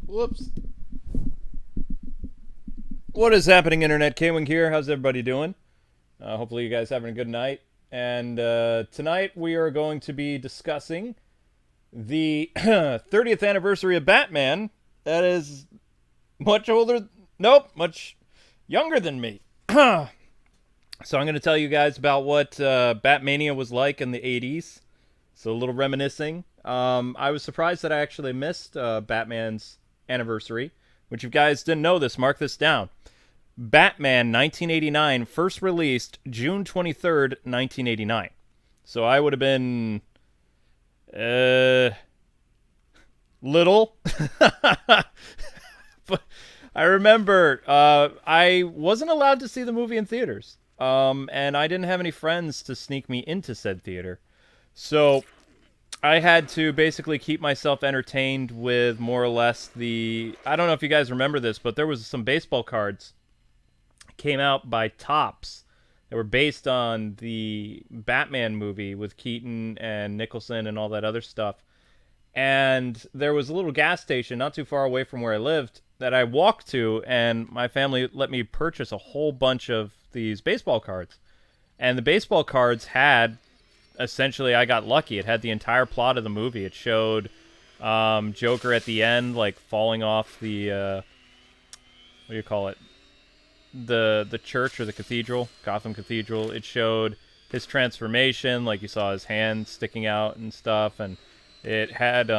Whoops. What is happening, Internet? Kwing here. How's everybody doing? Hopefully, you guys having a good night. And tonight we are going to be discussing the 30th anniversary of Batman. That is much older. Nope, much younger than me. So I'm going to tell you guys about what Batmania was like in the 80s. So a little reminiscing. I was surprised that I actually missed Batman's anniversary, which if you guys didn't know this, mark this down. Batman 1989 first released June 23rd, 1989. So I would have been little. But I remember I wasn't allowed to see the movie in theaters. And I didn't have any friends to sneak me into said theater. So I had to basically keep myself entertained with more or less the... I don't know if you guys remember this, but there was some baseball cards came out by Topps that were based on the Batman movie with Keaton and Nicholson and all that other stuff. And there was a little gas station not too far away from where I lived that I walked to, and my family let me purchase a whole bunch of these baseball cards. And the baseball cards had, essentially, I got lucky. It had the entire plot of the movie. It showed Joker at the end, like, falling off the, what do you call it? The church or the cathedral, Gotham Cathedral. It showed his transformation, like you saw his hand sticking out and stuff, and it had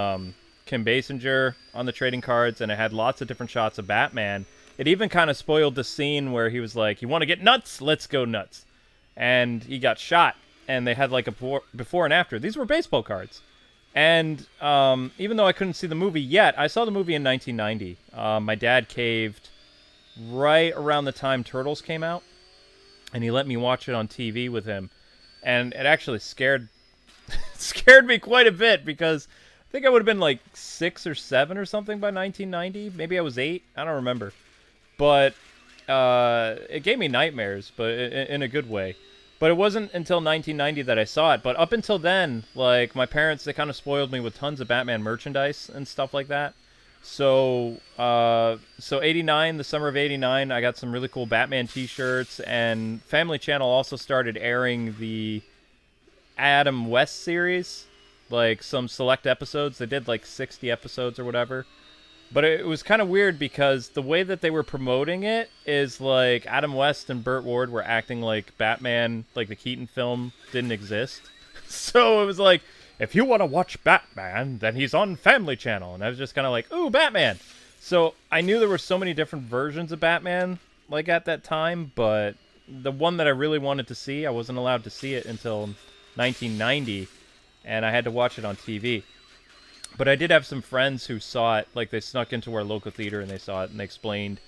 Kim Basinger on the trading cards, and it had lots of different shots of Batman. It even kind of spoiled the scene where he was like, "You want to get nuts? Let's go nuts," and he got shot. And they had like a before and after. These were baseball cards, and even though I couldn't see the movie yet, I saw the movie in 1990. My dad caved right around the time Turtles came out, and he let me watch it on TV with him, and it actually scared me quite a bit because I think I would have been like 6 or 7 or something by 1990. Maybe I was 8. I don't remember, but it gave me nightmares, but in a good way. But it wasn't until 1990 that I saw it. But up until then, like, my parents, they kind of spoiled me with tons of Batman merchandise and stuff like that. So 89, the summer of 89, I got some really cool Batman t-shirts, and Family Channel also started airing the Adam West series, like some select episodes. They did like 60 episodes or whatever. But it was kind of weird because the way that they were promoting it is like Adam West and Burt Ward were acting like Batman, like the Keaton film, didn't exist. So it was like, if you want to watch Batman, then he's on Family Channel. And I was just kind of like, ooh, Batman. So I knew there were so many different versions of Batman, like at that time, but the one that I really wanted to see, I wasn't allowed to see it until 1990, and I had to watch it on TV. But I did have some friends who saw it, like they snuck into our local theater and they saw it and they explained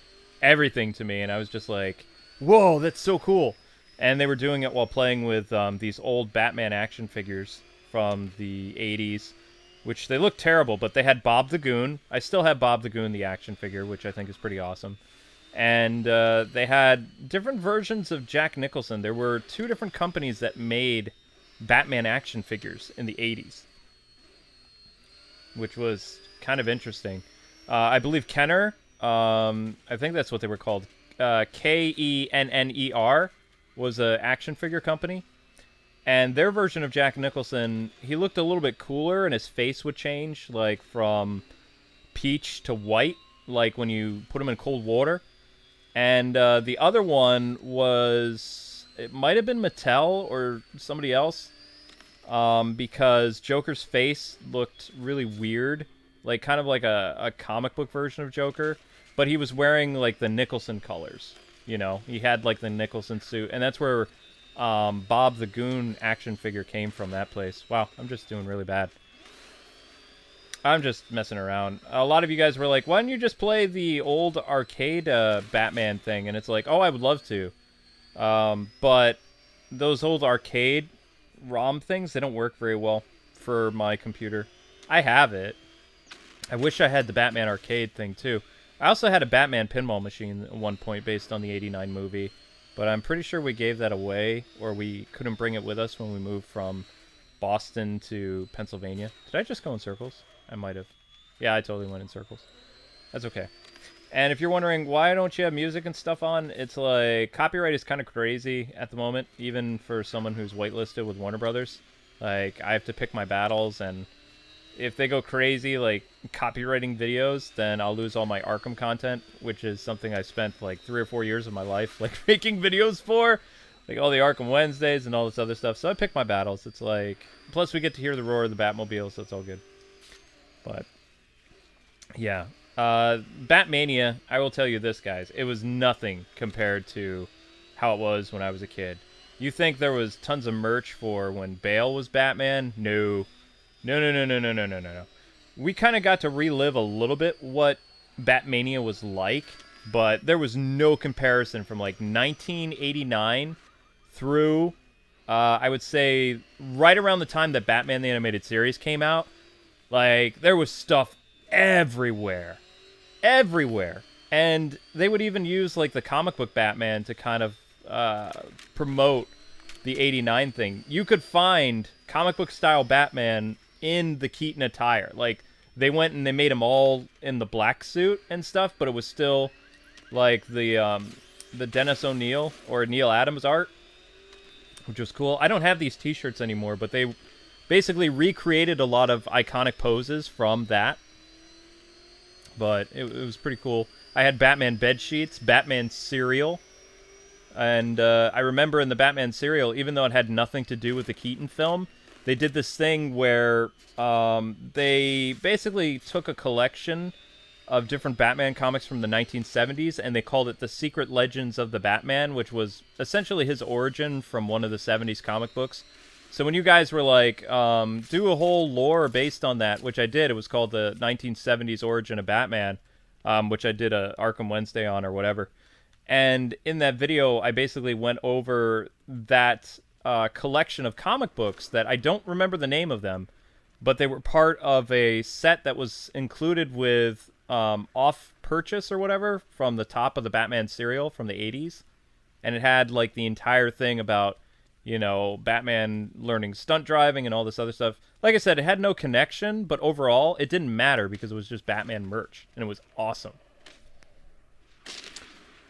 everything to me, and I was just like, whoa, that's so cool. And they were doing it while playing with these old Batman action figures from the 80s, which they looked terrible, but they had Bob the Goon. I still have Bob the Goon, the action figure, which I think is pretty awesome. And they had different versions of Jack Nicholson. There were 2 different companies that made Batman action figures in the 80s, which was kind of interesting. I believe Kenner, I think that's what they were called. Kenner was an action figure company. And their version of Jack Nicholson, he looked a little bit cooler, and his face would change, like from peach to white, like when you put him in cold water. And the other one was, it might have been Mattel or somebody else, because Joker's face looked really weird, like kind of like a comic book version of Joker, but he was wearing like the Nicholson colors. You know, he had like the Nicholson suit, and that's where Bob the Goon action figure came from, that place. Wow, I'm just doing really bad. I'm just messing around. A lot of you guys were like, why don't you just play the old arcade Batman thing? And it's like, oh, I would love to. But those old arcade ROM things, they don't work very well for my computer. I have it. I wish I had the Batman arcade thing too. I also had a Batman pinball machine at one point based on the 89 movie, but I'm pretty sure we gave that away, or we couldn't bring it with us when we moved from Boston to Pennsylvania. Did I just go in circles? I might have. Yeah, I totally went in circles. That's okay. And if you're wondering why don't you have music and stuff on, it's like copyright is kind of crazy at the moment, even for someone who's whitelisted with Warner Brothers. Like I have to pick my battles, and if they go crazy like copywriting videos, then I'll lose all my Arkham content, which is something I spent like 3 or 4 years of my life like making videos for, like all the Arkham Wednesdays and all this other stuff. So I pick my battles. It's like, plus we get to hear the roar of the Batmobile, so it's all good. But yeah, Batmania, I will tell you this, guys, it was nothing compared to how it was when I was a kid. You think there was tons of merch for when Bale was Batman? No. No, no, no, no, no, no, no, no, no. We kind of got to relive a little bit what Batmania was like, but there was no comparison from like 1989 through, I would say, right around the time that Batman the Animated Series came out. Like, there was stuff everywhere. Everywhere. And they would even use, like, the comic book Batman to kind of promote the 89 thing. You could find comic book style Batman in the Keaton attire. Like, they went and they made him all in the black suit and stuff, but it was still like the Dennis O'Neil or Neil Adams art, which was cool. I don't have these t-shirts anymore, but they basically recreated a lot of iconic poses from that. But it was pretty cool. I had Batman bed sheets, Batman cereal. And I remember in the Batman cereal, even though it had nothing to do with the Keaton film, they did this thing where they basically took a collection of different Batman comics from the 1970s, and they called it The Secret Legends of the Batman, which was essentially his origin from one of the 70s comic books. So when you guys were like, do a whole lore based on that, which I did, it was called the 1970s Origin of Batman, which I did a Arkham Wednesday on or whatever. And in that video, I basically went over that collection of comic books that I don't remember the name of them, but they were part of a set that was included with off purchase or whatever from the top of the Batman cereal from the 80s. And it had like the entire thing about, you know, Batman learning stunt driving and all this other stuff. Like I said, it had no connection, but overall, it didn't matter because it was just Batman merch, and it was awesome.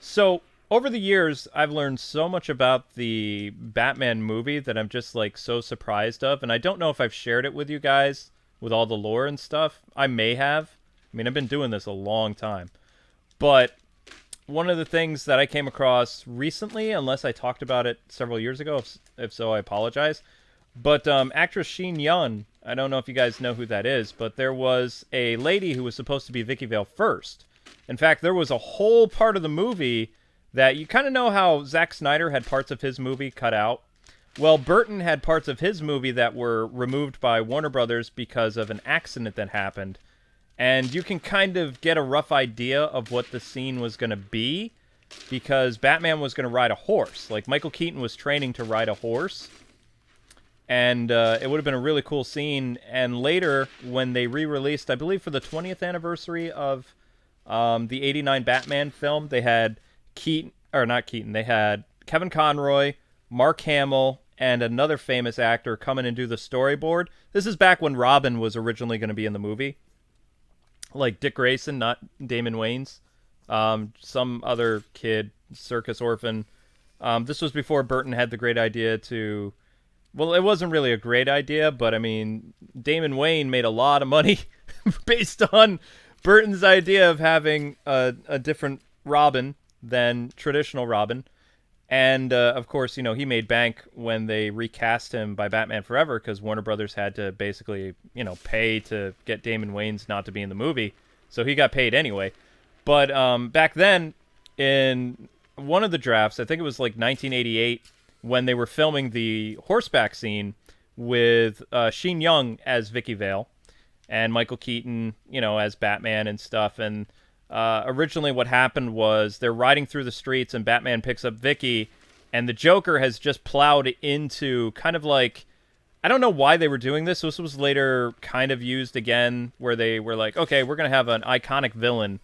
So, over the years, I've learned so much about the Batman movie that I'm just, like, so surprised of. And I don't know if I've shared it with you guys, with all the lore and stuff. I may have. I mean, I've been doing this a long time. But one of the things that I came across recently, unless I talked about it several years ago, if so, I apologize. But actress Sheen Yun, I don't know if you guys know who that is, but there was a lady who was supposed to be Vicky Vale first. In fact, there was a whole part of the movie that you kind of know how Zack Snyder had parts of his movie cut out. Well, Burton had parts of his movie that were removed by Warner Brothers because of an accident that happened. And you can kind of get a rough idea of what the scene was going to be because Batman was going to ride a horse. Like, Michael Keaton was training to ride a horse. And it would have been a really cool scene. And later, when they re-released, I believe for the 20th anniversary of the 89 Batman film, they had they had Kevin Conroy, Mark Hamill, and another famous actor come in and do the storyboard. This is back when Robin was originally going to be in the movie. Like Dick Grayson, not Damon Wayans. Some other kid, circus orphan. This was before Burton had the great idea to... Well, it wasn't really a great idea, but I mean, Damon Wayne made a lot of money based on Burton's idea of having a different Robin than traditional Robin. And, of course, you know, he made bank when they recast him by Batman Forever because Warner Brothers had to basically, you know, pay to get Damon Wayans not to be in the movie. So he got paid anyway. But back then, in one of the drafts, I think it was like 1988, when they were filming the horseback scene with Sheen Young as Vicky Vale and Michael Keaton, you know, as Batman and stuff. And originally what happened was they're riding through the streets and Batman picks up Vicky and the Joker has just plowed into kind of like, I don't know why they were doing this. This was later kind of used again where they were like, okay, we're going to have an iconic villain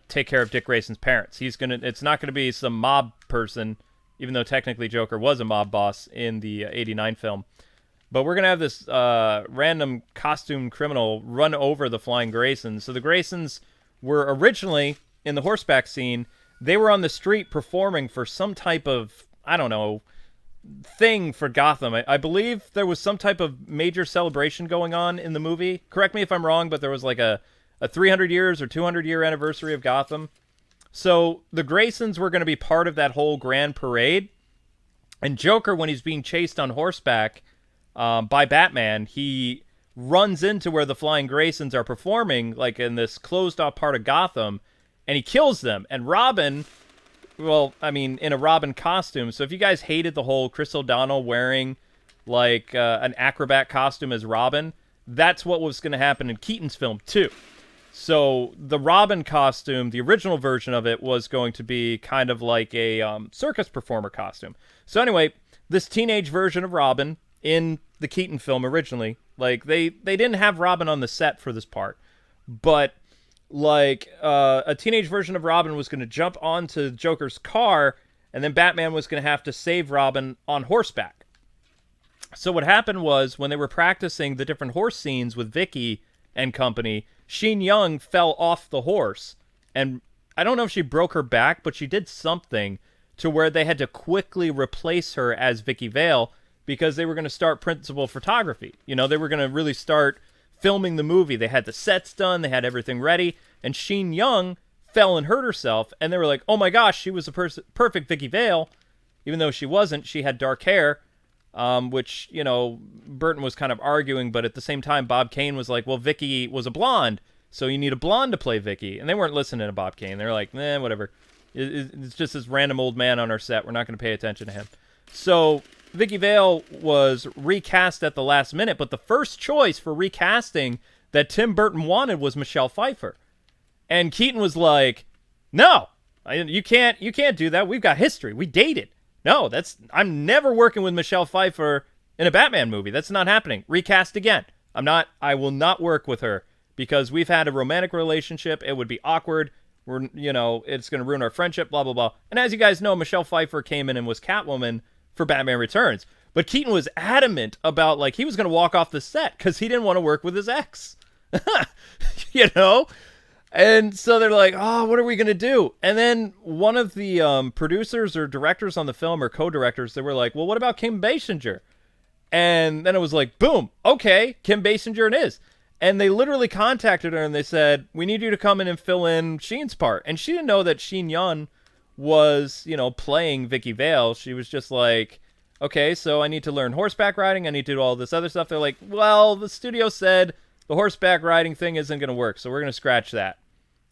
take care of Dick Grayson's parents. It's not going to be some mob person, even though technically Joker was a mob boss in the 89 film. But we're going to have this random costume criminal run over the flying Graysons. So the Graysons were originally in the horseback scene. They were on the street performing for some type of, I don't know, thing for Gotham. I believe there was some type of major celebration going on in the movie. Correct me if I'm wrong, but there was like a 300 years or 200 year anniversary of Gotham. So the Graysons were going to be part of that whole grand parade. And Joker, when he's being chased on horseback by Batman, he runs into where the Flying Graysons are performing, like in this closed-off part of Gotham, and he kills them. And Robin, well, I mean, in a Robin costume. So if you guys hated the whole Chris O'Donnell wearing, like, an acrobat costume as Robin, that's what was going to happen in Keaton's film, too. So the Robin costume, the original version of it, was going to be kind of like a circus performer costume. So anyway, this teenage version of Robin in the Keaton film originally, like they didn't have Robin on the set for this part, but like a teenage version of Robin was going to jump onto Joker's car, and then Batman was going to have to save Robin on horseback. So what happened was, when they were practicing the different horse scenes with Vicky and company, Sheen Young fell off the horse, and I don't know if she broke her back, but she did something to where they had to quickly replace her as Vicky Vale, because they were going to start principal photography. You know, they were going to really start filming the movie. They had the sets done, they had everything ready, and Sheen Young fell and hurt herself, and they were like, oh my gosh, she was a perfect Vicky Vale, even though she wasn't. She had dark hair, which, you know, Burton was kind of arguing, but at the same time, Bob Kane was like, well, Vicky was a blonde, so you need a blonde to play Vicky. And they weren't listening to Bob Kane. They were like, whatever. It's just this random old man on our set. We're not going to pay attention to him. So Vicky Vale was recast at the last minute, but the first choice for recasting that Tim Burton wanted was Michelle Pfeiffer. And Keaton was like, no, you can't do that. We've got history. We dated. No, I'm never working with Michelle Pfeiffer in a Batman movie. That's not happening. Recast again. I will not work with her because we've had a romantic relationship. It would be awkward. It's going to ruin our friendship, blah, blah, blah. And as you guys know, Michelle Pfeiffer came in and was Catwoman for Batman Returns. But Keaton was adamant about, like, he was going to walk off the set because he didn't want to work with his ex. you know? And so they're like, oh, what are we going to do? And then one of the producers or directors on the film, or co-directors, they were like, well, what about Kim Basinger? And then it was like, boom, okay, Kim Basinger it is. And they literally contacted her and they said, we need you to come in and fill in Sheen's part. And she didn't know that Sheen Young was, playing Vicky Vale. She was just like, okay, so I need to learn horseback riding. I need to do all this other stuff. They're like, well, the studio said the horseback riding thing isn't going to work, so we're going to scratch that.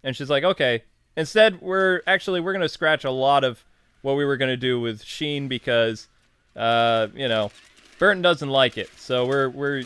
And she's like, okay. Instead, we're going to scratch a lot of what we were going to do with Sheen because, Burton doesn't like it. So we're going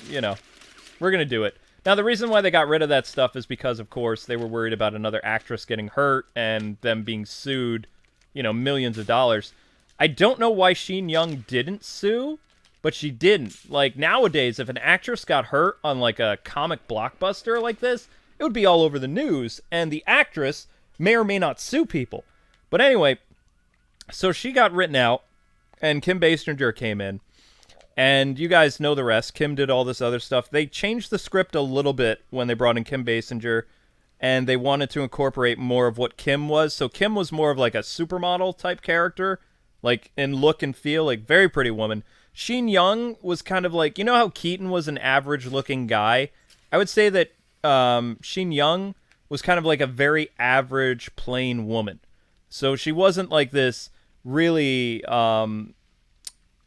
to do it. Now, the reason why they got rid of that stuff is because, of course, they were worried about another actress getting hurt and them being sued, millions of dollars. I don't know why Sheen Young didn't sue, but she didn't. Like, nowadays, if an actress got hurt on, like, a comic blockbuster like this, it would be all over the news, and the actress may or may not sue people. But anyway, so she got written out, and Kim Basinger came in. And you guys know the rest. Kim did all this other stuff. They changed the script a little bit when they brought in Kim Basinger, and they wanted to incorporate more of what Kim was. So Kim was more of like a supermodel type character, like in look and feel, like very pretty woman. Sheen Young was kind of like, you know how Keaton was an average looking guy? I would say that Sheen Young was kind of like a very average plain woman. So she wasn't like this really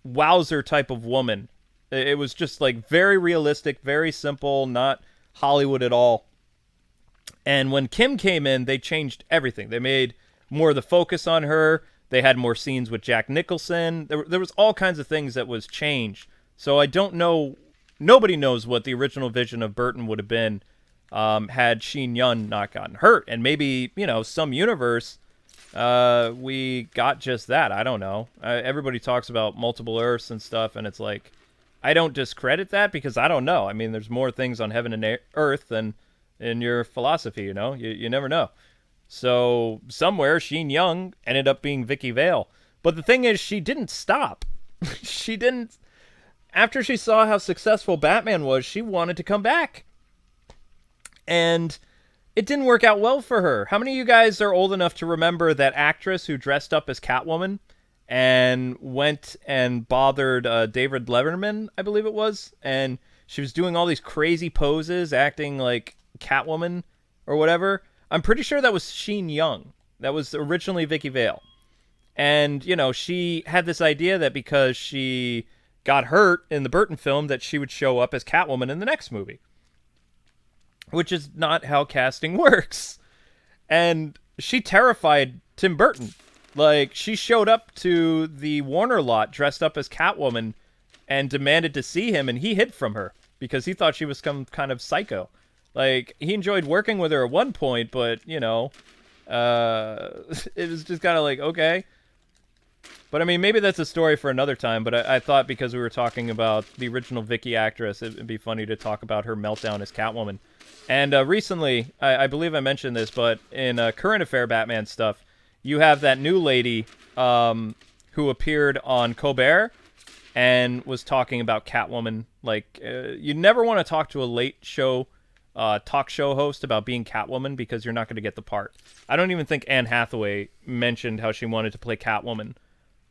wowzer type of woman. It was just like very realistic, very simple, not Hollywood at all. And when Kim came in, they changed everything. They made more of the focus on her. They had more scenes with Jack Nicholson. There was all kinds of things that was changed. So I don't know. Nobody knows what the original vision of Burton would have been had Sheen Young not gotten hurt. And maybe, some universe we got just that. I don't know. Everybody talks about multiple Earths and stuff, and it's like, I don't discredit that because I don't know. I mean, there's more things on heaven and earth than in your philosophy, You never know. So somewhere Sheen Young ended up being Vicky Vale. But the thing is, she didn't stop. She didn't. After she saw how successful Batman was, she wanted to come back. And it didn't work out well for her. How many of you guys are old enough to remember that actress who dressed up as Catwoman and went and bothered David Letterman, I believe it was, and she was doing all these crazy poses, acting like Catwoman or whatever? I'm pretty sure that was Sheen Young. That was originally Vicky Vale. And, you know, she had this idea that because she got hurt in the Burton film that she would show up as Catwoman in the next movie. Which is not how casting works. And she terrified Tim Burton. Like, she showed up to the Warner lot dressed up as Catwoman and demanded to see him, and he hid from her because he thought she was some kind of psycho. Like, he enjoyed working with her at one point, but, you know, it was just kind of like, okay. But, I mean, maybe that's a story for another time, but I thought because we were talking about the original Vicky actress, it'd be funny to talk about her meltdown as Catwoman. And recently, I believe I mentioned this, but in current affair Batman stuff, you have that new lady who appeared on Colbert and was talking about Catwoman. Like, you never want to talk to a late show talk show host about being Catwoman because you're not going to get the part. I don't even think Anne Hathaway mentioned how she wanted to play Catwoman.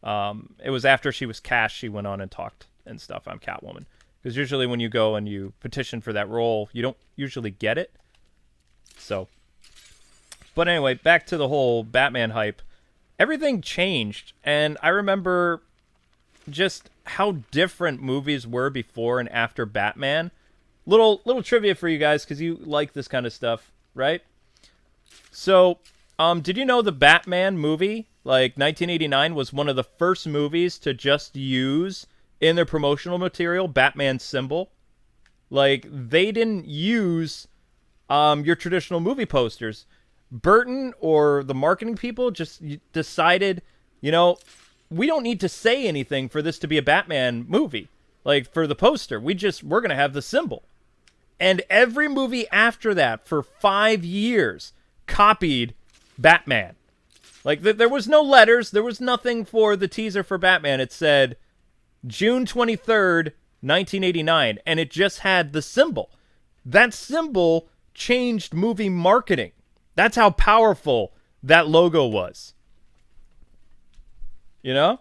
It was after she was cast, she went on and talked and stuff on Catwoman. Because usually when you go and you petition for that role, you don't usually get it. So, but anyway, back to the whole Batman hype. Everything changed, and I remember just how different movies were before and after Batman. Little trivia for you guys, because you like this kind of stuff, right? So, did you know the Batman movie, like 1989, was one of the first movies to just use in their promotional material Batman's symbol? Like, they didn't use your traditional movie posters. Burton or the marketing people just decided, you know, we don't need to say anything for this to be a Batman movie. Like, for the poster, we're going to have the symbol. And every movie after that for 5 years copied Batman. Like, there was no letters. There was nothing for the teaser for Batman. It said June 23rd, 1989, and it just had the symbol. That symbol changed movie marketing. That's how powerful that logo was. You know?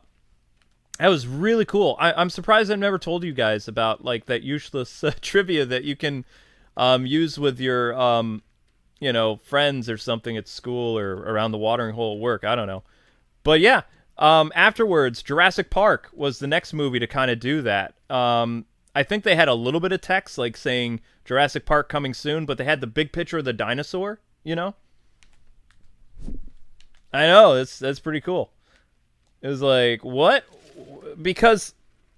That was really cool. I'm surprised I've never told you guys about, like, that useless trivia that you can use with your, you know, friends or something at school or around the watering hole at work. I don't know. But yeah. Afterwards, Jurassic Park was the next movie to kind of do that. I think they had a little bit of text, like saying Jurassic Park coming soon, but they had the big picture of the dinosaur, you know? I know, that's pretty cool. It was like, what? Because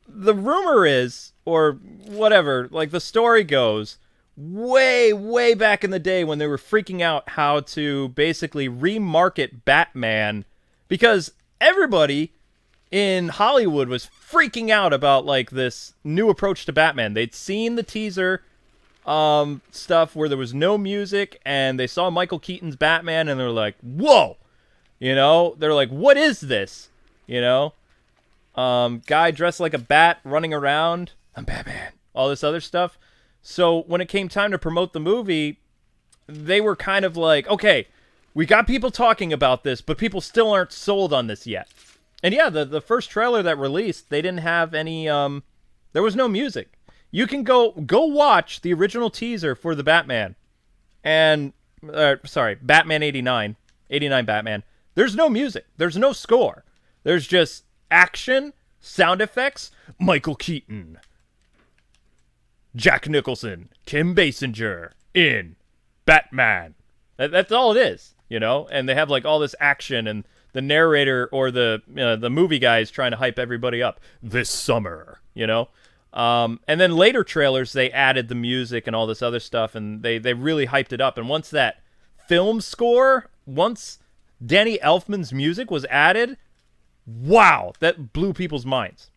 the rumor is, or whatever, like the story goes, way back in the day when they were freaking out how to basically remarket Batman, because everybody in Hollywood was freaking out about, like, this new approach to Batman. They'd seen the teaser stuff where there was no music, and they saw Michael Keaton's Batman, and they're like, whoa! You know? They're like, what is this? You know? Guy dressed like a bat running around. I'm Batman. All this other stuff. So when it came time to promote the movie, they were kind of like, okay, we got people talking about this, but people still aren't sold on this yet. And yeah, the first trailer that released, they didn't have any, there was no music. You can go watch the original teaser for the Batman. And, Batman 89 Batman. There's no music. There's no score. There's just action, sound effects, Michael Keaton, Jack Nicholson, Kim Basinger in Batman. That's all it is, you know? And they have, like, all this action, and the narrator or the movie guy is trying to hype everybody up this summer, you know? And then later trailers, they added the music and all this other stuff, and they really hyped it up. And once that film score, once Danny Elfman's music was added, wow, that blew people's minds.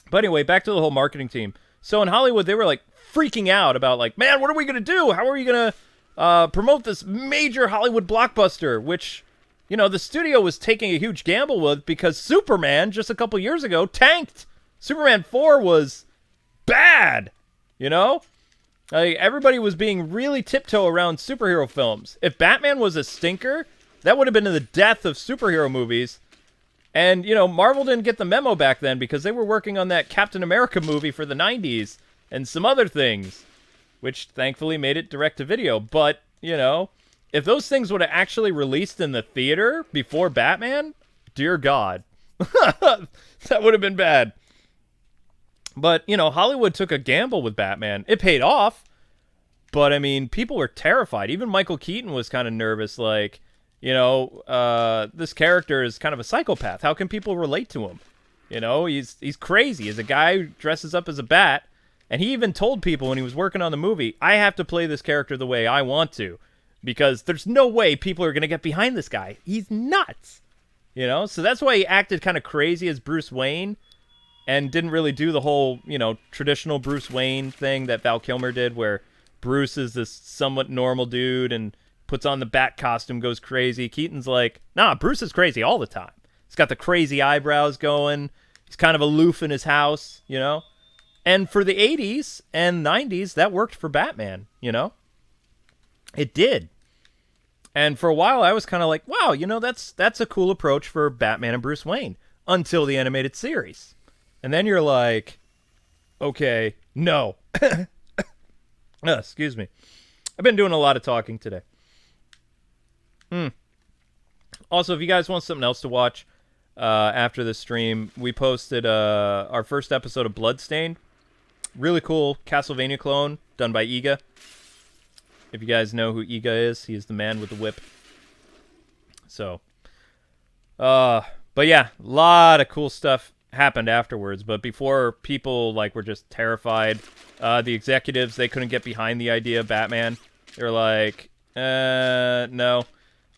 But anyway, back to the whole marketing team. So in Hollywood, they were, like, freaking out about, like, man, what are we going to do? How are we going to promote this major Hollywood blockbuster, which, you know, the studio was taking a huge gamble with because Superman, just a couple years ago, tanked. Superman 4 was bad, you know? Like, everybody was being really tiptoe around superhero films. If Batman was a stinker, that would have been the death of superhero movies. And, Marvel didn't get the memo back then because they were working on that Captain America movie for the 90s and some other things, which thankfully made it direct-to-video. But, if those things would have actually released in the theater before Batman, dear God, that would have been bad. But, Hollywood took a gamble with Batman. It paid off. But, I mean, people were terrified. Even Michael Keaton was kind of nervous, like, this character is kind of a psychopath. How can people relate to him? He's crazy. He's a guy who dresses up as a bat. And he even told people when he was working on the movie, I have to play this character the way I want to. Because there's no way people are going to get behind this guy. He's nuts. So that's why he acted kind of crazy as Bruce Wayne. And didn't really do the whole, traditional Bruce Wayne thing that Val Kilmer did, where Bruce is this somewhat normal dude and puts on the bat costume, goes crazy. Keaton's like, nah, Bruce is crazy all the time. He's got the crazy eyebrows going. He's kind of aloof in his house, And for the 80s and 90s, that worked for Batman, It did. And for a while, I was kind of like, wow, that's a cool approach for Batman and Bruce Wayne until the animated series. And then you're like, okay, no. Excuse me. I've been doing a lot of talking today. Also, if you guys want something else to watch after the stream, we posted our first episode of Bloodstained. Really cool Castlevania clone done by Iga. If you guys know who Iga is, he is the man with the whip. So, but yeah, a lot of cool stuff happened afterwards. But before, people were just terrified. The executives, they couldn't get behind the idea of Batman. They're like, no.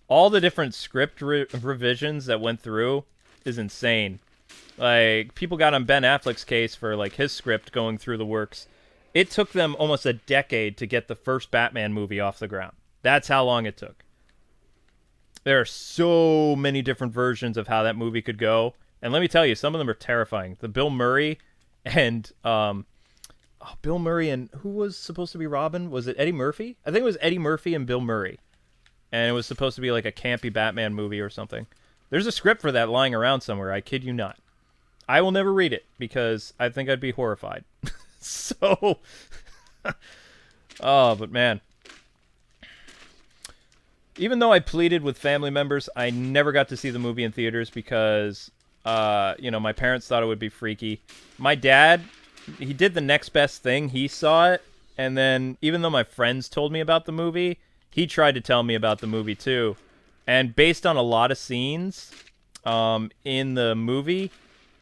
All the different script revisions that went through is insane. People got on Ben Affleck's case for his script going through the works. It took them almost a decade to get the first Batman movie off the ground. That's how long it took. There are so many different versions of how that movie could go. And let me tell you, some of them are terrifying. The Bill Murray and Bill Murray and who was supposed to be Robin? Was it Eddie Murphy? I think it was Eddie Murphy and Bill Murray. And it was supposed to be like a campy Batman movie or something. There's a script for that lying around somewhere. I kid you not. I will never read it because I think I'd be horrified. So, but man. Even though I pleaded with family members, I never got to see the movie in theaters because my parents thought it would be freaky. My dad, he did the next best thing. He saw it, and then even though my friends told me about the movie, he tried to tell me about the movie too. And based on a lot of scenes in the movie,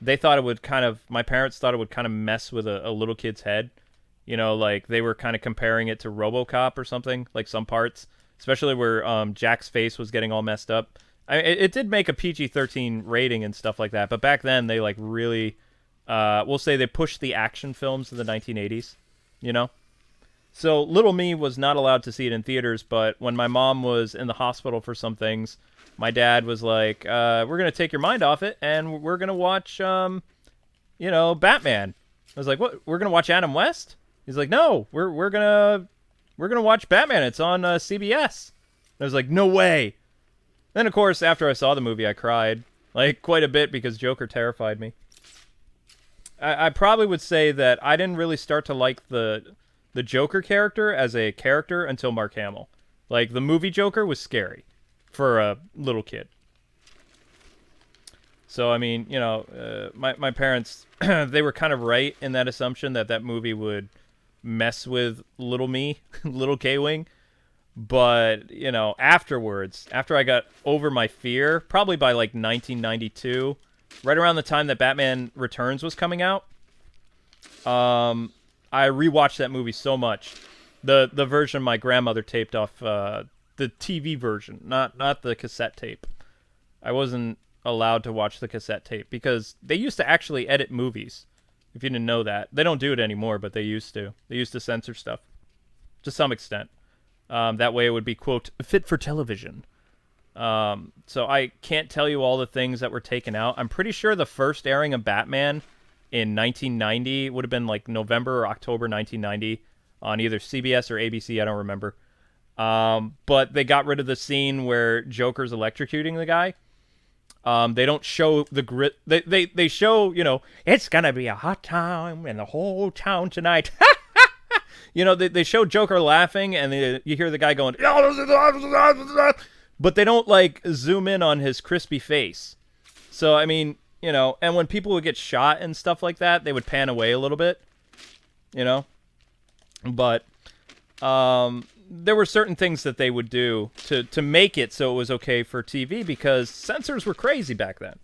they thought it would my parents thought it would kind of mess with a little kid's head. They were kind of comparing it to RoboCop or something, some parts, especially where Jack's face was getting all messed up. It did make a PG-13 rating and stuff like that, but back then they really, we'll say they pushed the action films of the 1980s, So little me was not allowed to see it in theaters, but when my mom was in the hospital for some things, my dad was like, we're going to take your mind off it, and we're going to watch, Batman. I was like, what? We're going to watch Adam West? He's like, no, we're going to watch Batman. It's on CBS. I was like, no way. Then, of course, after I saw the movie, I cried, quite a bit because Joker terrified me. I probably would say that I didn't really start to like the Joker character as a character until Mark Hamill. The movie Joker was scary for a little kid. So, I mean, my parents, they were kind of right in that assumption that movie would mess with little me, little Kwing. But, afterwards, after I got over my fear, probably by 1992, right around the time that Batman Returns was coming out, I rewatched that movie so much. The version my grandmother taped off the TV version, not the cassette tape. I wasn't allowed to watch the cassette tape because they used to actually edit movies. If you didn't know that. They don't do it anymore, but they used to. They used to censor stuff to some extent. That way it would be, quote, fit for television. So I can't tell you all the things that were taken out. I'm pretty sure the first airing of Batman in 1990 would have been November or October 1990. on either CBS or ABC. I don't remember. But they got rid of the scene where Joker's electrocuting the guy. They don't show the grit. They show, it's gonna be a hot time in the whole town tonight. They show Joker laughing, and you hear the guy going, but they don't like zoom in on his crispy face. So I mean, and when people would get shot and stuff like that, they would pan away a little bit, But there were certain things that they would do to make it so it was okay for TV, because censors were crazy back then,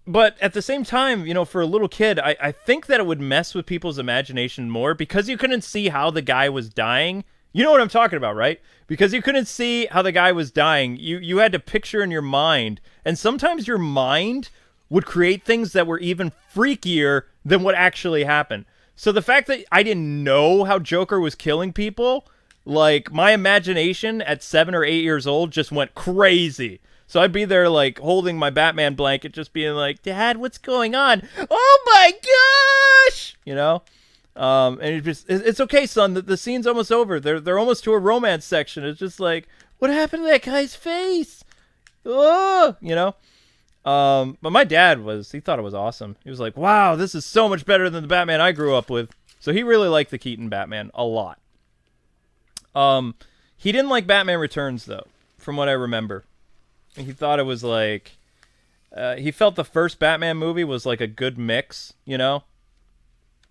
But at the same time, for a little kid, I think that it would mess with people's imagination more, because you couldn't see how the guy was dying. You know what I'm talking about, right? Because you couldn't see how the guy was dying. You had to picture in your mind, and sometimes your mind would create things that were even freakier than what actually happened. So the fact that I didn't know how Joker was killing people, like, my imagination at 7 or 8 years old just went crazy. So I'd be there, like, holding my Batman blanket, just being like, Dad, what's going on? Oh my gosh! And it's okay, son. The scene's almost over. They're almost to a romance section. It's just like, what happened to that guy's face? Oh, But my dad he thought it was awesome. He was like, wow, this is so much better than the Batman I grew up with. So he really liked the Keaton Batman a lot. He didn't like Batman Returns, though, from what I remember. He thought it was like, he felt the first Batman movie was like a good mix,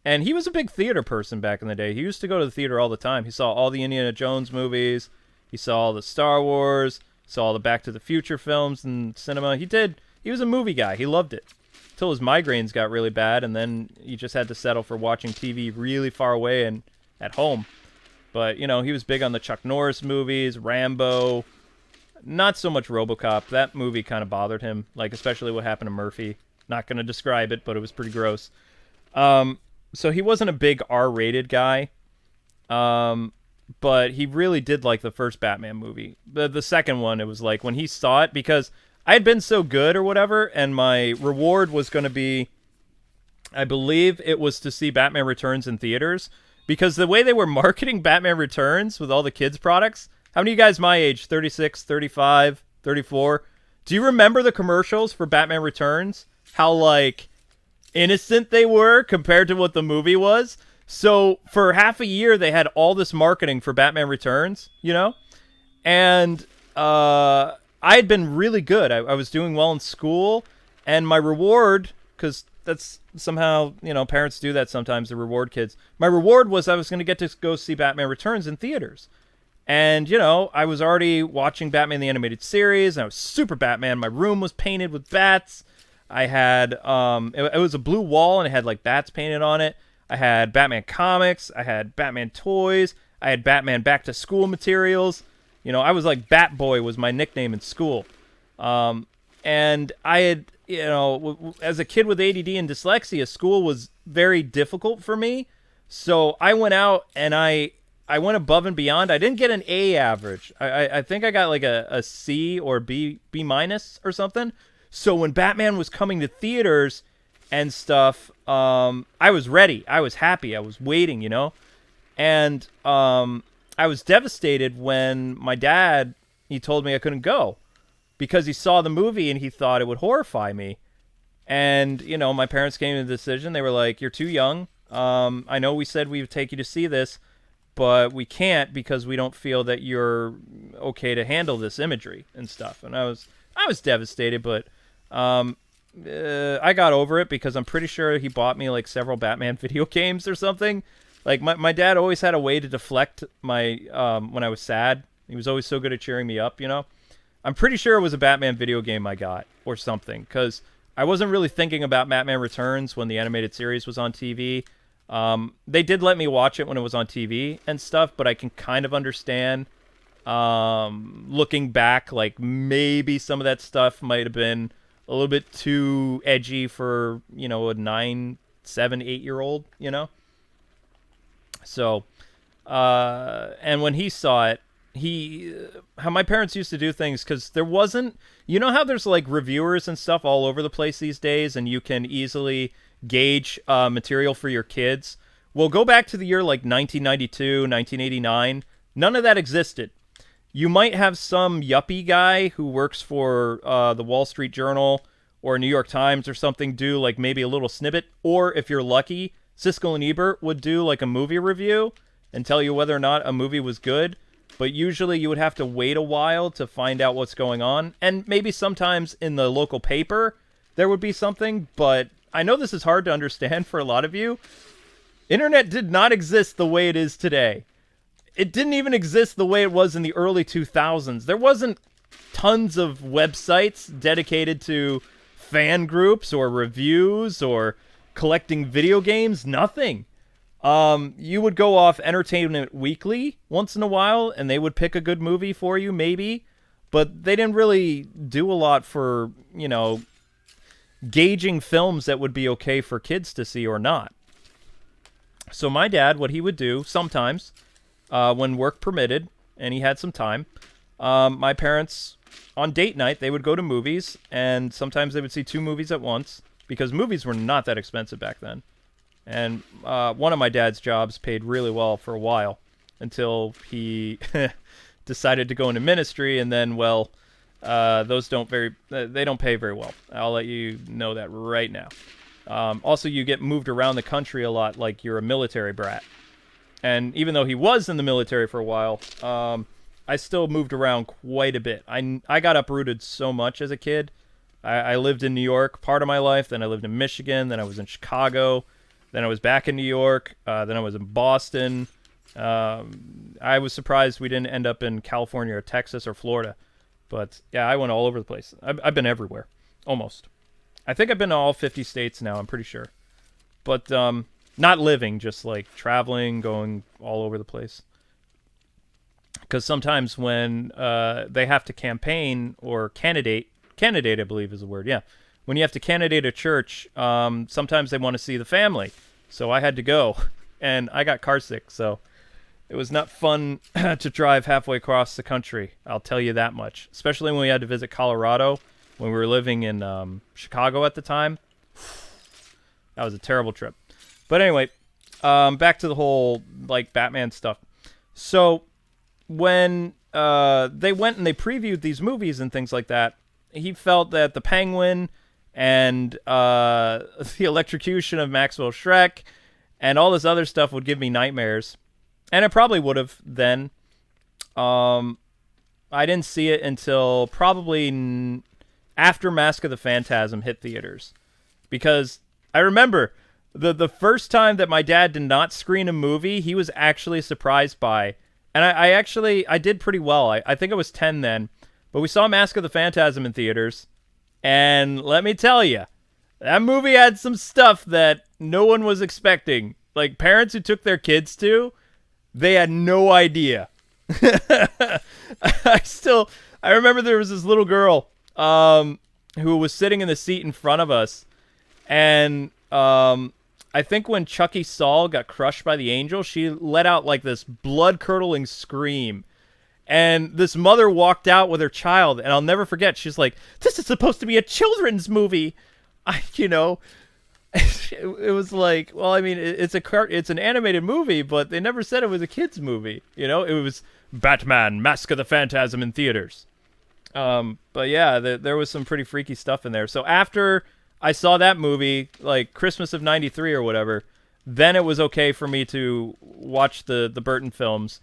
And he was a big theater person back in the day. He used to go to the theater all the time. He saw all the Indiana Jones movies. He saw all the Star Wars. Saw all the Back to the Future films in cinema. He was a movie guy. He loved it. Until his migraines got really bad, and then he just had to settle for watching TV really far away and at home. But, he was big on the Chuck Norris movies, Rambo. Not so much RoboCop. That movie kind of bothered him, like especially what happened to Murphy. Not going to describe it, but it was pretty gross. So he wasn't a big R-rated guy. But he really did like the first Batman movie. The second one, it was like when he saw it, because I had been so good or whatever, and my reward was going to be, I believe it was to see Batman Returns in theaters, because the way they were marketing Batman Returns with all the kids' products, how many of you guys my age, 36, 35, 34, do you remember the commercials for Batman Returns? How, like, innocent they were compared to what the movie was? So for half a year, they had all this marketing for Batman Returns, And I had been really good. I was doing well in school, and my reward, because that's somehow, parents do that sometimes, to reward kids. My reward was I was going to get to go see Batman Returns in theaters. And, I was already watching Batman the Animated Series, and I was super Batman. My room was painted with bats. I had, it was a blue wall, and it had, like, bats painted on it. I had Batman comics. I had Batman toys. I had Batman back-to-school materials. I was like Batboy was my nickname in school. And I had, as a kid with ADD and dyslexia, school was very difficult for me. So I went out and I went above and beyond. I didn't get an A average. I think I got like a C or B minus or something. So when Batman was coming to theaters and stuff, I was ready. I was happy. I was waiting, And I was devastated when my dad, he told me I couldn't go because he saw the movie and he thought it would horrify me. And, my parents came to the decision. They were like, you're too young. I know we said we would take you to see this, but we can't because we don't feel that you're okay to handle this imagery and stuff. And I was devastated, but I got over it because I'm pretty sure he bought me like several Batman video games or something. Like my dad always had a way to deflect my when I was sad. He was always so good at cheering me up, I'm pretty sure it was a Batman video game I got or something, because I wasn't really thinking about Batman Returns when the animated series was on TV. They did let me watch it when it was on TV and stuff, but I can kind of understand looking back, like maybe some of that stuff might have been a little bit too edgy for, a 9, 7, 8-year-old, So, and when he saw it, how my parents used to do things, because there wasn't, you know how there's like reviewers and stuff all over the place these days, and you can easily gauge material for your kids. Well, go back to the year like 1992, 1989. None of that existed. You might have some yuppie guy who works for the Wall Street Journal or New York Times or something do like maybe a little snippet, or if you're lucky, Siskel and Ebert would do like a movie review and tell you whether or not a movie was good. But usually you would have to wait a while to find out what's going on. And maybe sometimes in the local paper there would be something, but I know this is hard to understand for a lot of you. Internet did not exist the way it is today. It didn't even exist the way it was in the early 2000s. There wasn't tons of websites dedicated to fan groups or reviews or collecting video games. Nothing. You would go off Entertainment Weekly once in a while, and they would pick a good movie for you, maybe. But they didn't really do a lot for, gauging films that would be okay for kids to see or not. So my dad, what he would do sometimes, when work permitted, and he had some time, my parents, on date night, they would go to movies, and sometimes they would see 2 movies at once, because movies were not that expensive back then. And one of my dad's jobs paid really well for a while, until he decided to go into ministry, and then, well, those they don't pay very well. I'll let you know that right now. Also, you get moved around the country a lot like you're a military brat. And even though he was in the military for a while, I still moved around quite a bit. I got uprooted so much as a kid. I lived in New York part of my life, then I lived in Michigan, then I was in Chicago, then I was back in New York, then I was in Boston. I was surprised we didn't end up in California or Texas or Florida. But yeah, I went all over the place. I've been everywhere, almost. I think I've been to all 50 states now, I'm pretty sure. But not living, just like traveling, going all over the place. Because sometimes when they have to campaign or candidate, I believe is the word, yeah. When you have to candidate a church, sometimes they want to see the family. So I had to go, and I got car sick, so it was not fun to drive halfway across the country, I'll tell you that much. Especially when we had to visit Colorado, when we were living in Chicago at the time. That was a terrible trip. But anyway, back to the whole, like, Batman stuff. So, when they went and they previewed these movies and things like that, he felt that the Penguin and the electrocution of Maxwell Schreck and all this other stuff would give me nightmares. And it probably would have then. I didn't see it until probably after Mask of the Phantasm hit theaters. Because I remember the first time that my dad did not screen a movie, he was actually surprised by. And I did pretty well. I think I was 10 then. But we saw Mask of the Phantasm in theaters. And let me tell you, that movie had some stuff that no one was expecting. Like, parents who took their kids to, they had no idea. I remember there was this little girl who was sitting in the seat in front of us. And I think when Chucky Saul got crushed by the angel, she let out like this blood-curdling scream. And this mother walked out with her child, and I'll never forget. She's like, "This is supposed to be a children's movie." It was like, well, I mean, it's an animated movie, but they never said it was a kids movie. It was Batman: Mask of the Phantasm in theaters. But yeah, there was some pretty freaky stuff in there. So after I saw that movie, like Christmas of '93 or whatever, then it was okay for me to watch the Burton films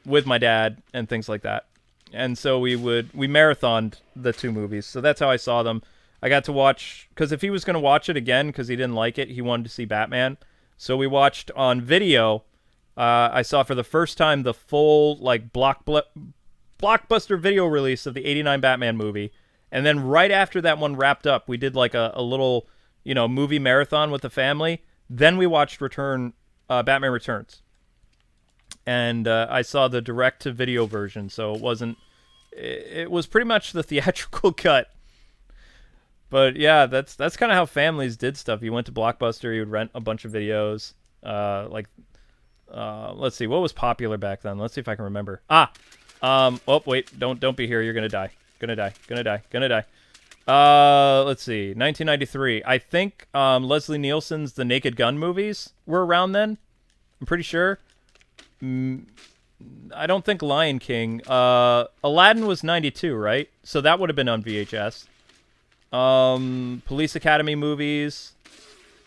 with my dad and things like that. And so we marathoned the 2 movies. So that's how I saw them. I got to watch, because if he was going to watch it again because he didn't like it, he wanted to see Batman. So we watched on video. I saw for the first time the full like blockbuster video release of the '89 Batman movie. And then right after that one wrapped up, we did like a little, movie marathon with the family. Then we watched Batman Returns. And I saw the direct-to-video version, so it was pretty much the theatrical cut. But yeah, that's kind of how families did stuff. You went to Blockbuster, you would rent a bunch of videos, like Let's see, what was popular back then? Let's see if I can remember. Oh wait, don't be here. You're gonna die. Gonna die. Let's see, 1993. I think Leslie Nielsen's The Naked Gun movies were around then. I'm pretty sure. I don't think Lion King. Aladdin was 92, right? So that would have been on VHS. Police Academy movies.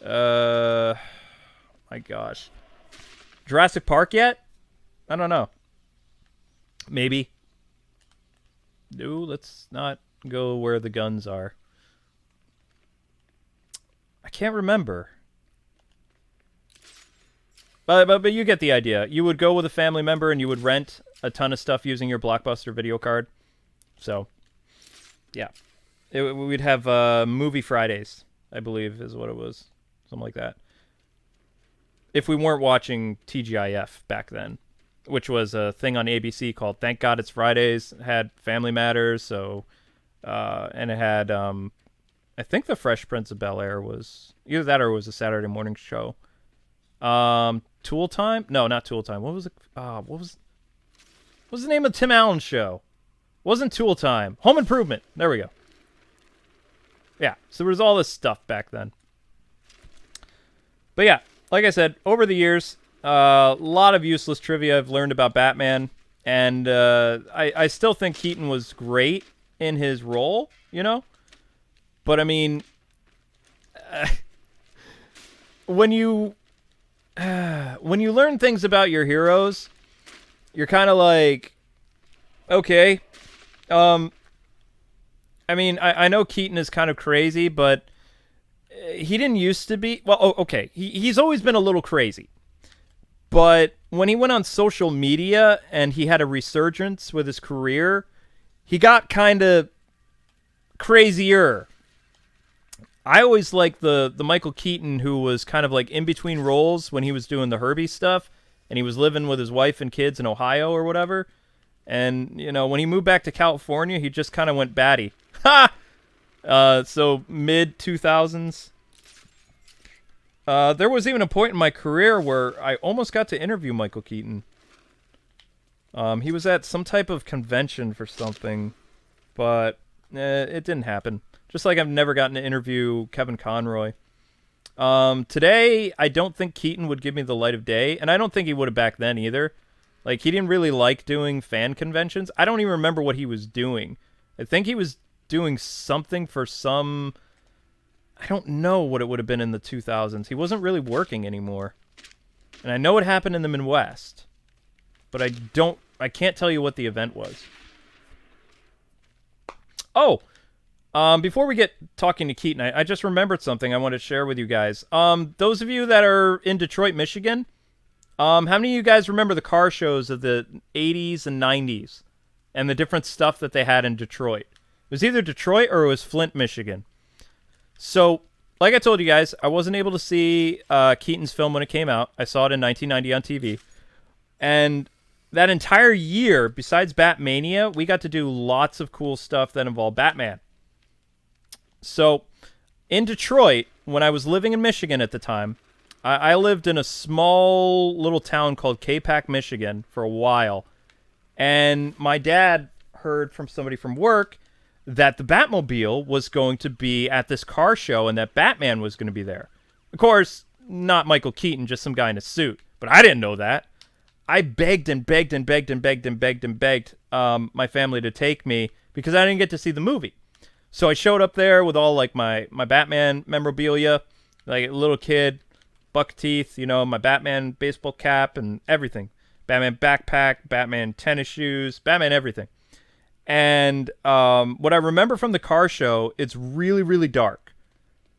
My gosh. Jurassic Park yet? I don't know. Maybe. No, let's not go where the guns are. I can't remember. But you get the idea. You would go with a family member and you would rent a ton of stuff using your Blockbuster video card. So, yeah. We'd have movie Fridays, I believe is what it was. Something like that. If we weren't watching TGIF back then, which was a thing on ABC called Thank God It's Fridays. It had Family Matters, so and it had I think The Fresh Prince of Bel-Air was either that or it was a Saturday morning show. Tool Time? No, not Tool Time. What was it? What was the name of Tim Allen's show? Wasn't Tool Time. Home Improvement. There we go. Yeah, so there was all this stuff back then. But yeah, like I said, over the years, a lot of useless trivia I've learned about Batman, and I still think Keaton was great in his role, you know? But I mean, when you learn things about your heroes, you're kind of like, okay, I mean, I know Keaton is kind of crazy, but he didn't used to be. Well, okay, he's always been a little crazy. But when he went on social media and he had a resurgence with his career, he got kind of crazier. I always liked the Michael Keaton who was kind of like in between roles when he was doing the Herbie stuff and he was living with his wife and kids in Ohio or whatever. And, you know, when he moved back to California, he just kind of went batty. Ha! So mid-2000s. There was even a point in my career where I almost got to interview Michael Keaton. He was at some type of convention for something, but it didn't happen. Just like I've never gotten to interview Kevin Conroy. Today, I don't think Keaton would give me the light of day, and I don't think he would have back then either. Like, he didn't really like doing fan conventions. I don't even remember what he was doing. I think he was doing something for some... I don't know what it would have been in the 2000s. He wasn't really working anymore. And I know it happened in the Midwest. But I can't tell you what the event was. Oh! Before we get talking to Keaton, I just remembered something I want to share with you guys. Those of you that are in Detroit, Michigan... how many of you guys remember the car shows of the 80s and 90s and the different stuff that they had in Detroit? It was either Detroit or it was Flint, Michigan. So, like I told you guys, I wasn't able to see Keaton's film when it came out. I saw it in 1990 on TV. And that entire year, besides Batmania, we got to do lots of cool stuff that involved Batman. So, in Detroit, when I was living in Michigan at the time, I lived in a small little town called K-Pac, Michigan for a while. And my dad heard from somebody from work that the Batmobile was going to be at this car show and that Batman was going to be there. Of course, not Michael Keaton, just some guy in a suit. But I didn't know that. I begged and begged and begged and begged and begged and begged my family to take me because I didn't get to see the movie. So I showed up there with all like my Batman memorabilia, like a little kid, buck teeth, you know, my Batman baseball cap and everything. Batman backpack, Batman tennis shoes, Batman everything. And what I remember from the car show, it's really, really dark.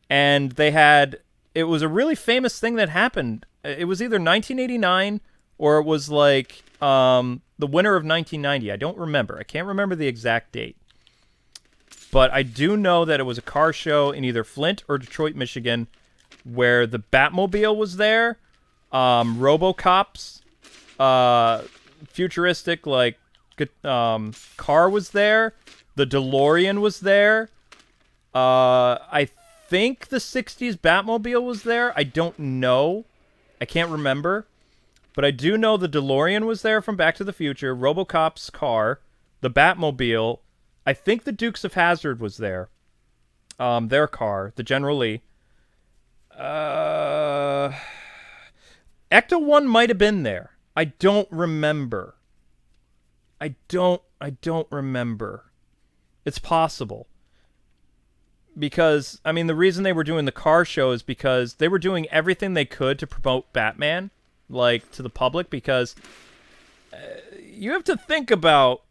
And it was a really famous thing that happened. It was either 1989 or it was like the winter of 1990. I don't remember. I can't remember the exact date. But I do know that it was a car show in either Flint or Detroit, Michigan, where the Batmobile was there, RoboCop's futuristic like car was there, the DeLorean was there. I think the '60s Batmobile was there. I don't know. I can't remember. but I do know the DeLorean was there from Back to the Future, RoboCop's car, the Batmobile. I think the Dukes of Hazzard was there. Their car, the General Lee. Ecto 1 might have been there. I don't remember. I don't remember. It's possible. Because, I mean, the reason they were doing the car show is because they were doing everything they could to promote Batman, like, to the public, because you have to think about,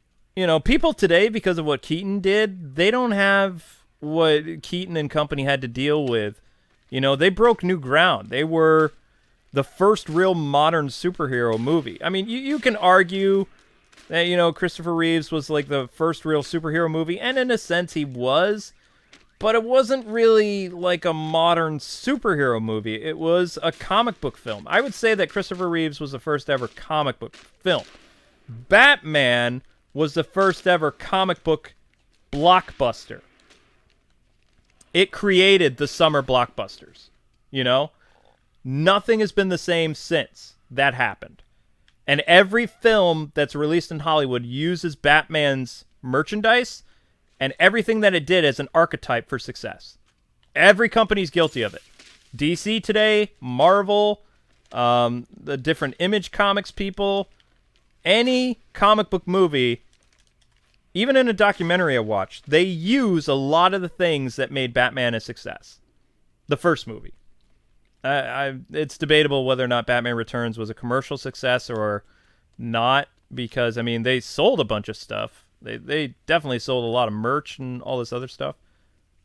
people today, because of what Keaton did, they don't have what Keaton and company had to deal with. They broke new ground. They were the first real modern superhero movie. I mean, you can argue that, Christopher Reeves was like the first real superhero movie, and in a sense he was, but it wasn't really like a modern superhero movie. It was a comic book film. I would say that Christopher Reeves was the first ever comic book film. Batman was the first ever comic book blockbuster. It created the summer blockbusters, Nothing has been the same since that happened. And every film that's released in Hollywood uses Batman's merchandise and everything that it did as an archetype for success. Every company's guilty of it. DC today, Marvel, the different Image Comics people, any comic book movie, even in a documentary I watched, they use a lot of the things that made Batman a success. The first movie. It's debatable whether or not Batman Returns was a commercial success or not, because, I mean, they sold a bunch of stuff. They definitely sold a lot of merch and all this other stuff.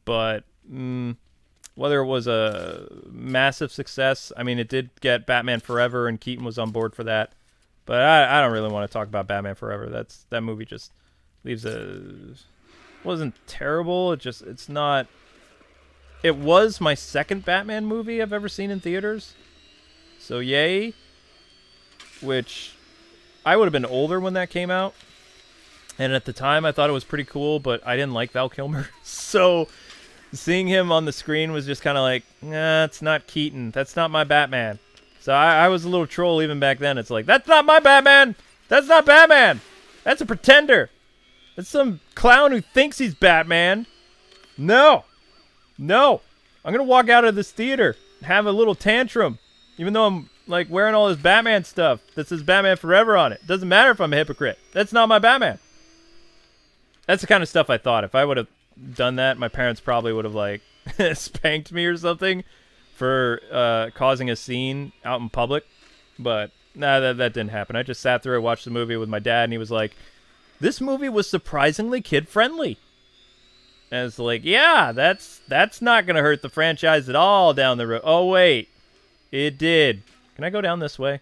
But whether it was a massive success, I mean, it did get Batman Forever, and Keaton was on board for that. But I don't really want to talk about Batman Forever. That movie just leaves wasn't terrible. It's not. It was my second Batman movie I've ever seen in theaters. So yay. Which I would have been older when that came out. And at the time I thought it was pretty cool, but I didn't like Val Kilmer. So seeing him on the screen was just kind of like, nah, it's not Keaton. That's not my Batman. So I was a little troll even back then. It's like, that's not my Batman. That's not Batman. That's a pretender. That's some clown who thinks he's Batman. No. I'm going to walk out of this theater and have a little tantrum. Even though I'm like wearing all this Batman stuff that says Batman Forever on it. Doesn't matter if I'm a hypocrite. That's not my Batman. That's the kind of stuff I thought. If I would have done that, my parents probably would have like spanked me or something for causing a scene out in public. But nah, that didn't happen. I just sat through and watched the movie with my dad, and he was like, this movie was surprisingly kid-friendly. And it's like, yeah, that's not going to hurt the franchise at all down the road. Oh, wait. It did. Can I go down this way?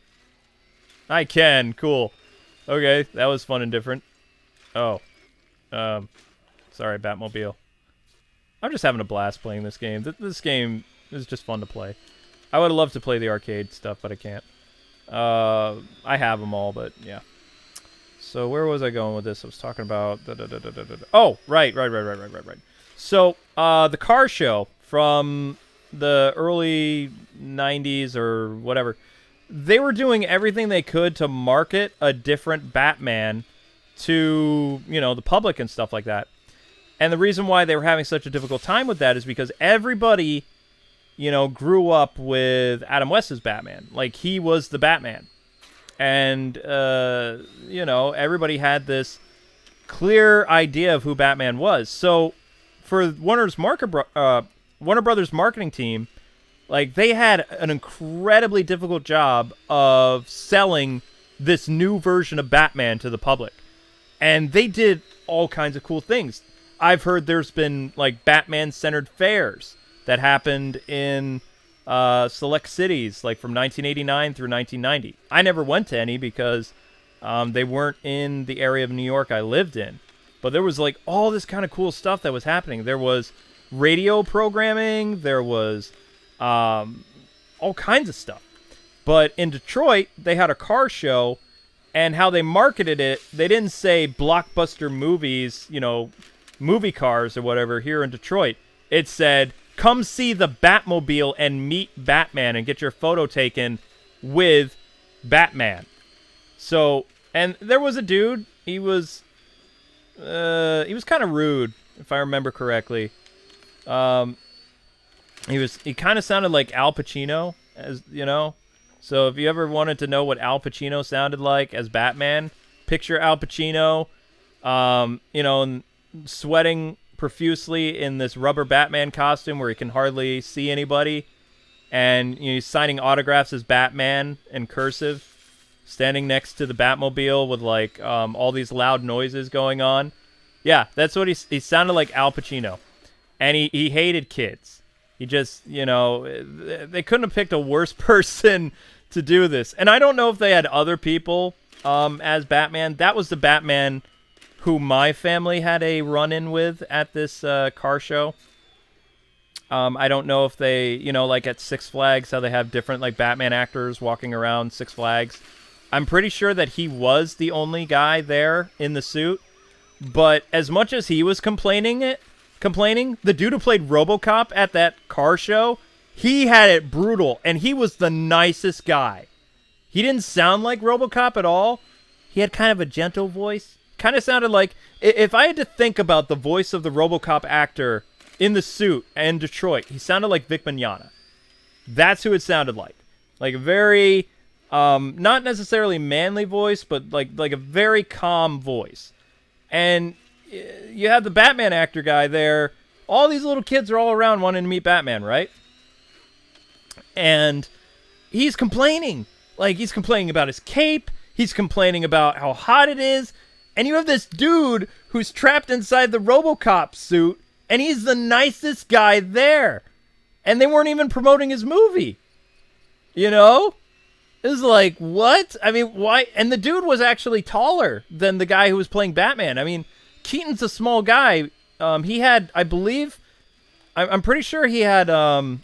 I can. Cool. Okay, that was fun and different. Oh. Sorry, Batmobile. I'm just having a blast playing this game. This game is just fun to play. I would have loved to play the arcade stuff, but I can't. I have them all, but yeah. So where was I going with this? I was talking about... Oh, right. So, the car show from the early 90s or whatever, they were doing everything they could to market a different Batman to, the public and stuff like that. And the reason why they were having such a difficult time with that is because everybody, grew up with Adam West's Batman. Like, he was the Batman. And, everybody had this clear idea of who Batman was. So, for Warner Brothers marketing team, like, they had an incredibly difficult job of selling this new version of Batman to the public. And they did all kinds of cool things. I've heard there's been, like, Batman-centered fairs that happened in... select cities, like from 1989 through 1990. I never went to any because they weren't in the area of New York I lived in. But there was like all this kind of cool stuff that was happening. There was radio programming. There was all kinds of stuff. But in Detroit, they had a car show, and how they marketed it, they didn't say blockbuster movies, movie cars or whatever here in Detroit. It said, come see the Batmobile and meet Batman and get your photo taken with Batman. So, and there was a dude. He was kind of rude, if I remember correctly. He kind of sounded like Al Pacino, as you know. So if you ever wanted to know what Al Pacino sounded like as Batman, picture Al Pacino, and sweating profusely in this rubber Batman costume where he can hardly see anybody, and he's signing autographs as Batman in cursive, standing next to the Batmobile with like all these loud noises going on. Yeah, that's what he sounded like, Al Pacino, and he hated kids. He just, they couldn't have picked a worse person to do this. And I don't know if they had other people as Batman. That was the Batman who my family had a run-in with at this car show. I don't know if they, like at Six Flags, how they have different like Batman actors walking around Six Flags. I'm pretty sure that he was the only guy there in the suit. But as much as he was complaining, the dude who played RoboCop at that car show, he had it brutal, and he was the nicest guy. He didn't sound like RoboCop at all. He had kind of a gentle voice. Kind of sounded like, if I had to think about the voice of the RoboCop actor in the suit in Detroit, he sounded like Vic Mignogna. That's who it sounded like. Like a very, not necessarily manly voice, but like a very calm voice. And you have the Batman actor guy there. All these little kids are all around wanting to meet Batman, right? And he's complaining. Like, he's complaining about his cape. He's complaining about how hot it is. And you have this dude who's trapped inside the RoboCop suit, and he's the nicest guy there. And they weren't even promoting his movie. It was like, what? I mean, why? And the dude was actually taller than the guy who was playing Batman. I mean, Keaton's a small guy. He had, I believe, I'm pretty sure he had a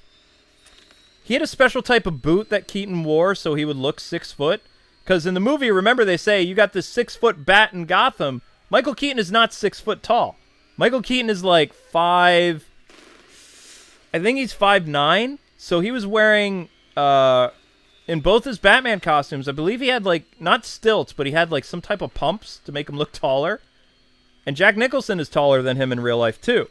special type of boot that Keaton wore so he would look 6 foot. Because in the movie, remember they say, you got this 6 foot bat in Gotham. Michael Keaton is not 6 foot tall. Michael Keaton is like I think he's 5'9". So he was wearing, in both his Batman costumes, I believe he had like, not stilts, but he had like some type of pumps to make him look taller. And Jack Nicholson is taller than him in real life, too.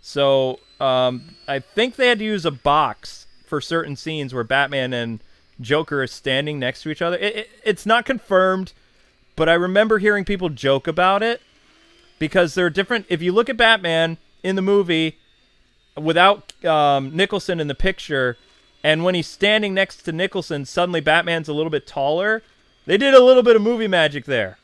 So, I think they had to use a box for certain scenes where Batman and Joker are standing next to each other. It's not confirmed, but I remember hearing people joke about it. Because there are different... If you look at Batman in the movie without Nicholson in the picture, and when he's standing next to Nicholson, suddenly Batman's a little bit taller. They did a little bit of movie magic there,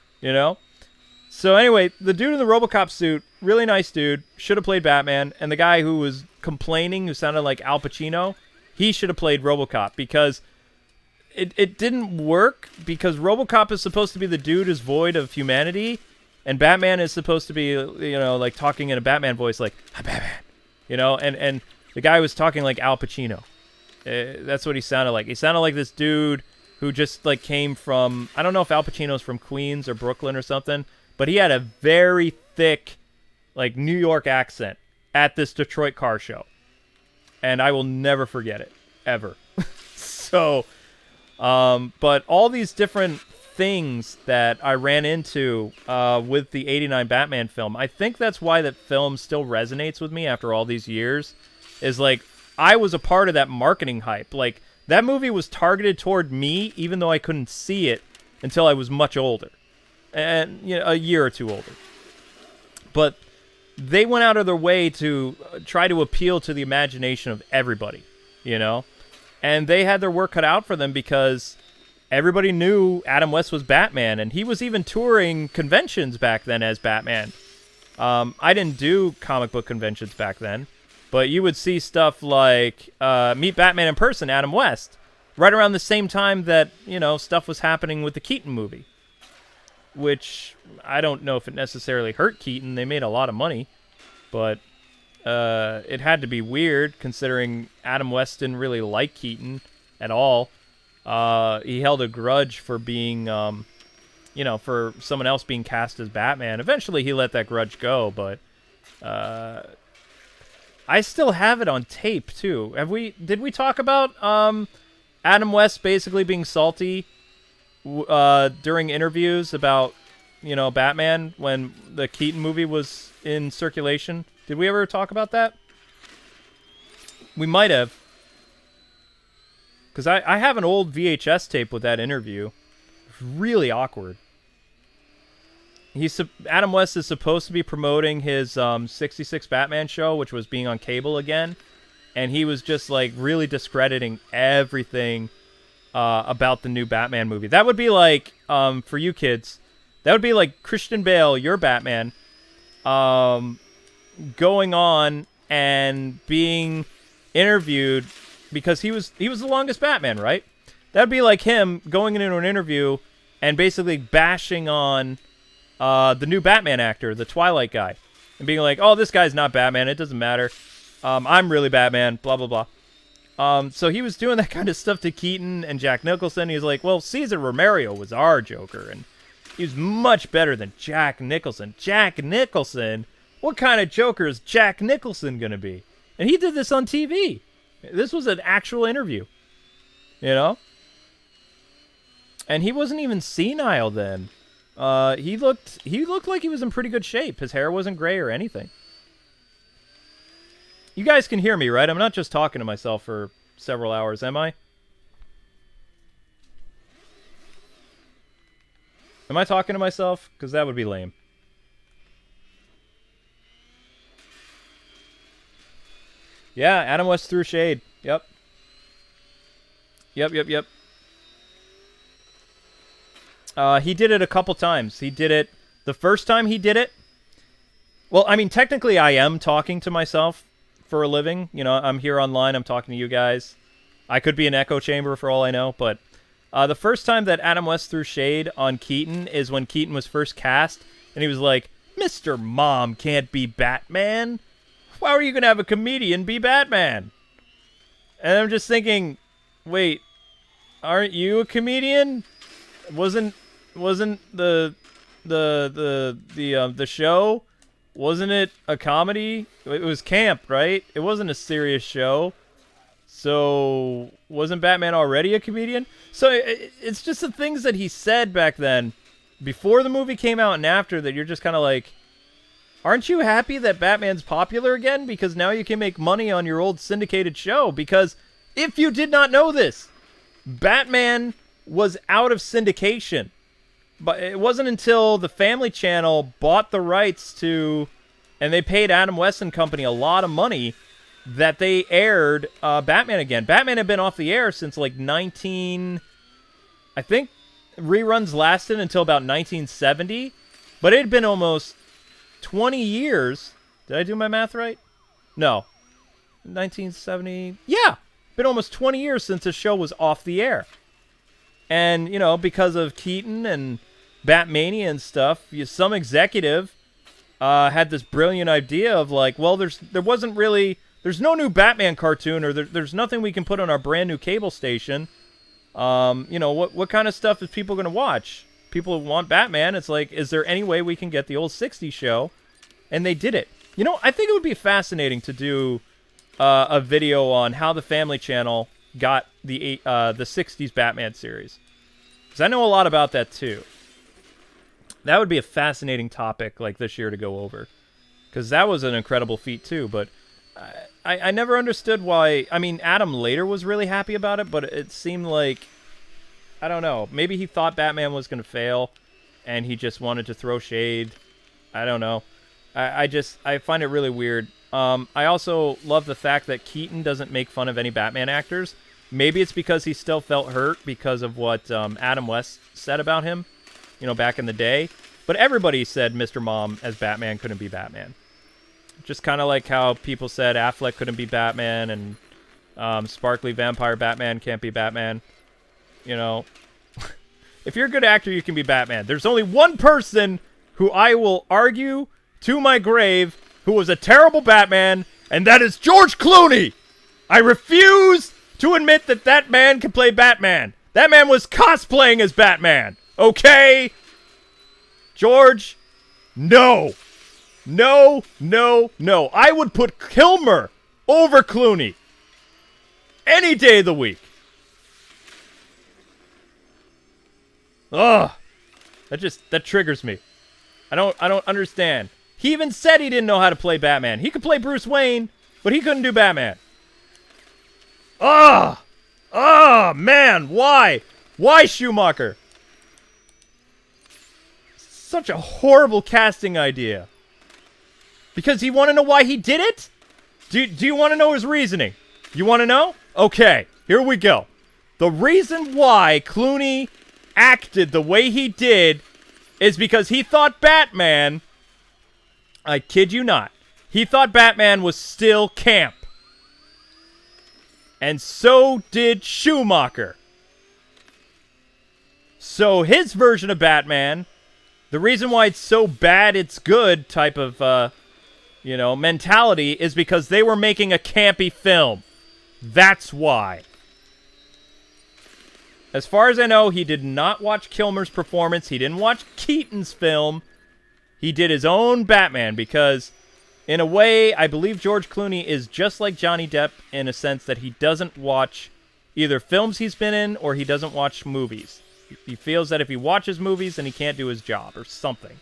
So anyway, the dude in the RoboCop suit, really nice dude, should have played Batman. And the guy who was complaining, who sounded like Al Pacino, he should have played RoboCop. Because it didn't work, because RoboCop is supposed to be the dude who's void of humanity. And Batman is supposed to be, like talking in a Batman voice, like, "Hi, Batman." And the guy was talking like Al Pacino. That's what he sounded like. He sounded like this dude who just like came from, I don't know if Al Pacino's from Queens or Brooklyn or something, but he had a very thick, like, New York accent at this Detroit car show. And I will never forget it, ever. So, but all these different things that I ran into with the 89 Batman film, I think that's why that film still resonates with me after all these years, is like, I was a part of that marketing hype. Like, that movie was targeted toward me, even though I couldn't see it until I was much older. And, a year or two older. But they went out of their way to try to appeal to the imagination of everybody, And they had their work cut out for them because everybody knew Adam West was Batman, and he was even touring conventions back then as Batman. I didn't do comic book conventions back then, but you would see stuff like Meet Batman in Person, Adam West, right around the same time that, stuff was happening with the Keaton movie. Which, I don't know if it necessarily hurt Keaton. They made a lot of money. But it had to be weird, considering Adam West didn't really like Keaton at all. He held a grudge for being, for someone else being cast as Batman. Eventually, he let that grudge go, but I still have it on tape, too. Did we talk about Adam West basically being salty during interviews about, Batman when the Keaton movie was in circulation. Did we ever talk about that? We might have. Because I have an old VHS tape with that interview. It's really awkward. Adam West is supposed to be promoting his 66 Batman show, which was being on cable again. And he was just, like, really discrediting everything about the new Batman movie. That would be like, for you kids, that would be like Christian Bale, your Batman, going on and being interviewed because he was the longest Batman, right? That would be like him going into an interview and basically bashing on the new Batman actor, the Twilight guy, and being like, oh, this guy's not Batman, it doesn't matter. I'm really Batman, blah, blah, blah. So he was doing that kind of stuff to Keaton and Jack Nicholson. He was like, well, Cesar Romero was our Joker, and he was much better than Jack Nicholson. Jack Nicholson? What kind of Joker is Jack Nicholson going to be? And he did this on TV. This was an actual interview, And he wasn't even senile then. He looked like he was in pretty good shape. His hair wasn't gray or anything. You guys can hear me, right? I'm not just talking to myself for several hours, am I? Am I talking to myself? Because that would be lame. Yeah, Adam West threw shade. Yep. Yep. He did it a couple times. He did it the first time he did it. Well, I mean, technically I am talking to myself for a living. I'm here online. I'm talking to you guys. I could be an echo chamber for all I know, but the first time that Adam West threw shade on Keaton is when Keaton was first cast, and he was like, Mr. Mom can't be Batman. How are you going to have a comedian be Batman? And I'm just thinking, wait, aren't you a comedian? Wasn't the show, wasn't it a comedy? It was camp, right? It wasn't a serious show. So wasn't Batman already a comedian? So it's just the things that he said back then, before the movie came out and after, that you're just kind of like, aren't you happy that Batman's popular again? Because now you can make money on your old syndicated show. Because if you did not know this, Batman was out of syndication. But it wasn't until the Family Channel bought the rights to, and they paid Adam West and Company a lot of money, that they aired Batman again. Batman had been off the air since like I think reruns lasted until about 1970, but it had been almost 20 years. Did I do my math right? No. 1970. Yeah. Been almost 20 years since the show was off the air. And, because of Keaton and Batmania and stuff, some executive had this brilliant idea of like, well, there's no new Batman cartoon, or there's nothing we can put on our brand new cable station. What kind of stuff is people going to watch? People want Batman. It's like, is there any way we can get the old 60s show? And they did it. I think it would be fascinating to do a video on how the Family Channel got the 60s Batman series. Because I know a lot about that too. That would be a fascinating topic like this year to go over. Because that was an incredible feat too. But I never understood why. I mean, Adam later was really happy about it, but it seemed like, I don't know, maybe he thought Batman was going to fail and he just wanted to throw shade. I don't know. I find it really weird. I also love the fact that Keaton doesn't make fun of any Batman actors. Maybe it's because he still felt hurt because of what Adam West said about him, back in the day. But everybody said Mr. Mom as Batman couldn't be Batman. Just kind of like how people said Affleck couldn't be Batman and sparkly vampire Batman can't be Batman. If you're a good actor, you can be Batman. There's only one person who I will argue to my grave who was a terrible Batman, and that is George Clooney. I refuse to admit that man can play Batman. That man was cosplaying as Batman. Okay? George, no. No. I would put Kilmer over Clooney any day of the week. Ugh. That triggers me. I don't understand. He even said he didn't know how to play Batman. He could play Bruce Wayne, but he couldn't do Batman. Ugh. Oh, man, why? Why Schumacher? Such a horrible casting idea. Because you want to know why he did it? Do you want to know his reasoning? You want to know? Okay, here we go. The reason why Clooney acted the way he did is because he thought Batman, I kid you not, he thought Batman was still camp. And so did Schumacher. So his version of Batman, the reason why it's so bad it's good type of, mentality is because they were making a campy film. That's why. As far as I know, he did not watch Kilmer's performance. He didn't watch Keaton's film. He did his own Batman because, in a way, I believe George Clooney is just like Johnny Depp in a sense that he doesn't watch either films he's been in or he doesn't watch movies. He feels that if he watches movies, then he can't do his job or something.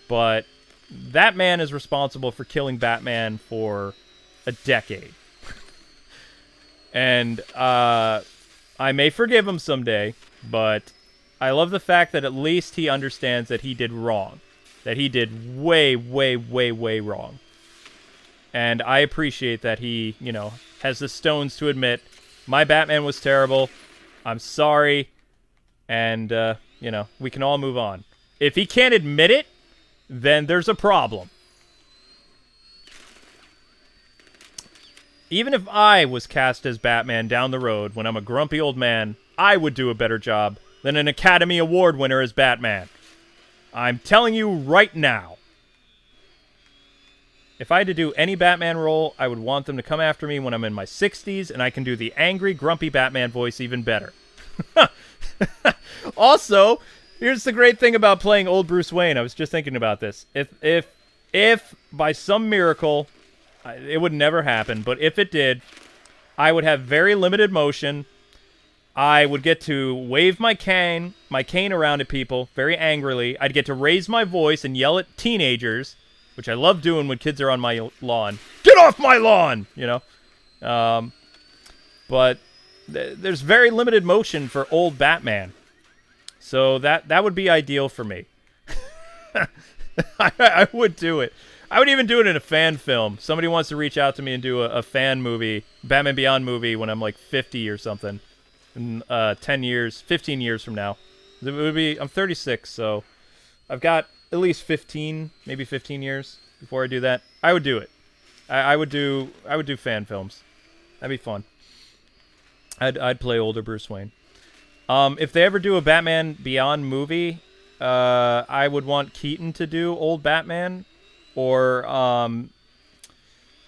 But that man is responsible for killing Batman for a decade. And I may forgive him someday, but I love the fact that at least he understands that he did wrong. That he did way, way, way, way wrong. And I appreciate that he, has the stones to admit, my Batman was terrible, I'm sorry, and, we can all move on. If he can't admit it, then there's a problem. Even if I was cast as Batman down the road when I'm a grumpy old man, I would do a better job than an Academy Award winner as Batman. I'm telling you right now. If I had to do any Batman role, I would want them to come after me when I'm in my 60s, and I can do the angry, grumpy Batman voice even better. Also, here's the great thing about playing old Bruce Wayne. I was just thinking about this. If by some miracle, it would never happen, but if it did, I would have very limited motion. I would get to wave my cane around at people very angrily. I'd get to raise my voice and yell at teenagers, which I love doing when kids are on my lawn. Get off my lawn! But there's very limited motion for old Batman. So that would be ideal for me. I would do it. I would even do it in a fan film. Somebody wants to reach out to me and do a fan movie, Batman Beyond movie, when I'm like 50 or something. In 10 years, 15 years from now. It would be, I'm 36, so I've got at least 15, maybe 15 years before I do that. I would do it. I would do fan films. That'd be fun. I'd play older Bruce Wayne. If they ever do a Batman Beyond movie, I would want Keaton to do old Batman. Or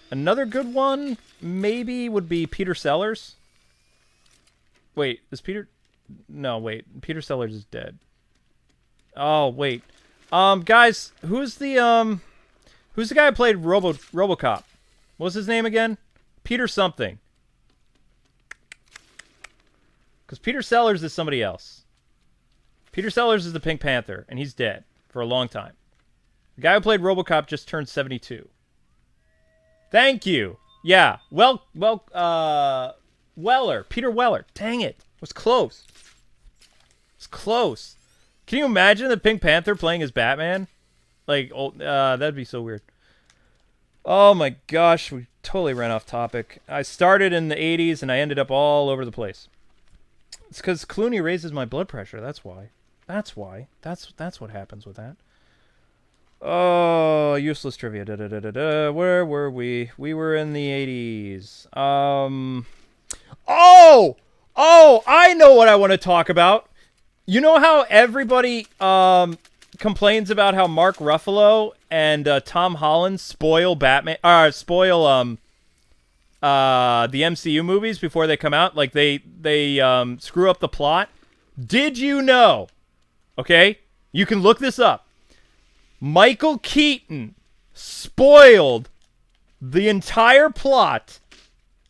another good one maybe would be Peter Sellers. Wait, is Peter... No, wait. Peter Sellers is dead. Oh, wait. Guys, who's the guy who played RoboCop? What was his name again? Peter something. Because Peter Sellers is somebody else. Peter Sellers is the Pink Panther, and he's dead for a long time. The guy who played RoboCop just turned 72. Thank you. Yeah. Weller. Peter Weller. Dang it. It was close. It's close. Can you imagine the Pink Panther playing as Batman? Like, that'd be so weird. Oh my gosh, we totally ran off topic. I started in the 80s and I ended up all over the place. It's because Clooney raises my blood pressure. That's why. That's why. That's what happens with that. Oh, useless trivia. Where were we? We were in the 80s. Oh, I know what I want to talk about. You know how everybody complains about how Mark Ruffalo and Tom Holland spoil Batman, the MCU movies before they come out? Like they screw up the plot. Did you know? Okay, you can look this up. Michael Keaton spoiled the entire plot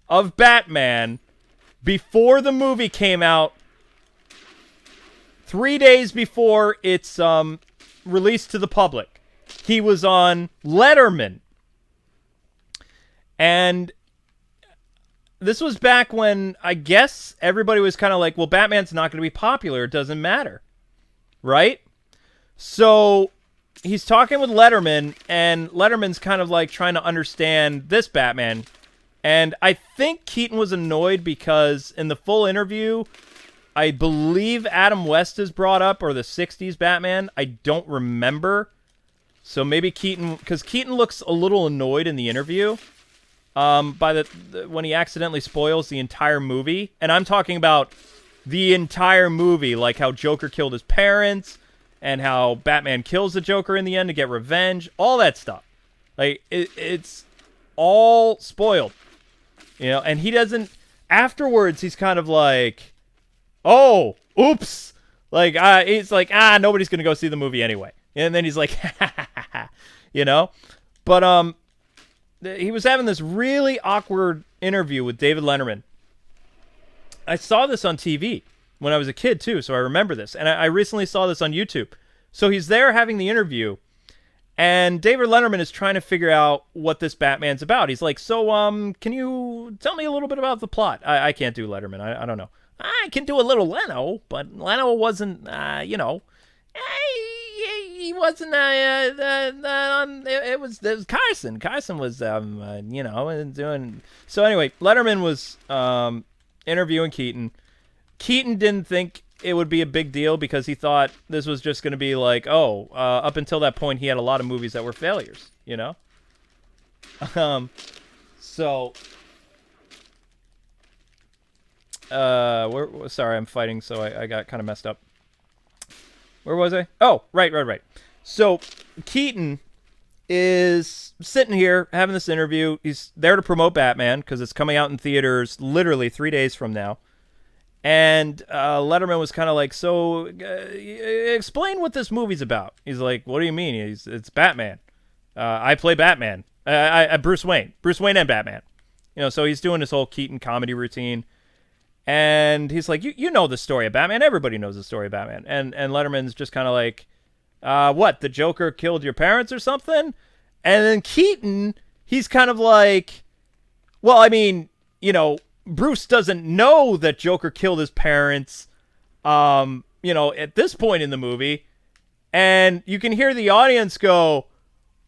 of Batman before the movie came out 3 days before it's released to the public, he was on Letterman. And this was back when I guess everybody was kind of like, well, Batman's not going to be popular. It doesn't matter. Right? So he's talking with Letterman, and Letterman's kind of like trying to understand this Batman. And I think Keaton was annoyed because in the full interview, I believe Adam West is brought up, or the 60s Batman. I don't remember. So maybe Keaton, because Keaton looks a little annoyed in the interview by when he accidentally spoils the entire movie. And I'm talking about the entire movie, like how Joker killed his parents, and how Batman kills the Joker in the end to get revenge, all that stuff. Like, it's all spoiled. You know, and he doesn't... Afterwards, he's kind of like, oh, oops. Like, he's like, nobody's going to go see the movie anyway. And then he's like, you know? But, he was having this really awkward interview with David Letterman. I saw this on TV when I was a kid, too, so I remember this. And I recently saw this on YouTube. So he's there having the interview, and David Letterman is trying to figure out what this Batman's about. He's like, so, can you tell me a little bit about the plot? I can't do Letterman. I don't know. I can do a little Leno, but Leno wasn't, you know, he wasn't, it was Carson. Carson was, you know, doing... So anyway, Letterman was interviewing Keaton. Keaton didn't think it would be a big deal because he thought this was just going to be like, up until that point, he had a lot of movies that were failures, you know? So... sorry, I'm fighting, so I got kind of messed up. Where was I? Oh, right. So, Keaton is sitting here having this interview. He's there to promote Batman because it's coming out in theaters literally 3 days from now. And Letterman was kind of like, so explain what this movie's about. He's like, what do you mean? It's Batman. I play Batman. Bruce Wayne and Batman. You know, so he's doing this whole Keaton comedy routine. And he's like, you know the story of Batman. Everybody knows the story of Batman. And Letterman's just kind of like, what, the Joker killed your parents or something? And then Keaton, he's kind of like, well, I mean, you know, Bruce doesn't know that Joker killed his parents, you know, at this point in the movie. And you can hear the audience go,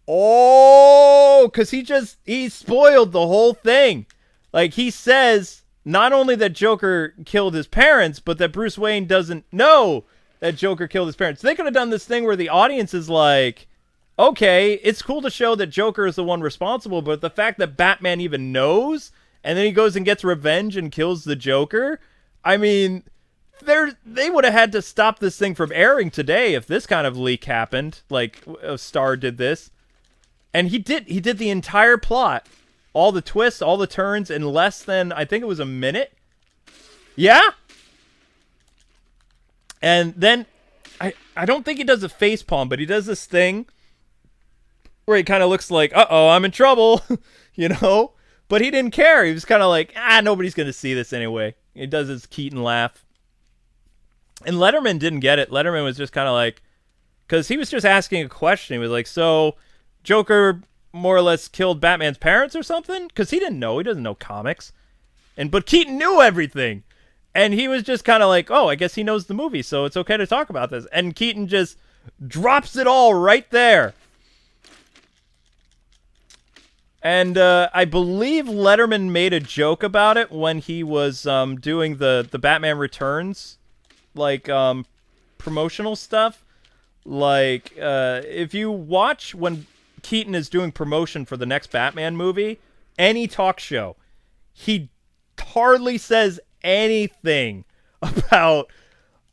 oh, because he spoiled the whole thing. Like, he says not only that Joker killed his parents, but that Bruce Wayne doesn't know that Joker killed his parents. They could have done this thing where the audience is like, okay, it's cool to show that Joker is the one responsible, but the fact that Batman even knows, and then he goes and gets revenge and kills the Joker, I mean, they would have had to stop this thing from airing today if this kind of leak happened, like a Star did this. And he did the entire plot, all the twists, all the turns in less than, I think it was a minute. Yeah? And then, I don't think he does a facepalm, but he does this thing where he kind of looks like, uh-oh, I'm in trouble, you know? But he didn't care. He was kind of like, nobody's going to see this anyway. He does his Keaton laugh. And Letterman didn't get it. Letterman was just kind of like, because he was just asking a question. He was like, so Joker more or less killed Batman's parents or something? Because he didn't know. He doesn't know comics. But Keaton knew everything. And he was just kind of like, oh, I guess he knows the movie, so it's okay to talk about this. And Keaton just drops it all right there. And I believe Letterman made a joke about it when he was doing the Batman Returns, like, promotional stuff. Like, if you watch when Keaton is doing promotion for the next Batman movie, any talk show, he hardly says anything about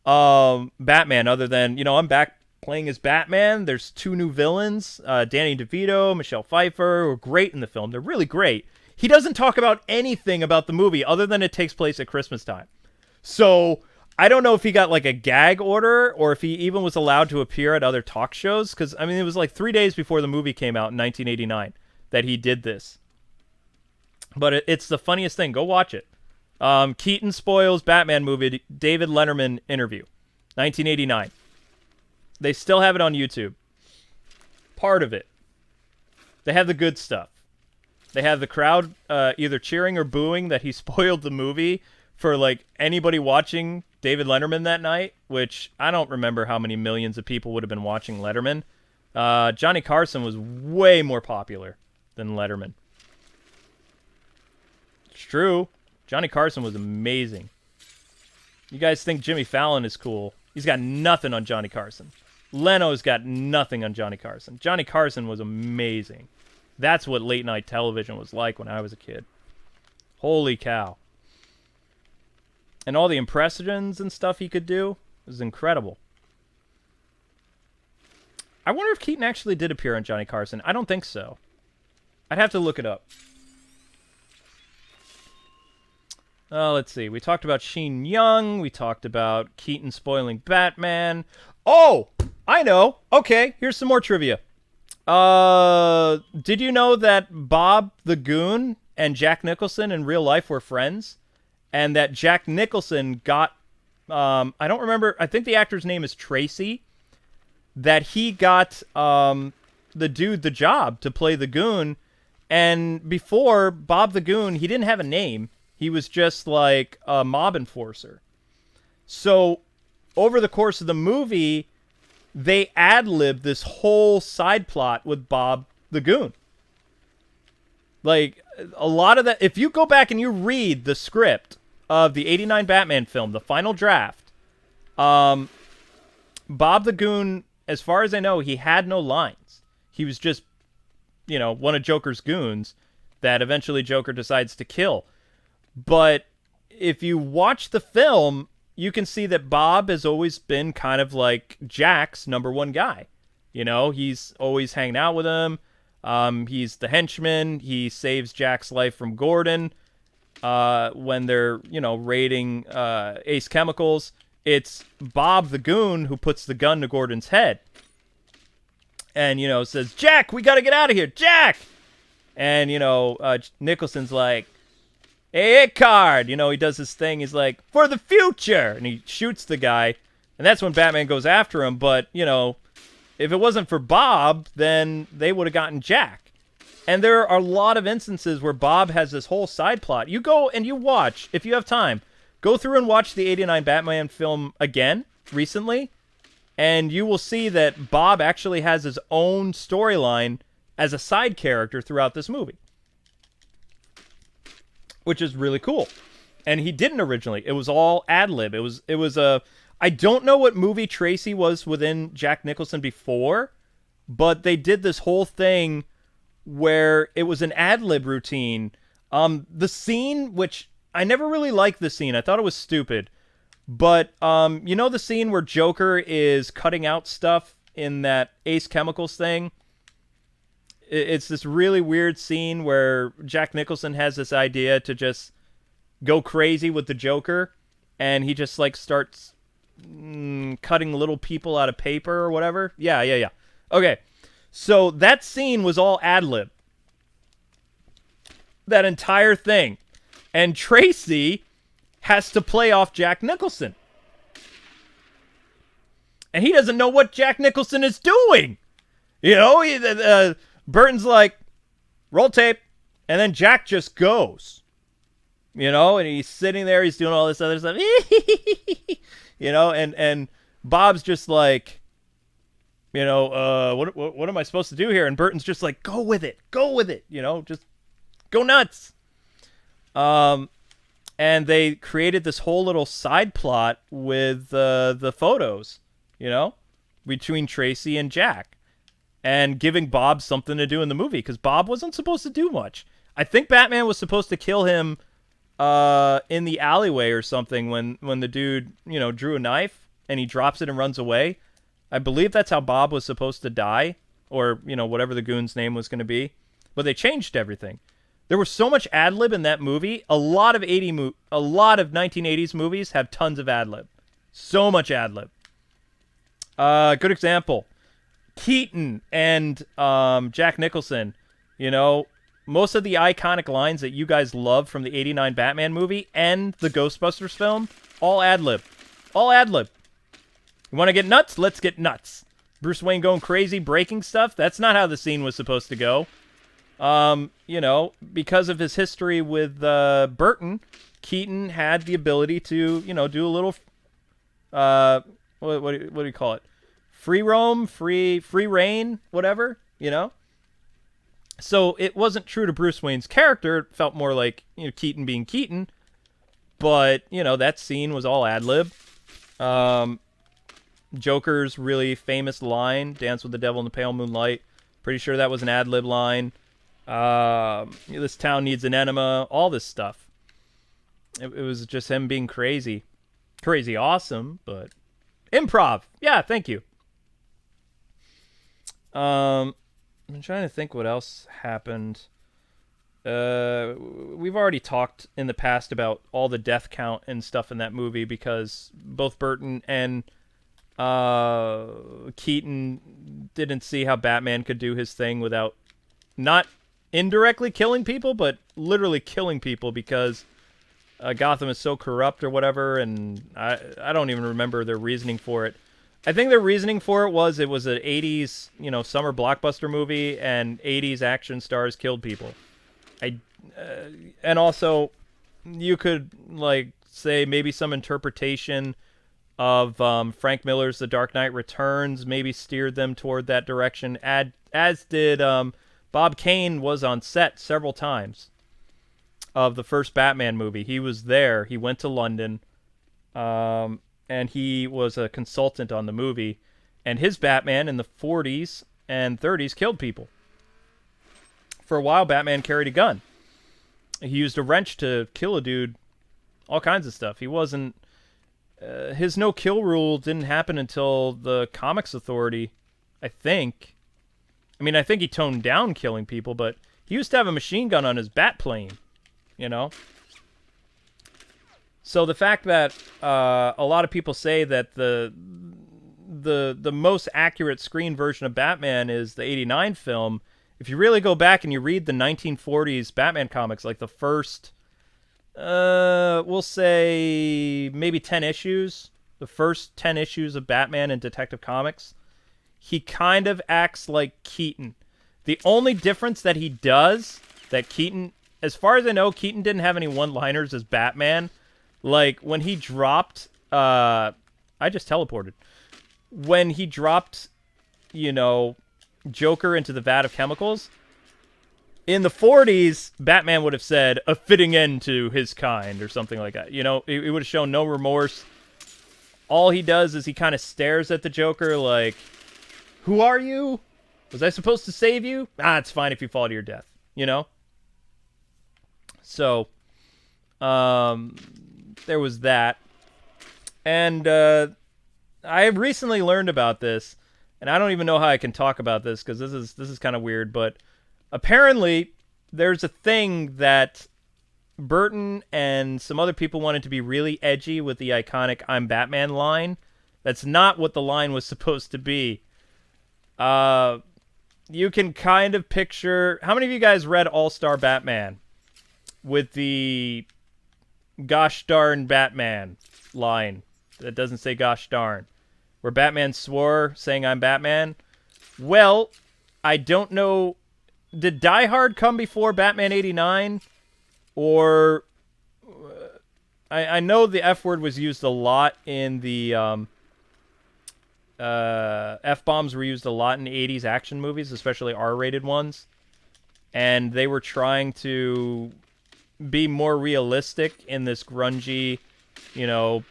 Batman other than, you know, I'm back playing as Batman. There's 2 new villains, Danny DeVito, Michelle Pfeiffer, who are great in the film. They're really great. He doesn't talk about anything about the movie other than it takes place at Christmas time. So I don't know if he got like a gag order or if he even was allowed to appear at other talk shows. Because, I mean, it was like 3 days before the movie came out in 1989 that he did this. But it's the funniest thing. Go watch it. Keaton spoils Batman movie, David Letterman interview. 1989. They still have it on YouTube. Part of it. They have the good stuff. They have the crowd either cheering or booing that he spoiled the movie for like anybody watching David Letterman that night, which I don't remember how many millions of people would have been watching Letterman. Johnny Carson was way more popular than Letterman. It's true. Johnny Carson was amazing. You guys think Jimmy Fallon is cool. He's got nothing on Johnny Carson. Leno's got nothing on Johnny Carson. Johnny Carson was amazing. That's what late night television was like when I was a kid. Holy cow. And all the impressions and stuff he could do was incredible. I wonder if Keaton actually did appear on Johnny Carson. I don't think so. I'd have to look it up. Let's see. We talked about Sheen Young. We talked about Keaton spoiling Batman. Oh, I know. Okay, here's some more trivia. Did you know that Bob the Goon and Jack Nicholson in real life were friends? And that Jack Nicholson got, I don't remember, I think the actor's name is Tracy, that he got the dude the job to play the Goon. And before Bob the Goon, he didn't have a name. He was just like a mob enforcer. So over the course of the movie, they ad-libbed this whole side plot with Bob the Goon. Like, a lot of that, if you go back and you read the script of the 89 Batman film, the final draft, Bob the Goon, as far as I know, he had no lines. He was just, one of Joker's goons that eventually Joker decides to kill. But if you watch the film, you can see that Bob has always been kind of like Jack's number one guy. He's always hanging out with him. He's the henchman. He saves Jack's life from Gordon when they're, raiding Ace Chemicals. It's Bob the Goon who puts the gun to Gordon's head. And, says, Jack, we got to get out of here. Jack! And, Nicholson's like, hey, card. He does his thing. He's like, for the future. And he shoots the guy. And that's when Batman goes after him. But, if it wasn't for Bob, then they would have gotten Jack. And there are a lot of instances where Bob has this whole side plot. You go and you watch, if you have time, go through and watch the 89 Batman film again, recently. And you will see that Bob actually has his own storyline as a side character throughout this movie. Which is really cool. And he didn't originally. It was all ad-lib. It was a... I don't know what movie Tracy was within Jack Nicholson before, but they did this whole thing where it was an ad-lib routine. The scene, which I never really liked the scene. I thought it was stupid. But, the scene where Joker is cutting out stuff in that Ace Chemicals thing? It's this really weird scene where Jack Nicholson has this idea to just go crazy with the Joker, and he just, starts cutting little people out of paper or whatever. Yeah. Okay, so that scene was all ad-lib. That entire thing. And Tracy has to play off Jack Nicholson. And he doesn't know what Jack Nicholson is doing. Burton's like, roll tape. And then Jack just goes. And he's sitting there. He's doing all this other stuff. And Bob's just like, what am I supposed to do here? And Burton's just like, go with it. Just go nuts. And they created this whole little side plot with the photos, between Tracy and Jack. And giving Bob something to do in the movie, because Bob wasn't supposed to do much. I think Batman was supposed to kill him in the alleyway or something when the dude, drew a knife and he drops it and runs away. I believe that's how Bob was supposed to die, or, whatever the goon's name was going to be. But they changed everything. There was so much ad-lib in that movie. A lot of 1980s movies have tons of ad-lib. So much ad-lib. Good example. Keaton and Jack Nicholson, most of the iconic lines that you guys love from the 89 Batman movie and the Ghostbusters film, all ad-lib. All ad-lib. You want to get nuts? Let's get nuts. Bruce Wayne going crazy, breaking stuff? That's not how the scene was supposed to go. Because of his history with Burton, Keaton had the ability to, do a little, what do you call it? Free roam, free reign, whatever, So it wasn't true to Bruce Wayne's character. It felt more like, Keaton being Keaton. But, that scene was all ad-lib. Joker's really famous line, Dance with the Devil in the Pale Moonlight. Pretty sure that was an ad-lib line. This town needs an enema. All this stuff. It was just him being crazy. Crazy awesome, but... Improv! Yeah, thank you. I'm trying to think what else happened. We've already talked in the past about all the death count and stuff in that movie because both Burton and Keaton didn't see how Batman could do his thing without not indirectly killing people, but literally killing people because Gotham is so corrupt or whatever, and I don't even remember their reasoning for it. I think their reasoning for it was an 80s, summer blockbuster movie, and 80s action stars killed people. And also, you could, say maybe some interpretation of Frank Miller's The Dark Knight Returns maybe steered them toward that direction, as did Bob Kane was on set several times of the first Batman movie. He was there. He went to London, and he was a consultant on the movie. And his Batman in the 40s and 30s killed people. For a while, Batman carried a gun. He used a wrench to kill a dude. All kinds of stuff. He wasn't... his no-kill rule didn't happen until the Comics Authority, I think. I think he toned down killing people, but he used to have a machine gun on his bat plane, So the fact that a lot of people say that the most accurate screen version of Batman is the 89 film, if you really go back and you read the 1940s Batman comics, like the first, we'll say maybe 10 issues, the first 10 issues of Batman in Detective Comics, he kind of acts like Keaton. The only difference that he does, that Keaton, as far as I know, Keaton didn't have any one-liners as Batman. Like, when he dropped, I just teleported. When he dropped, Joker into the vat of chemicals, in the 40s, Batman would have said, a fitting end to his kind, or something like that. He would have shown no remorse. All he does is he kind of stares at the Joker like, who are you? Was I supposed to save you? It's fine if you fall to your death, So, there was that. And I have recently learned about this, and I don't even know how I can talk about this because this is kind of weird, but apparently there's a thing that Burton and some other people wanted to be really edgy with the iconic I'm Batman line. That's not what the line was supposed to be. You can kind of picture... How many of you guys read All-Star Batman with the gosh darn Batman line that doesn't say gosh darn, where Batman swore saying I'm Batman? Well, I don't know. Did Die Hard come before Batman 89? Or I know the F word was used a lot in the F-bombs were used a lot in 80s action movies, especially R-rated ones. And they were trying to be more realistic in this grungy,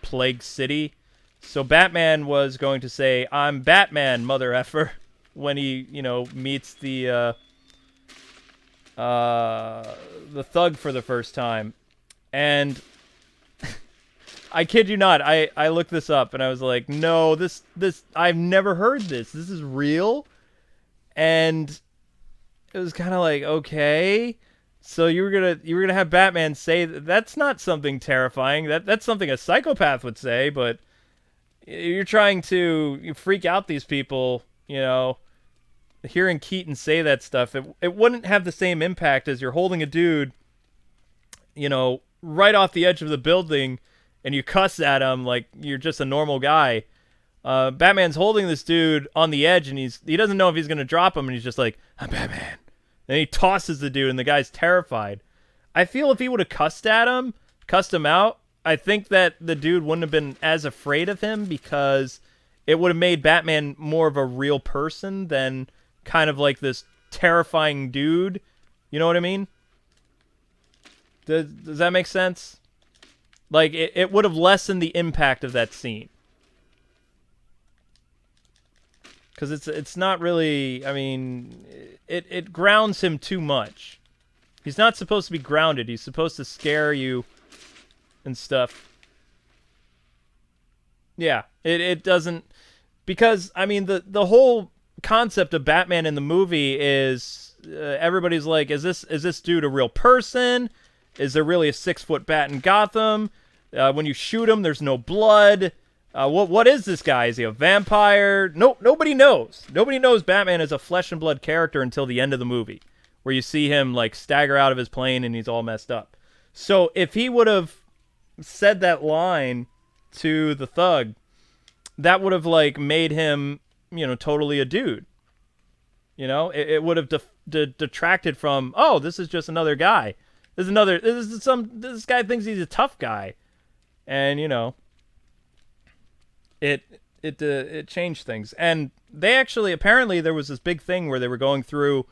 plague city. So Batman was going to say, I'm Batman, mother effer, when he, meets the thug for the first time. And I kid you not, I looked this up and I was like, no, this I've never heard this. This is real. And it was kind of like, okay. So you were gonna have Batman say that's not something terrifying. That's something a psychopath would say, but you're trying to freak out these people, hearing Keaton say that stuff, it wouldn't have the same impact as you're holding a dude, right off the edge of the building, and you cuss at him like you're just a normal guy. Batman's holding this dude on the edge, and he doesn't know if he's gonna drop him, and he's just like, "I'm Batman." And he tosses the dude, and the guy's terrified. I feel if he would have cussed him out, I think that the dude wouldn't have been as afraid of him because it would have made Batman more of a real person than kind of like this terrifying dude. You know what I mean? Does that make sense? Like, it would have lessened the impact of that scene. Because it's not really, I mean, it grounds him too much. He's not supposed to be grounded. He's supposed to scare you and stuff. Yeah, it doesn't, because, I mean, the whole concept of Batman in the movie is, everybody's like, is this dude a real person? Is there really a 6-foot bat in Gotham? When you shoot him, there's no blood. What is this guy? Is he a vampire? Nobody knows. Nobody knows Batman is a flesh and blood character until the end of the movie, where you see him like stagger out of his plane and he's all messed up. So if he would have said that line to the thug, that would have like made him, totally a dude. It would have detracted from, oh, this is just another guy. This guy thinks he's a tough guy, and it changed things. And they actually, apparently there was this big thing where they were going through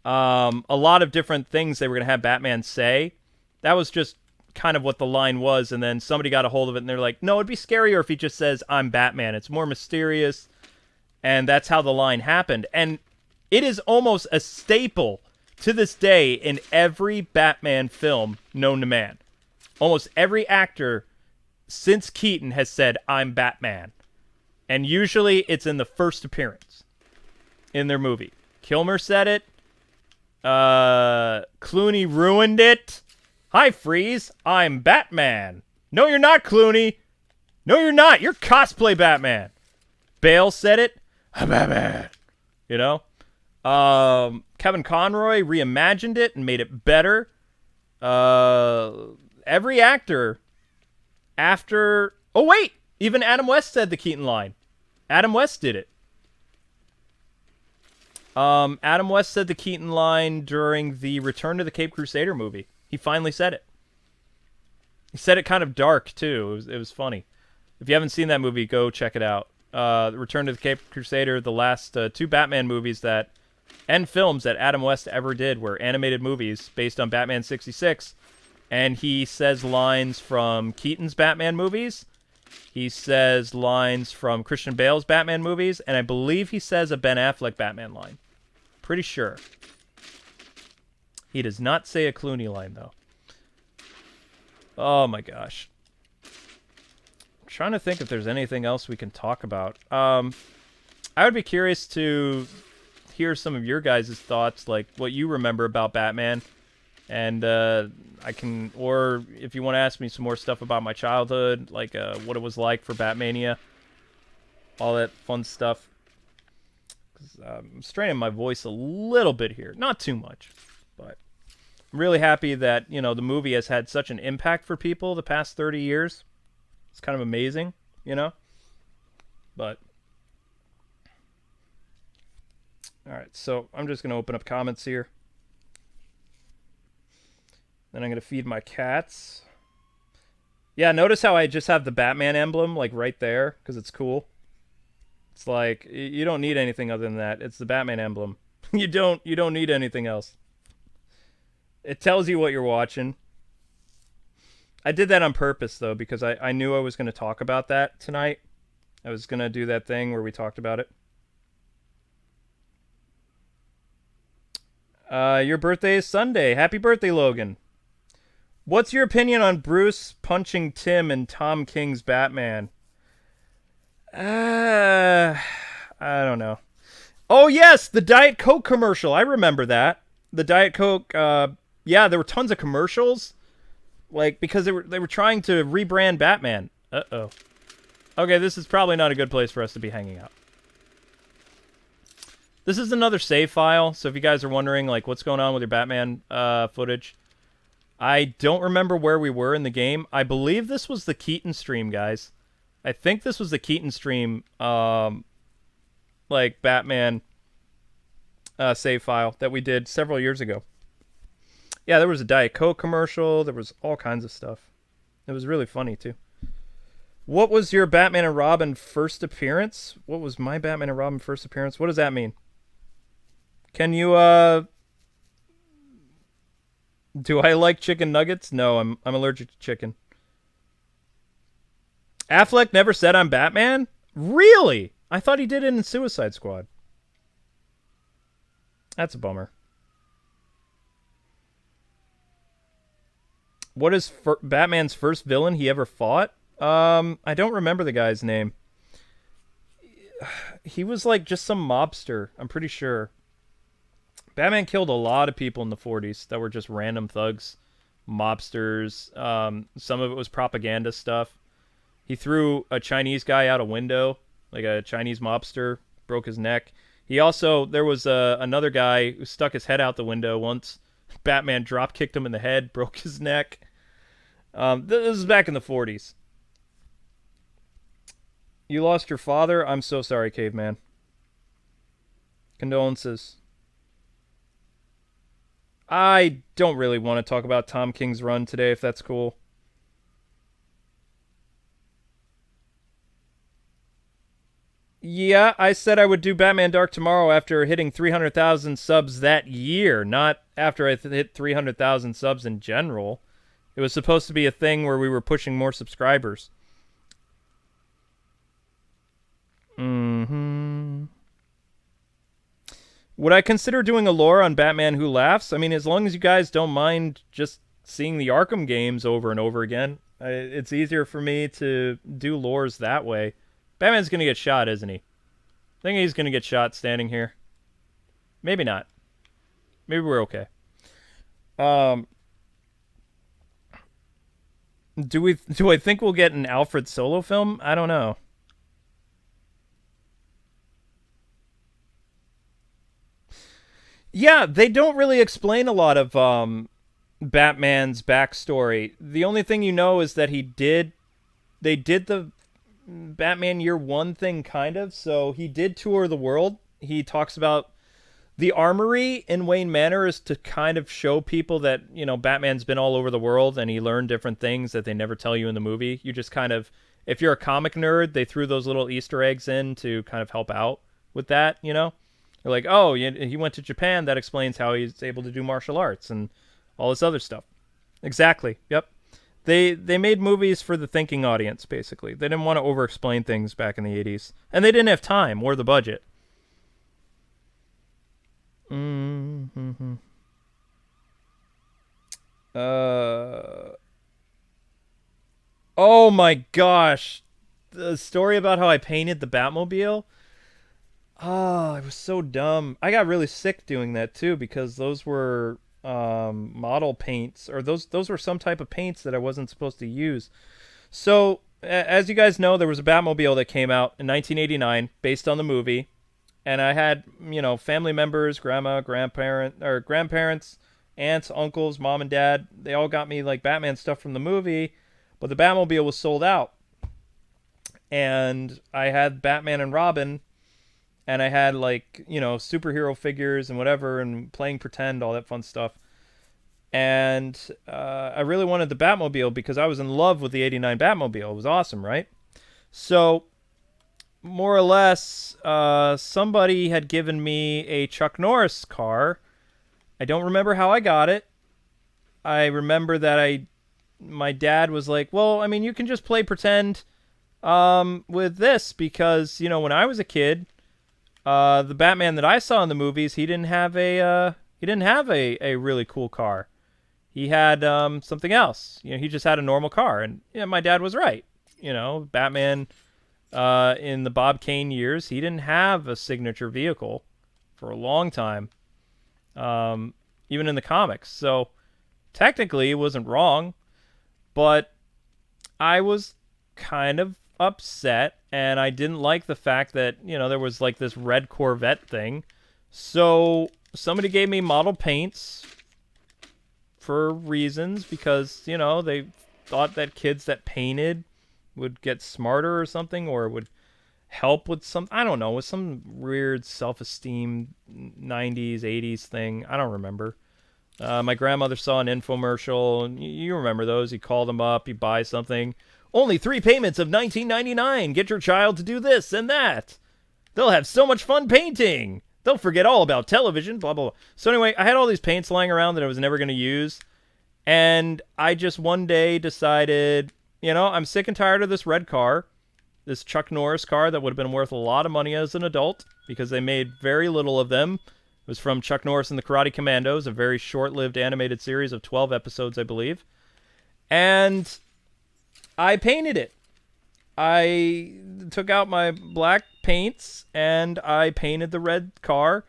a lot of different things they were going to have Batman say. That was just kind of what the line was, and then somebody got a hold of it and they're like, no, it'd be scarier if he just says, "I'm Batman." It's more mysterious, and that's how the line happened. And it is almost a staple to this day in every Batman film known to man. Almost every actor since Keaton has said, "I'm Batman." And usually it's in the first appearance in their movie. Kilmer said it. Clooney ruined it. "Hi, Freeze. I'm Batman." "No, you're not, Clooney. No, you're not. You're cosplay Batman." Bale said it. "I'm Batman." Kevin Conroy reimagined it and made it better. Every actor after... Oh, wait! Even Adam West said the Keaton line. Adam West did it. Adam West said the Keaton line during the Return to the Cape Crusader movie. He finally said it. He said it kind of dark, too. It was funny. If you haven't seen that movie, go check it out. Return to the Cape Crusader, the last 2 Batman movies and films that Adam West ever did were animated movies based on Batman 66. And he says lines from Keaton's Batman movies. He says lines from Christian Bale's Batman movies. And I believe he says a Ben Affleck Batman line. Pretty sure. He does not say a Clooney line, though. Oh, my gosh. I'm trying to think if there's anything else we can talk about. I would be curious to hear some of your guys' thoughts, like what you remember about Batman. And I can, or if you want to ask me some more stuff about my childhood, like what it was like for Batmania, all that fun stuff. I'm straining my voice a little bit here, not too much, but I'm really happy that the movie has had such an impact for people the past 30 years. It's kind of amazing, But all right, so I'm just gonna open up comments here. Then I'm going to feed my cats. Yeah, notice how I just have the Batman emblem, like, right there, because it's cool. It's like, you don't need anything other than that. It's the Batman emblem. You don't need anything else. It tells you what you're watching. I did that on purpose, though, because I knew I was going to talk about that tonight. I was going to do that thing where we talked about it. Your birthday is Sunday. Happy birthday, Logan. What's your opinion on Bruce punching Tim in Tom King's Batman? I don't know. Oh, yes, the Diet Coke commercial. I remember that. The Diet Coke, yeah, there were tons of commercials. Like, because they were trying to rebrand Batman. Uh-oh. Okay, this is probably not a good place for us to be hanging out. This is another save file, so if you guys are wondering, like, what's going on with your Batman footage, I don't remember where we were in the game. I believe this was the Keaton stream, guys. I think this was the Keaton stream, like Batman save file that we did several years ago. Yeah, there was a Diet Coke commercial. There was all kinds of stuff. It was really funny too. What was your Batman and Robin first appearance? What was my Batman and Robin first appearance? What does that mean? Can you do I like chicken nuggets? No, I'm allergic to chicken. Affleck never said I'm Batman? Really? I thought he did it in Suicide Squad. That's a bummer. What is Batman's first villain he ever fought? I don't remember the guy's name. He was like just some mobster, I'm pretty sure. Batman killed a lot of people in the 40s that were just random thugs, mobsters. Some of it was propaganda stuff. He threw a Chinese guy out a window, like a Chinese mobster, broke his neck. He also, there was another guy who stuck his head out the window once. Batman drop kicked him in the head, broke his neck. This is back in the 40s. You lost your father? I'm so sorry, Caveman. Condolences. I don't really want to talk about Tom King's run today, if that's cool. Yeah, I said I would do Batman Dark tomorrow after hitting 300,000 subs that year, not after I hit 300,000 subs in general. It was supposed to be a thing where we were pushing more subscribers. Mm-hmm. Would I consider doing a lore on Batman Who Laughs? I mean, as long as you guys don't mind just seeing the Arkham games over and over again, it's easier for me to do lores that way. Batman's going to get shot, isn't he? I think he's going to get shot standing here. Maybe not. Maybe we're okay. Do I think we'll get an Alfred solo film? I don't know. Yeah, they don't really explain a lot of Batman's backstory. The only thing you know is that they did the Batman Year One thing, kind of. So he did tour the world. He talks about the armory in Wayne Manor is to kind of show people that, you know, Batman's been all over the world and he learned different things that they never tell you in the movie. You just kind of, if you're a comic nerd, they threw those little Easter eggs in to kind of help out with that, you know? They're like, oh, he went to Japan. That explains how he's able to do martial arts and all this other stuff. Exactly. Yep. They made movies for the thinking audience, basically. They didn't want to over-explain things back in the 80s. And they didn't have time or the budget. Mm-hmm. Oh my gosh. The story about how I painted the Batmobile. Oh, it was so dumb. I got really sick doing that too because those were model paints, or those were some type of paints that I wasn't supposed to use. So, as you guys know, there was a Batmobile that came out in 1989 based on the movie, and I had, you know, family members, grandparents, aunts, uncles, mom and dad. They all got me like Batman stuff from the movie, but the Batmobile was sold out, and I had Batman and Robin. And I had, like, you know, superhero figures and whatever, and playing pretend, all that fun stuff. And I really wanted the Batmobile because I was in love with the 89 Batmobile. It was awesome, right? So, more or less, somebody had given me a Chuck Norris car. I don't remember how I got it. I remember that my dad was like, well, I mean, you can just play pretend with this because, you know, when I was a kid... the Batman that I saw in the movies, he didn't have a really cool car. He had something else. You know, he just had a normal car, and yeah, my dad was right. You know, Batman in the Bob Kane years, he didn't have a signature vehicle for a long time, even in the comics. So technically, it wasn't wrong, but I was kind of upset, and I didn't like the fact that, you know, there was like this red Corvette thing. So somebody gave me model paints for reasons, because, you know, they thought that kids that painted would get smarter or something, or would help with some, I don't know, with some weird self-esteem 90s, 80s thing. I don't remember. My grandmother saw an infomercial, and you remember those. You call them up, you buy something. Only 3 payments of $19.99. Get your child to do this and that. They'll have so much fun painting. They'll forget all about television, blah, blah, blah. So anyway, I had all these paints lying around that I was never going to use. And I just one day decided, I'm sick and tired of this red car. This Chuck Norris car that would have been worth a lot of money as an adult because they made very little of them. It was from Chuck Norris and the Karate Commandos, a very short-lived animated series of 12 episodes, I believe. And I painted it. I took out my black paints and I painted the red car.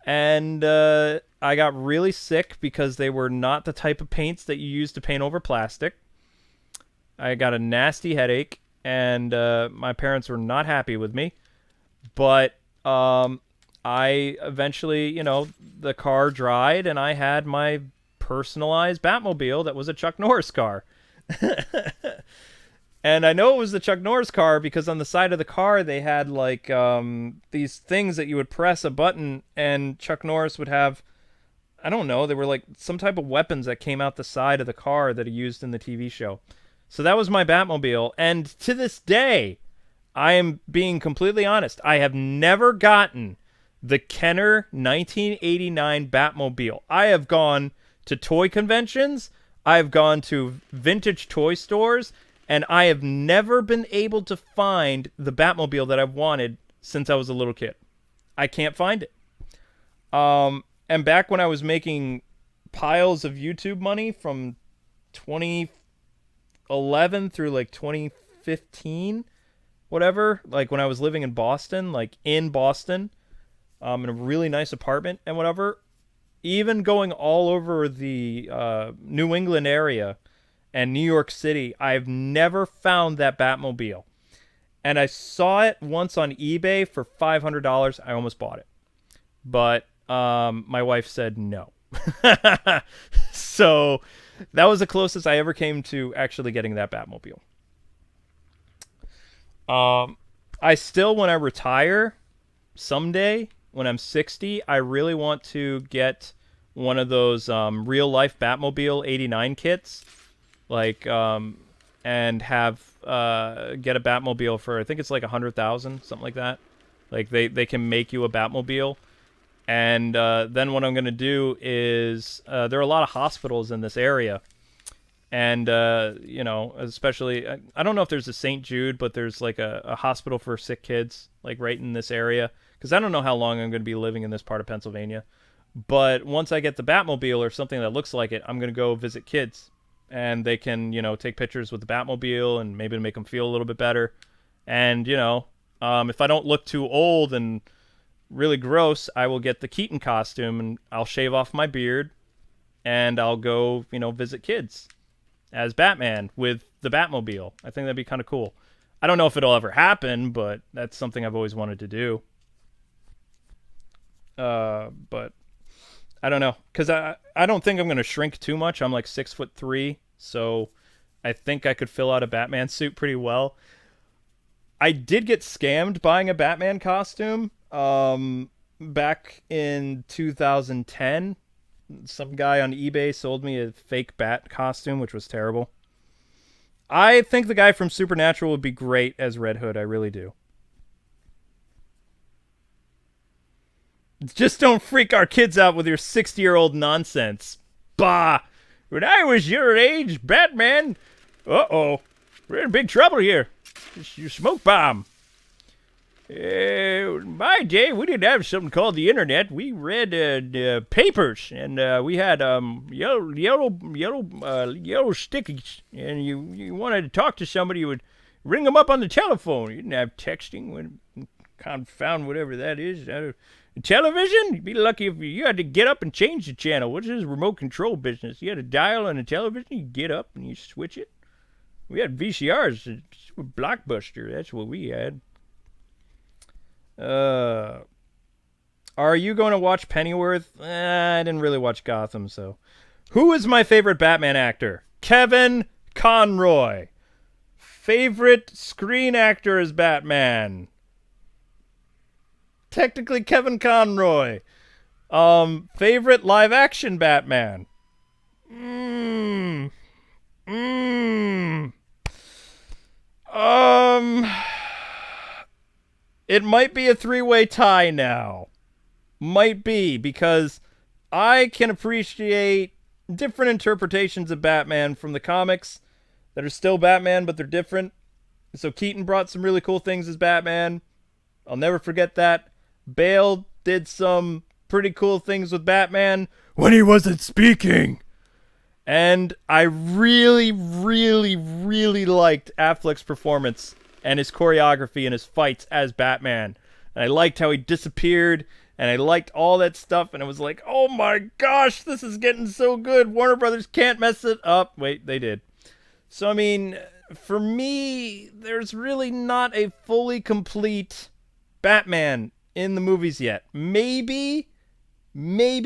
And I got really sick because they were not the type of paints that you use to paint over plastic. I got a nasty headache, and my parents were not happy with me. But I eventually, the car dried, and I had my personalized Batmobile that was a Chuck Norris car. And I know it was the Chuck Norris car because on the side of the car they had like these things that you would press a button and Chuck Norris would have, I don't know, they were like some type of weapons that came out the side of the car that he used in the TV show. So that was my Batmobile. And to this day, I am being completely honest, I have never gotten the Kenner 1989 Batmobile. I have gone to toy conventions, I've gone to vintage toy stores, and I have never been able to find the Batmobile that I've wanted since I was a little kid. I can't find it. And back when I was making piles of YouTube money from 2011 through like 2015, whatever, like when I was living in Boston, in a really nice apartment and whatever, even going all over the New England area and New York City, I've never found that Batmobile. And I saw it once on eBay for $500. I almost bought it. But my wife said no. So that was the closest I ever came to actually getting that Batmobile. I still, when I retire someday, when I'm 60, I really want to get one of those real-life Batmobile 89 kits. And have get a Batmobile for, I think it's like $100,000, something like that. Like they can make you a Batmobile, and then what I'm gonna do is there are a lot of hospitals in this area, and especially I don't know if there's a St. Jude, but there's like a hospital for sick kids like right in this area, because I don't know how long I'm gonna be living in this part of Pennsylvania, but once I get the Batmobile or something that looks like it, I'm gonna go visit kids. And they can, take pictures with the Batmobile and maybe make them feel a little bit better. And, if I don't look too old and really gross, I will get the Keaton costume and I'll shave off my beard and I'll go, visit kids as Batman with the Batmobile. I think that'd be kind of cool. I don't know if it'll ever happen, but that's something I've always wanted to do. But I don't know, because I don't think I'm going to shrink too much. I'm like 6'3", so I think I could fill out a Batman suit pretty well. I did get scammed buying a Batman costume back in 2010. Some guy on eBay sold me a fake Bat costume, which was terrible. I think the guy from Supernatural would be great as Red Hood. I really do. Just don't freak our kids out with your 60-year-old nonsense. Bah! When I was your age, Batman... Uh-oh. We're in big trouble here. You smoke bomb. My day, we didn't have something called the internet. We read papers, and we had yellow stickies. And you wanted to talk to somebody, you would ring them up on the telephone. You didn't have texting. When confound whatever that is. Television? You'd be lucky if you had to get up and change the channel. What's this remote control business? You had a dial on a television, you get up and you switch it. We had VCRs, Blockbuster, that's what we had. Are you going to watch Pennyworth? I didn't really watch Gotham, so. Who is my favorite Batman actor? Kevin Conroy. Favorite screen actor as Batman? Technically Kevin Conroy. Favorite live action Batman? Mm, mm. Um, it might be a three-way tie now. Might be, because I can appreciate different interpretations of Batman from the comics that are still Batman, but they're different. So Keaton brought some really cool things as Batman. I'll never forget that. Bale did some pretty cool things with Batman when he wasn't speaking. And I really, really, really liked Affleck's performance and his choreography and his fights as Batman. And I liked how he disappeared, and I liked all that stuff, and it was like, oh my gosh, this is getting so good. Warner Brothers can't mess it up. Wait, they did. So, I mean, for me, there's really not a fully complete Batman in the movies yet. Maybe Vampire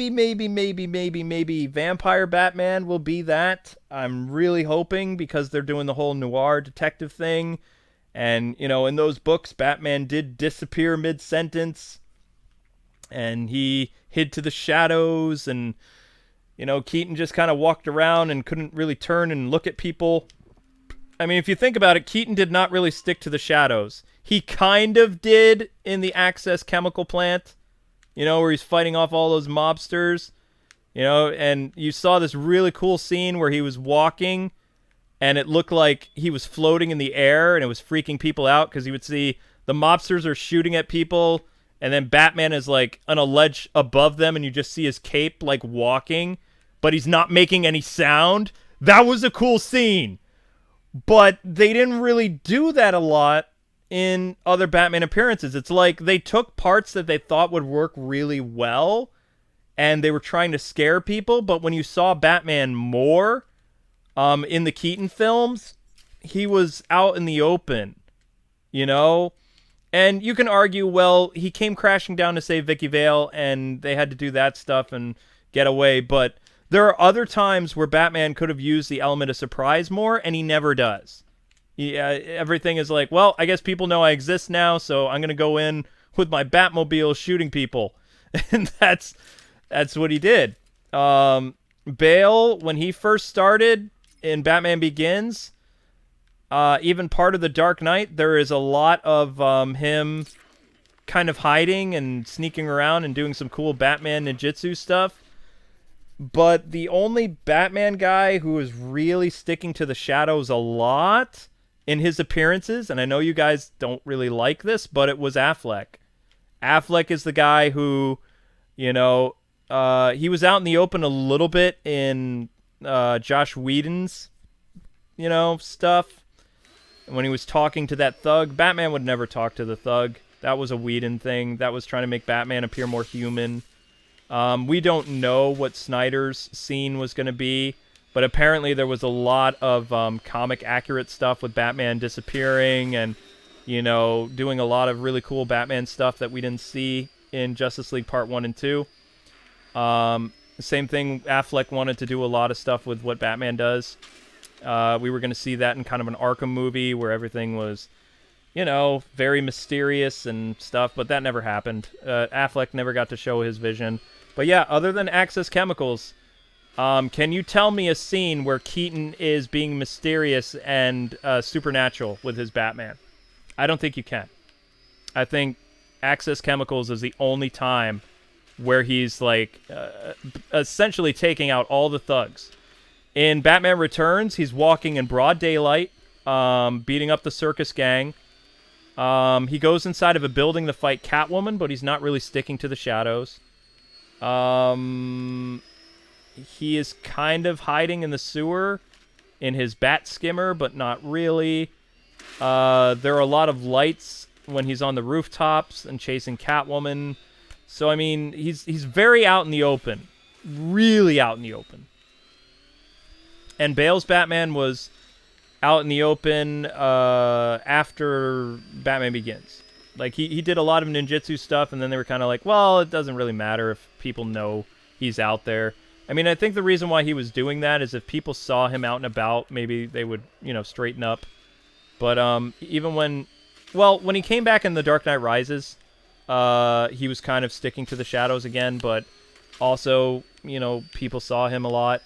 Batman will be that. I'm really hoping, because they're doing the whole noir detective thing. And, you know, in those books, Batman did disappear mid-sentence. And he hid to the shadows. And, you know, Keaton just kind of walked around and couldn't really turn and look at people. I mean, if you think about it, Keaton did not really stick to the shadows. He kind of did in the Access chemical plant, you know, where he's fighting off all those mobsters, you know, and you saw this really cool scene where he was walking and it looked like he was floating in the air, and it was freaking people out because you would see the mobsters are shooting at people, and then Batman is like on a ledge above them, and you just see his cape like walking, but he's not making any sound. That was a cool scene. But they didn't really do that a lot in other Batman appearances. It's like they took parts that they thought would work really well, and they were trying to scare people. But when you saw Batman more in the Keaton films, he was out in the open, you know? And you can argue, well, he came crashing down to save Vicky Vale, and they had to do that stuff and get away. But there are other times where Batman could have used the element of surprise more, and he never does. Everything is like, well, I guess people know I exist now, so I'm going to go in with my Batmobile shooting people. And that's what he did. Bale, when he first started in Batman Begins, even part of The Dark Knight, there is a lot of him kind of hiding and sneaking around and doing some cool Batman ninjutsu stuff. But the only Batman guy who is really sticking to the shadows a lot in his appearances, and I know you guys don't really like this, but it was Affleck. Affleck is the guy who, you know, he was out in the open a little bit in Josh Whedon's, you know, stuff. When he was talking to that thug, Batman would never talk to the thug. That was a Whedon thing. That was trying to make Batman appear more human. We don't know what Snyder's scene was going to be, but apparently there was a lot of comic accurate stuff with Batman disappearing and, you know, doing a lot of really cool Batman stuff that we didn't see in Justice League Part 1 and 2. Same thing, Affleck wanted to do a lot of stuff with what Batman does. We were going to see that in kind of an Arkham movie where everything was, you know, very mysterious and stuff, but that never happened. Affleck never got to show his vision. But yeah, other than Access Chemicals, can you tell me a scene where Keaton is being mysterious and supernatural with his Batman? I don't think you can. I think Access Chemicals is the only time where he's like essentially taking out all the thugs. In Batman Returns, he's walking in broad daylight, beating up the circus gang. He goes inside of a building to fight Catwoman, but he's not really sticking to the shadows. He is kind of hiding in the sewer in his bat skimmer, but not really. There are a lot of lights when he's on the rooftops and chasing Catwoman. So, I mean, he's very out in the open. Really out in the open. And Bale's Batman was out in the open after Batman Begins. Like, he did a lot of ninjutsu stuff, and then they were kind of like, well, it doesn't really matter if people know he's out there. I mean, I think the reason why he was doing that is if people saw him out and about, maybe they would, you know, straighten up. But even when he came back in The Dark Knight Rises, he was kind of sticking to the shadows again, but also, people saw him a lot.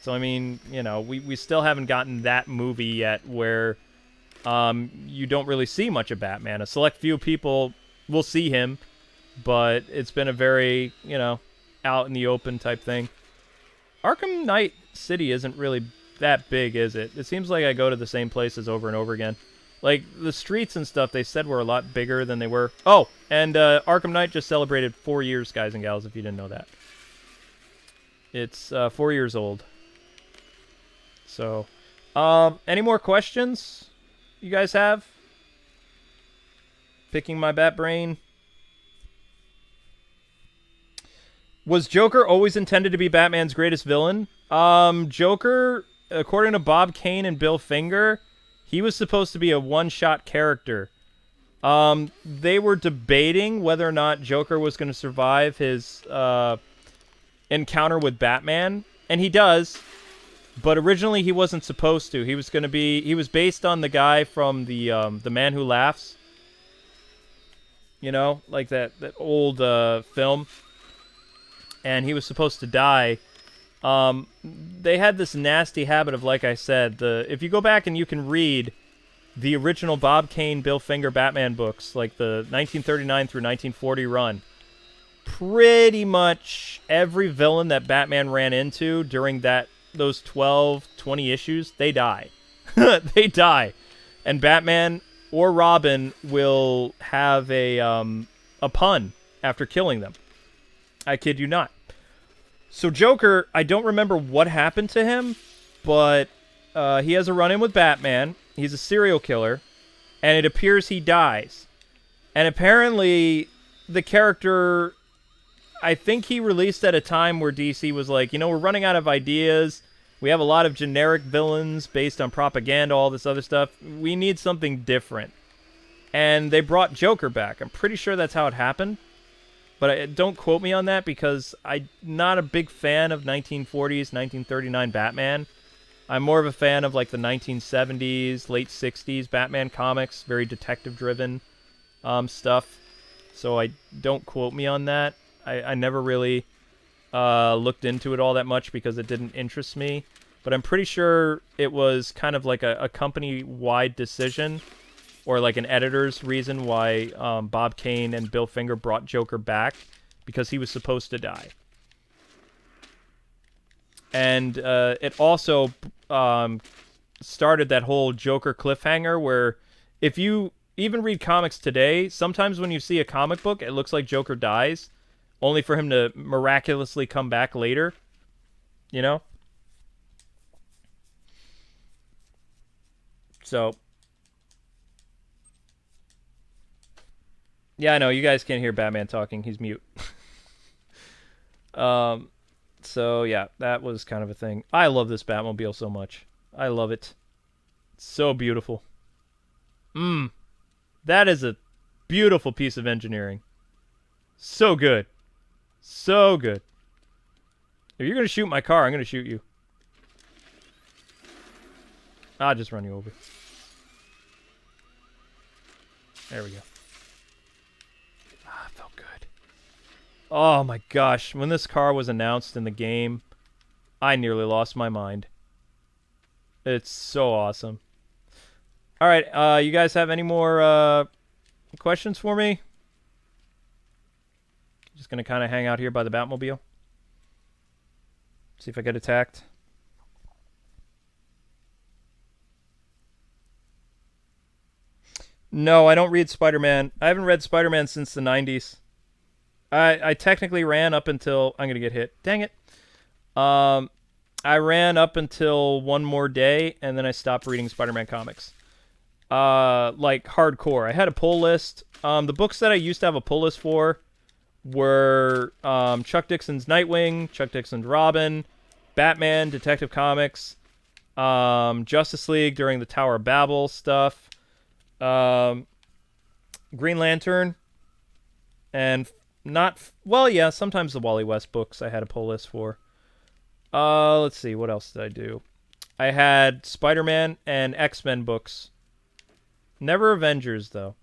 So, I mean, we still haven't gotten that movie yet where you don't really see much of Batman. A select few people will see him, but it's been a very, out in the open type thing. Arkham Knight City isn't really that big, is it? It seems like I go to the same places over and over again. Like, the streets and stuff they said were a lot bigger than they were. Oh, and Arkham Knight just celebrated 4 years, guys and gals, if you didn't know that. It's 4 years old. So, any more questions you guys have? Picking my bat brain. Was Joker always intended to be Batman's greatest villain? Joker, according to Bob Kane and Bill Finger, he was supposed to be a one-shot character. They were debating whether or not Joker was going to survive his encounter with Batman, and he does. But originally he wasn't supposed to. He was going to be. He was based on the guy from the Man Who Laughs. Like that old film. And he was supposed to die. They had this nasty habit of, like I said, if you go back and you can read the original Bob Kane, Bill Finger Batman books, like the 1939 through 1940 run, pretty much every villain that Batman ran into during those 12, 20 issues, they die. They die. And Batman or Robin will have a pun after killing them. I kid you not. So Joker, I don't remember what happened to him, but he has a run-in with Batman. He's a serial killer, and it appears he dies. And apparently, the character, I think he released at a time where DC was like, we're running out of ideas. We have a lot of generic villains based on propaganda, all this other stuff. We need something different. And they brought Joker back. I'm pretty sure that's how it happened. But don't quote me on that because I'm not a big fan of 1940s, 1939 Batman. I'm more of a fan of like the 1970s, late 60s Batman comics, very detective-driven stuff. So don't quote me on that. I never really looked into it all that much because it didn't interest me. But I'm pretty sure it was kind of like a company-wide decision or like an editor's reason why Bob Kane and Bill Finger brought Joker back because he was supposed to die. And it also started that whole Joker cliffhanger where if you even read comics today, sometimes when you see a comic book, it looks like Joker dies, only for him to miraculously come back later. So, yeah, I know, you guys can't hear Batman talking. He's mute. So, yeah, that was kind of a thing. I love this Batmobile so much. I love it. It's so beautiful. That is a beautiful piece of engineering. So good. So good. If you're going to shoot my car, I'm going to shoot you. I'll just run you over. There we go. Ah, it felt good. Oh my gosh. When this car was announced in the game, I nearly lost my mind. It's so awesome. Alright, you guys have any more questions for me? Just going to kind of hang out here by the Batmobile. See if I get attacked. No, I don't read Spider-Man. I haven't read Spider-Man since the 90s. I technically ran up until... I'm going to get hit. Dang it. I ran up until One More Day, and then I stopped reading Spider-Man comics. Like, hardcore. I had a pull list. The books that I used to have a pull list for were Chuck Dixon's Nightwing, Chuck Dixon's Robin, Batman, Detective Comics, Justice League during the Tower of Babel stuff, Green Lantern, and sometimes the Wally West books I had a pull list for. Let's see, what else did I do? I had Spider-Man and X-Men books Never Avengers, though.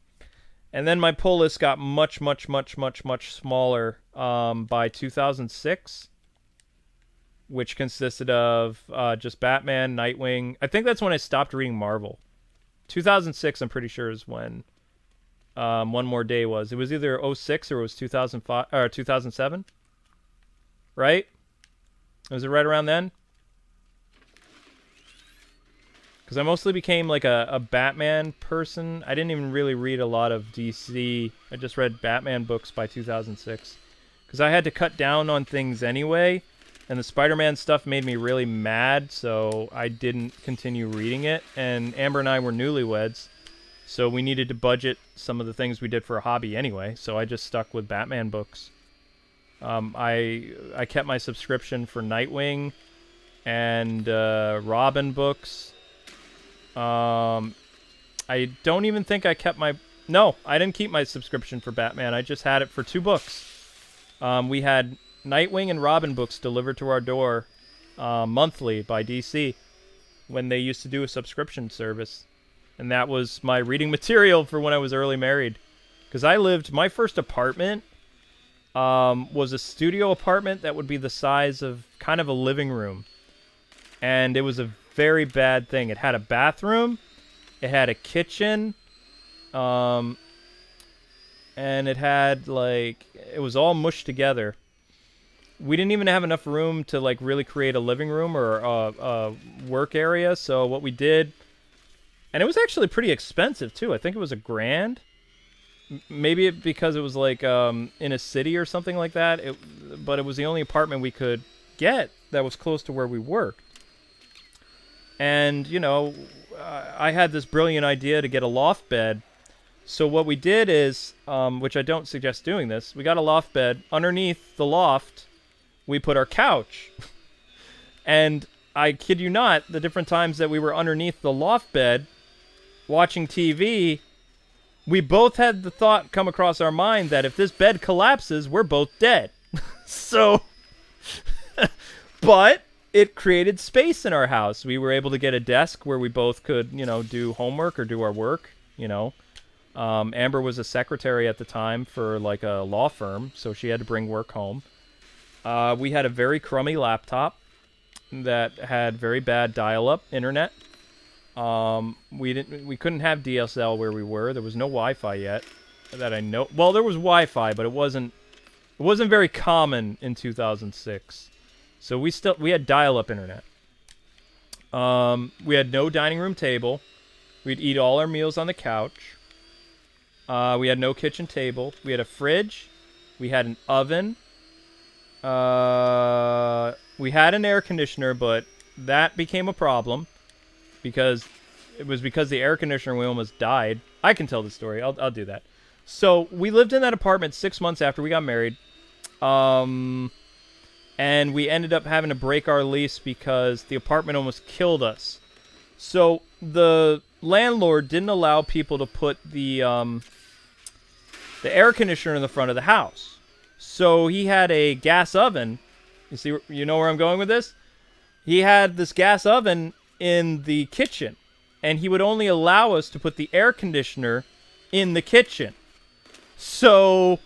And then my pull list got much, much, much, much, much smaller by 2006, which consisted of just Batman, Nightwing. I think that's when I stopped reading Marvel. 2006, I'm pretty sure, is when One More Day was. It was either '06 or it was 2005 or 2007, right? Was it right around then? Because I mostly became like a Batman person. I didn't even really read a lot of DC. I just read Batman books by 2006. Because I had to cut down on things anyway. And the Spider-Man stuff made me really mad, so I didn't continue reading it. And Amber and I were newlyweds, so we needed to budget some of the things we did for a hobby anyway. So I just stuck with Batman books. I kept my subscription for Nightwing and Robin books. I don't even think I kept my... No, I didn't keep my subscription for Batman. I just had it for 2 books. We had Nightwing and Robin books delivered to our door monthly by DC when they used to do a subscription service. And that was my reading material for when I was early married. Because my first apartment was a studio apartment that would be the size of kind of a living room. And it was a very bad thing. It had a bathroom, it had a kitchen, and it had, like, it was all mushed together. We didn't even have enough room to, like, really create a living room or a work area, so what we did, and it was actually pretty expensive, too. I think it was $1,000. Maybe because it was, like, in a city or something like that, but it was the only apartment we could get that was close to where we worked. And, you know, I had this brilliant idea to get a loft bed. So what we did is, which I don't suggest doing this, we got a loft bed. Underneath the loft, we put our couch. And I kid you not, the different times that we were underneath the loft bed watching TV, we both had the thought come across our mind that if this bed collapses, we're both dead. So, but it created space in our house. We were able to get a desk where we both could, you know, do homework or do our work, you know. Amber was a secretary at the time for, like, a law firm, so she had to bring work home. We had a very crummy laptop that had very bad dial-up internet. We couldn't have DSL where we were. There was no Wi-Fi yet that I know. Well, there was Wi-Fi, but it wasn't very common in 2006. So we had dial-up internet. We had no dining room table. We'd eat all our meals on the couch. We had no kitchen table. We had a fridge. We had an oven. We had an air conditioner, but that became a problem because the air conditioner, we almost died. I can tell the story. I'll do that. So we lived in that apartment 6 months after we got married. And we ended up having to break our lease because the apartment almost killed us. So the landlord didn't allow people to put the air conditioner in the front of the house. So he had a gas oven. You know where I'm going with this? He had this gas oven in the kitchen, and he would only allow us to put the air conditioner in the kitchen. So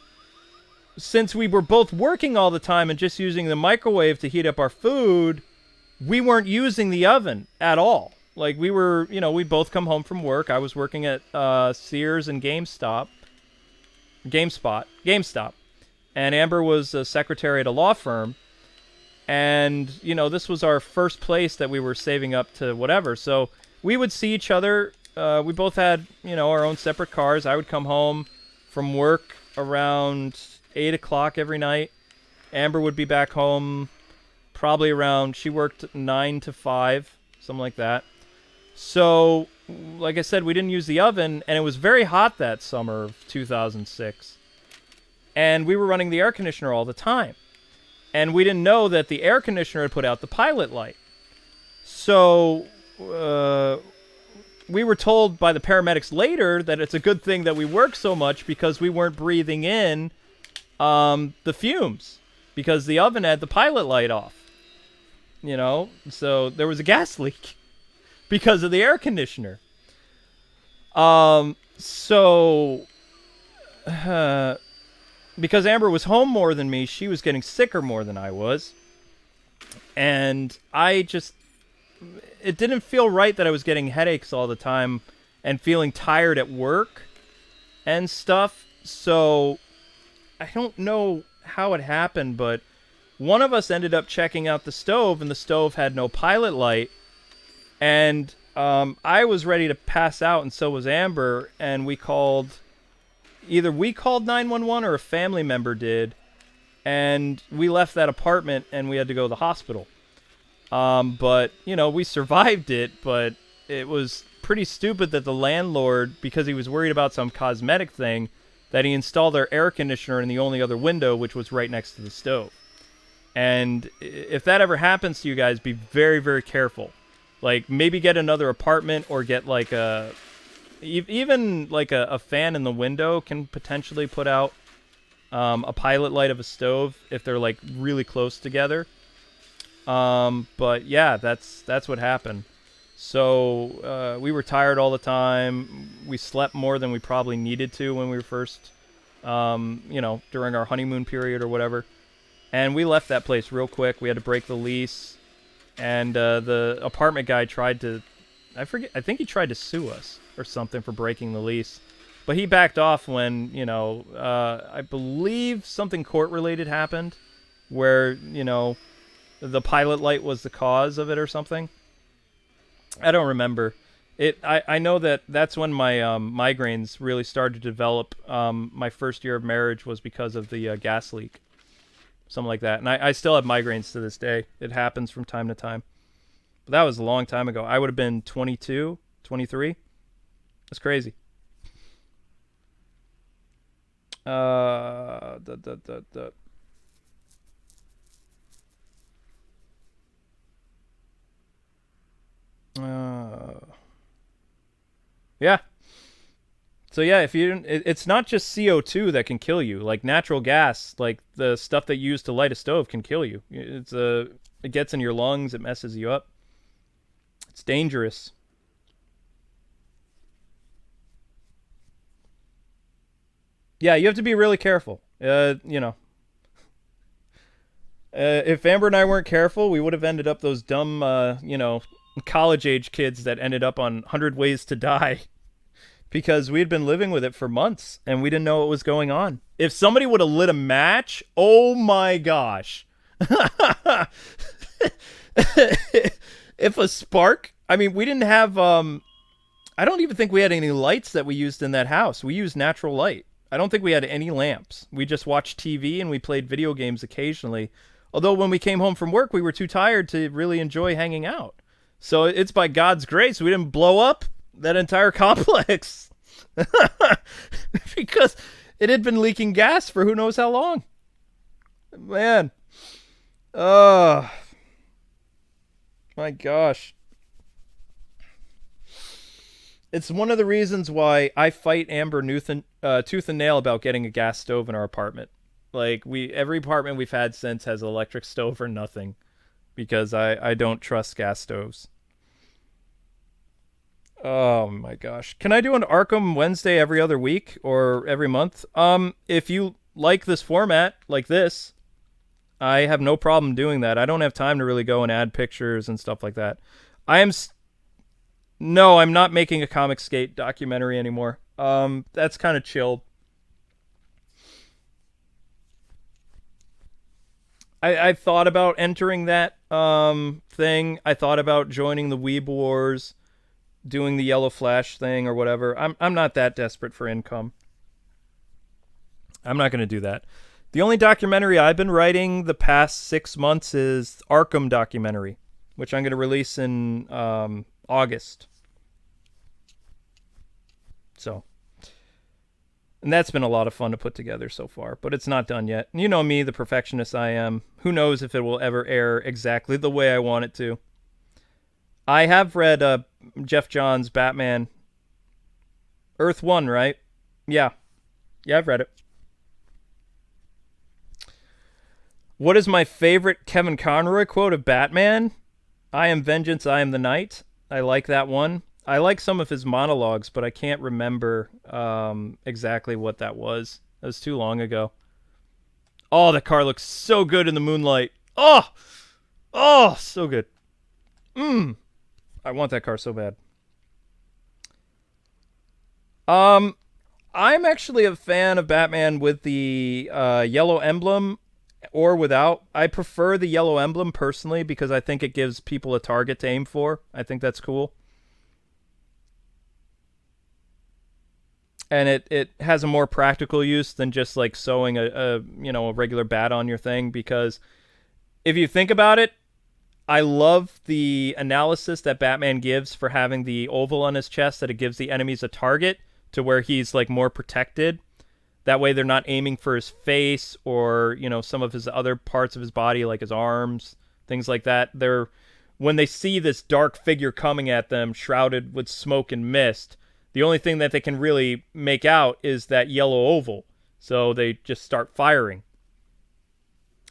since we were both working all the time and just using the microwave to heat up our food, we weren't using the oven at all. Like, we were, you know, we'd both come home from work. I was working at Sears and GameStop. And Amber was a secretary at a law firm. And, you know, this was our first place that we were saving up to whatever. So we would see each other. We both had, you know, our own separate cars. I would come home from work around 8 o'clock every night. Amber would be back home probably around, she worked 9 to 5, something like that. So, like I said, we didn't use the oven, and it was very hot that summer of 2006. And we were running the air conditioner all the time. And we didn't know that the air conditioner had put out the pilot light. So, we were told by the paramedics later that it's a good thing that we worked so much because we weren't breathing in the fumes. Because the oven had the pilot light off. You know? So, there was a gas leak because of the air conditioner. So because Amber was home more than me, she was getting sicker more than I was. And it didn't feel right that I was getting headaches all the time and feeling tired at work and stuff. So I don't know how it happened, but one of us ended up checking out the stove, and the stove had no pilot light. And I was ready to pass out, and so was Amber. And either we called 911 or a family member did. And we left that apartment, and we had to go to the hospital. But, we survived it, but it was pretty stupid that the landlord, because he was worried about some cosmetic thing, that he installed our air conditioner in the only other window, which was right next to the stove. And if that ever happens to you guys, be very, very careful. Like, maybe get another apartment or get, like, even, like, a fan in the window can potentially put out a pilot light of a stove if they're, like, really close together. But yeah, that's what happened. So we were tired all the time. We slept more than we probably needed to when we were first, during our honeymoon period or whatever. And we left that place real quick. We had to break the lease, and the apartment guy tried to, I think he tried to sue us or something for breaking the lease. But he backed off when, I believe something court-related happened where, the pilot light was the cause of it or something. I don't remember. I know that's when my migraines really started to develop. My first year of marriage was because of the gas leak. Something like that. And I still have migraines to this day. It happens from time to time. But that was a long time ago. I would have been 22, 23. That's crazy. Uh, the, the, the, the. Yeah. So yeah, if you it's not just CO2 that can kill you. Like natural gas, like the stuff that you use to light a stove can kill you. It gets in your lungs, it messes you up. It's dangerous. Yeah, you have to be really careful. If Amber and I weren't careful, we would have ended up those dumb, college age kids that ended up on 100 Ways to Die because we had been living with it for months and we didn't know what was going on. If somebody would have lit a match, oh my gosh. If a spark, I mean, we didn't have, I don't even think we had any lights that we used in that house. We used natural light. I don't think we had any lamps. We just watched TV and we played video games occasionally. Although when we came home from work, we were too tired to really enjoy hanging out. So it's by God's grace we didn't blow up that entire complex. Because it had been leaking gas for who knows how long. Man. Oh. My gosh. It's one of the reasons why I fight Amber tooth and nail about getting a gas stove in our apartment. Like, every apartment we've had since has an electric stove or nothing. Because I don't trust gas stoves. Oh my gosh. Can I do an Arkham Wednesday every other week or every month? If you like this format, like this, I have no problem doing that. I don't have time to really go and add pictures and stuff like that. No, I'm not making a Comic Skate documentary anymore. That's kind of chilled. I thought about entering that thing. I thought about joining the Weeb Wars, doing the Yellow Flash thing or whatever. I'm not that desperate for income. I'm not going to do that. The only documentary I've been writing the past 6 months is Arkham documentary, which I'm going to release in August. So, and that's been a lot of fun to put together so far, but it's not done yet. You know me, the perfectionist I am. Who knows if it will ever air exactly the way I want it to. I have read Jeff Johns' Batman Earth 1, right? Yeah. Yeah, I've read it. What is my favorite Kevin Conroy quote of Batman? I am vengeance, I am the night. I like that one. I like some of his monologues, but I can't remember exactly what that was. That was too long ago. Oh, that car looks so good in the moonlight. Oh, oh, so good. Mmm. I want that car so bad. Um, I'm actually a fan of Batman with the yellow emblem or without. I prefer the yellow emblem personally because I think it gives people a target to aim for. I think that's cool. And it has a more practical use than just like sewing a regular bat on your thing because if you think about it, I love the analysis that Batman gives for having the oval on his chest that it gives the enemies a target to where he's like more protected. That way they're not aiming for his face or, some of his other parts of his body like his arms, things like that. They're when they see this dark figure coming at them shrouded with smoke and mist, the only thing that they can really make out is that yellow oval. So they just start firing.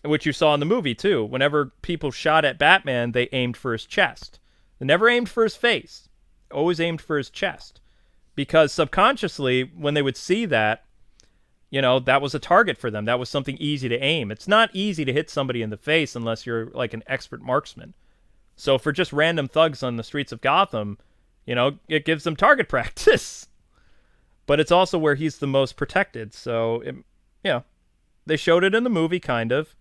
Which you saw in the movie too. Whenever people shot at Batman, they aimed for his chest. They never aimed for his face. Always aimed for his chest. Because subconsciously, when they would see that, that was a target for them. That was something easy to aim. It's not easy to hit somebody in the face unless you're like an expert marksman. So for just random thugs on the streets of Gotham, it gives them target practice. But it's also where he's the most protected. So, they showed it in the movie, kind of.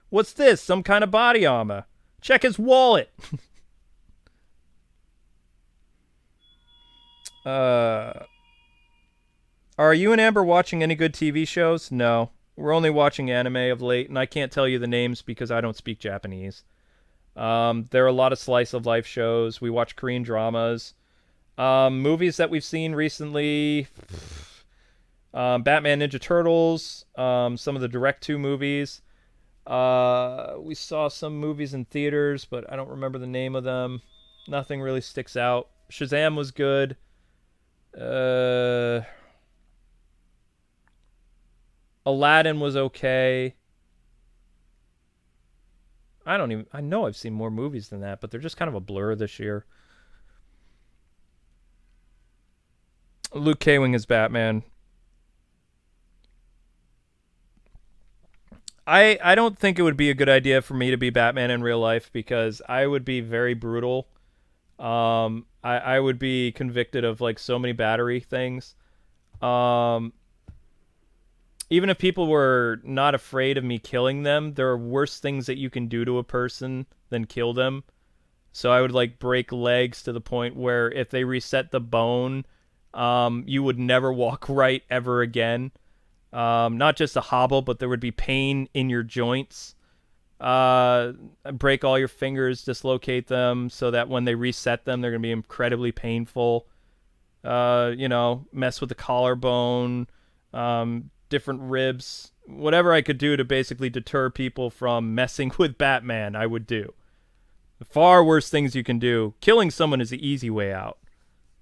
What's this? Some kind of body armor. Check his wallet. Are you and Amber watching any good TV shows? No. We're only watching anime of late, and I can't tell you the names because I don't speak Japanese. There are a lot of slice of life shows. We watch Korean dramas. Movies that we've seen recently. Batman Ninja Turtles. Some of the Direct-to movies. We saw some movies in theaters, but I don't remember the name of them. Nothing really sticks out. Shazam was good. Aladdin was okay. I know I've seen more movies than that, but they're just kind of a blur this year. Luke Kwing is Batman. I don't think it would be a good idea for me to be Batman in real life because I would be very brutal. I would be convicted of like so many battery things. Even if people were not afraid of me killing them, there are worse things that you can do to a person than kill them. So I would like break legs to the point where if they reset the bone, you would never walk right ever again. Not just a hobble, but there would be pain in your joints. Break all your fingers, dislocate them, so that when they reset them, they're going to be incredibly painful. Mess with the collarbone, different ribs, whatever I could do to basically deter people from messing with Batman, I would do. The far worse things you can do. Killing someone is the easy way out,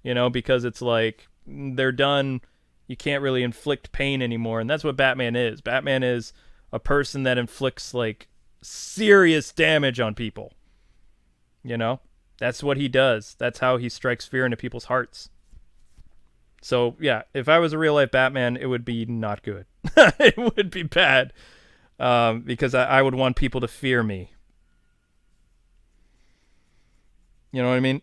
because it's like they're done. You can't really inflict pain anymore, and that's what Batman is. Batman is a person that inflicts like serious damage on people. That's what he does. That's how he strikes fear into people's hearts. So yeah, if I was a real life Batman, it would be not good. It would be bad because I would want people to fear me. You know what I mean?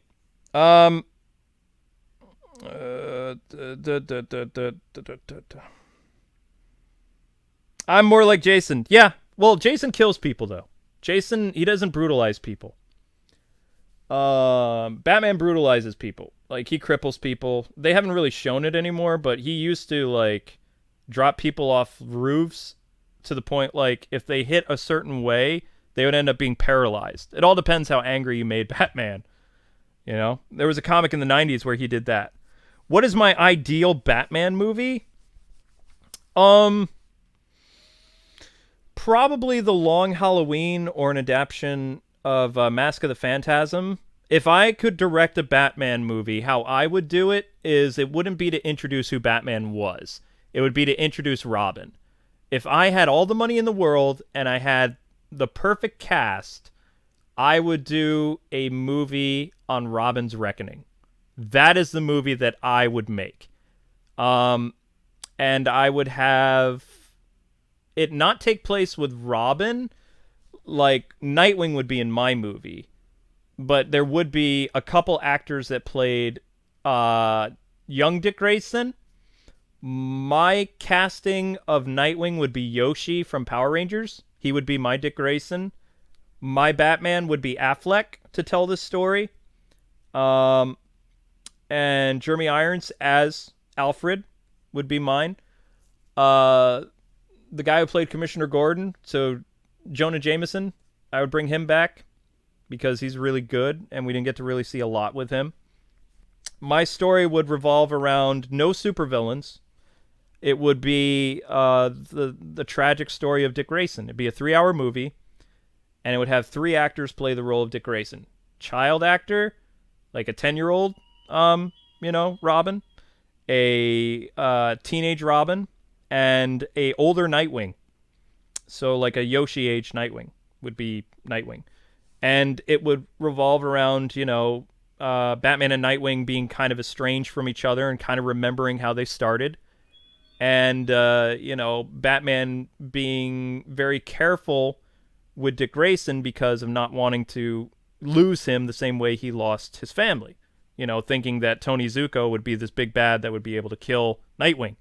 I'm more like Jason. Yeah. Well, Jason kills people though. Jason, he doesn't brutalize people. Batman brutalizes people. Like he cripples people. They haven't really shown it anymore, but he used to like drop people off roofs to the point like if they hit a certain way, they would end up being paralyzed. It all depends how angry you made Batman. There was a comic in the 90s where he did that. What is my ideal Batman movie? Probably The Long Halloween or an adaptation of Mask of the Phantasm. If I could direct a Batman movie, how I would do it is it wouldn't be to introduce who Batman was. It would be to introduce Robin. If I had all the money in the world and I had the perfect cast, I would do a movie on Robin's reckoning. That is the movie that I would make. And I would have it not take place with Robin. Like, Nightwing would be in my movie, but there would be a couple actors that played young Dick Grayson. My casting of Nightwing would be Yoshi from Power Rangers. He would be my Dick Grayson. My Batman would be Affleck to tell this story. And Jeremy Irons as Alfred would be mine. The guy who played Commissioner Gordon, so Jonah Jameson, I would bring him back because he's really good, and we didn't get to really see a lot with him. My story would revolve around no supervillains. It would be the tragic story of Dick Grayson. It'd be a 3-hour movie, and it would have 3 actors play the role of Dick Grayson. Child actor, like a 10-year-old, Robin, a teenage Robin, and a older Nightwing. So like a Yoshi-age Nightwing would be Nightwing. And it would revolve around, Batman and Nightwing being kind of estranged from each other and kind of remembering how they started. And, Batman being very careful with Dick Grayson because of not wanting to lose him the same way he lost his family. Thinking that Tony Zuko would be this big bad that would be able to kill Nightwing.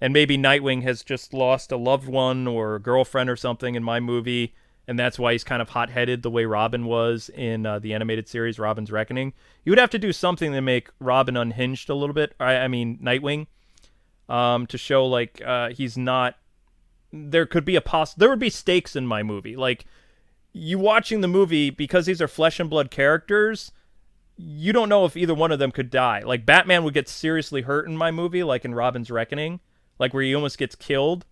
And maybe Nightwing has just lost a loved one or a girlfriend or something in my movie, and that's why he's kind of hot-headed the way Robin was in the animated series, Robin's Reckoning. You would have to do something to make Robin unhinged a little bit. Nightwing. To show, like, he's not... There could be there would be stakes in my movie. Like, you watching the movie, because these are flesh and blood characters, you don't know if either one of them could die. Like, Batman would get seriously hurt in my movie, like in Robin's Reckoning, like where he almost gets killed,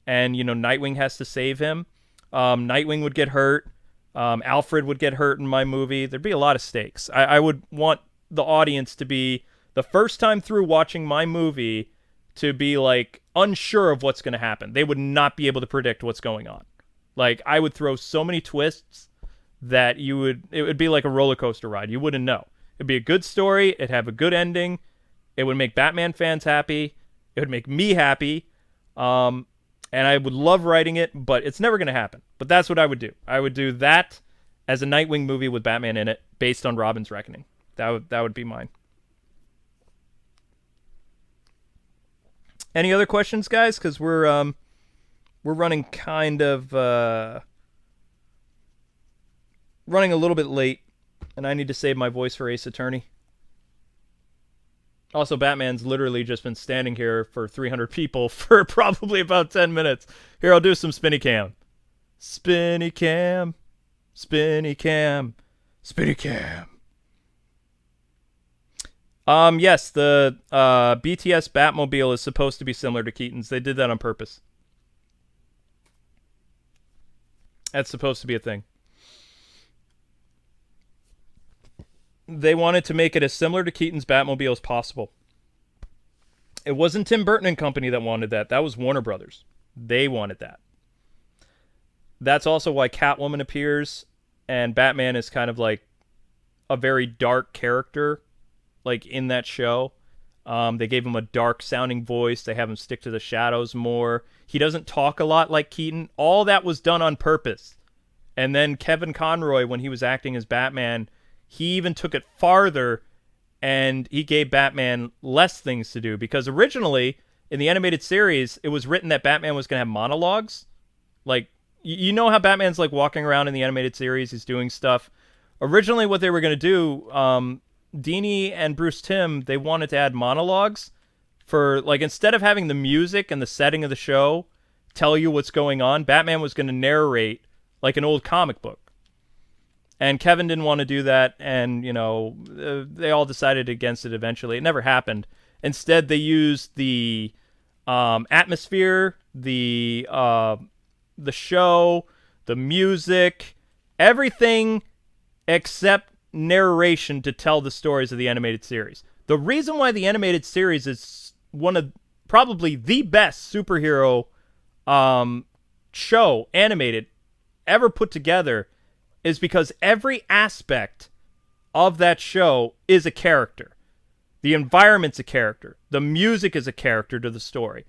and, Nightwing has to save him. Nightwing would get hurt. Alfred would get hurt in my movie. There'd be a lot of stakes. I would want the audience to be, the first time through watching my movie, to be, like, unsure of what's going to happen. They would not be able to predict what's going on. Like, I would throw so many twists that it would be like a roller coaster ride. You wouldn't know. It'd be a good story. It'd have a good ending. It would make Batman fans happy. It would make me happy. And I would love writing it, but it's never going to happen. But that's what I would do. I would do that as a Nightwing movie with Batman in it, based on Robin's Reckoning. That would be mine. Any other questions, guys? Because we're running kind of running a little bit late, and I need to save my voice for Ace Attorney. Also, Batman's literally just been standing here for 300 people for probably about 10 minutes. Here, I'll do some spinny cam. Spinny cam. Spinny cam. Spinny cam. Yes, the BTS Batmobile is supposed to be similar to Keaton's. They did that on purpose. That's supposed to be a thing. They wanted to make it as similar to Keaton's Batmobile as possible. It wasn't Tim Burton and company that wanted that. That was Warner Brothers. They wanted that. That's also why Catwoman appears, and Batman is kind of like a very dark character, like in that show. They gave him a dark sounding voice. They have him stick to the shadows more. He doesn't talk a lot like Keaton. All that was done on purpose. And then Kevin Conroy, when he was acting as Batman, he even took it farther, and he gave Batman less things to do, because originally in the animated series, it was written that Batman was going to have monologues. Like, you know how Batman's like walking around in the animated series, he's doing stuff. Originally what they were going to do, Dini and Bruce Timm, they wanted to add monologues for, like, instead of having the music and the setting of the show tell you what's going on, Batman was going to narrate like an old comic book. And Kevin didn't want to do that, and, they all decided against it eventually. It never happened. Instead, they used the atmosphere, the show, the music, everything except narration to tell the stories of the animated series. The reason why the animated series is one of probably the best superhero show animated ever put together is because every aspect of that show is a character. The environment's a character. The music is a character to the story.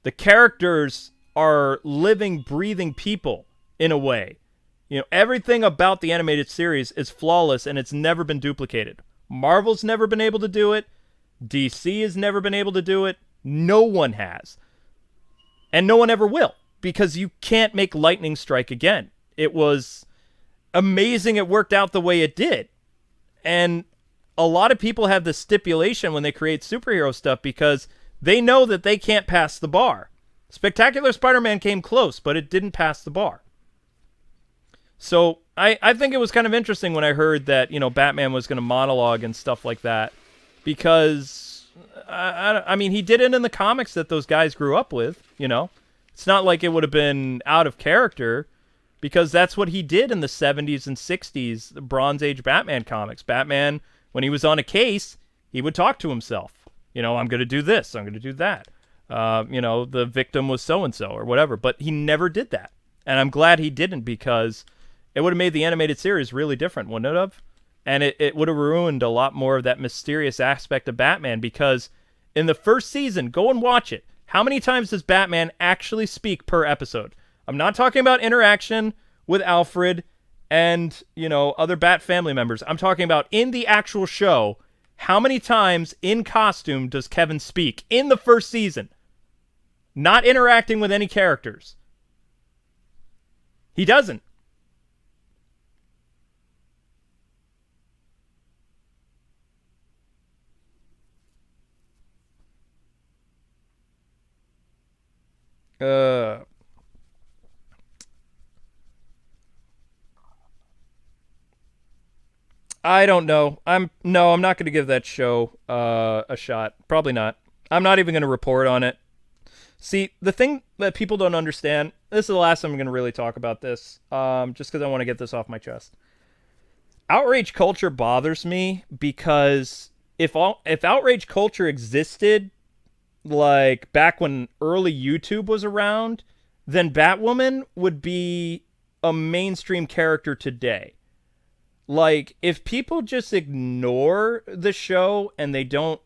The characters are living, breathing people in a way. Everything about the animated series is flawless and it's never been duplicated. Marvel's never been able to do it. DC has never been able to do it. No one has. And no one ever will, because you can't make lightning strike again. It was amazing it worked out the way it did. And a lot of people have this stipulation when they create superhero stuff because they know that they can't pass the bar. Spectacular Spider-Man came close, but it didn't pass the bar. So I think it was kind of interesting when I heard that, Batman was going to monologue and stuff like that, because, I mean, he did it in the comics that those guys grew up with, It's not like it would have been out of character, because that's what he did in the 70s and 60s, the Bronze Age Batman comics. Batman, when he was on a case, he would talk to himself. I'm going to do this, I'm going to do that. The victim was so-and-so or whatever, but he never did that. And I'm glad he didn't, because it would have made the animated series really different, wouldn't it have? And it would have ruined a lot more of that mysterious aspect of Batman, because in the first season, go and watch it. How many times does Batman actually speak per episode? I'm not talking about interaction with Alfred and, other Bat family members. I'm talking about in the actual show, how many times in costume does Kevin speak in the first season? Not interacting with any characters. He doesn't. I don't know. I'm not going to give that show a shot. Probably not. I'm not even going to report on it. See, the thing that people don't understand, this is the last time I'm going to really talk about this, just because I want to get this off my chest. Outrage culture bothers me because if outrage culture existed, like back when early YouTube was around, then Batwoman would be a mainstream character today. Like, if people just ignore the show and they don't,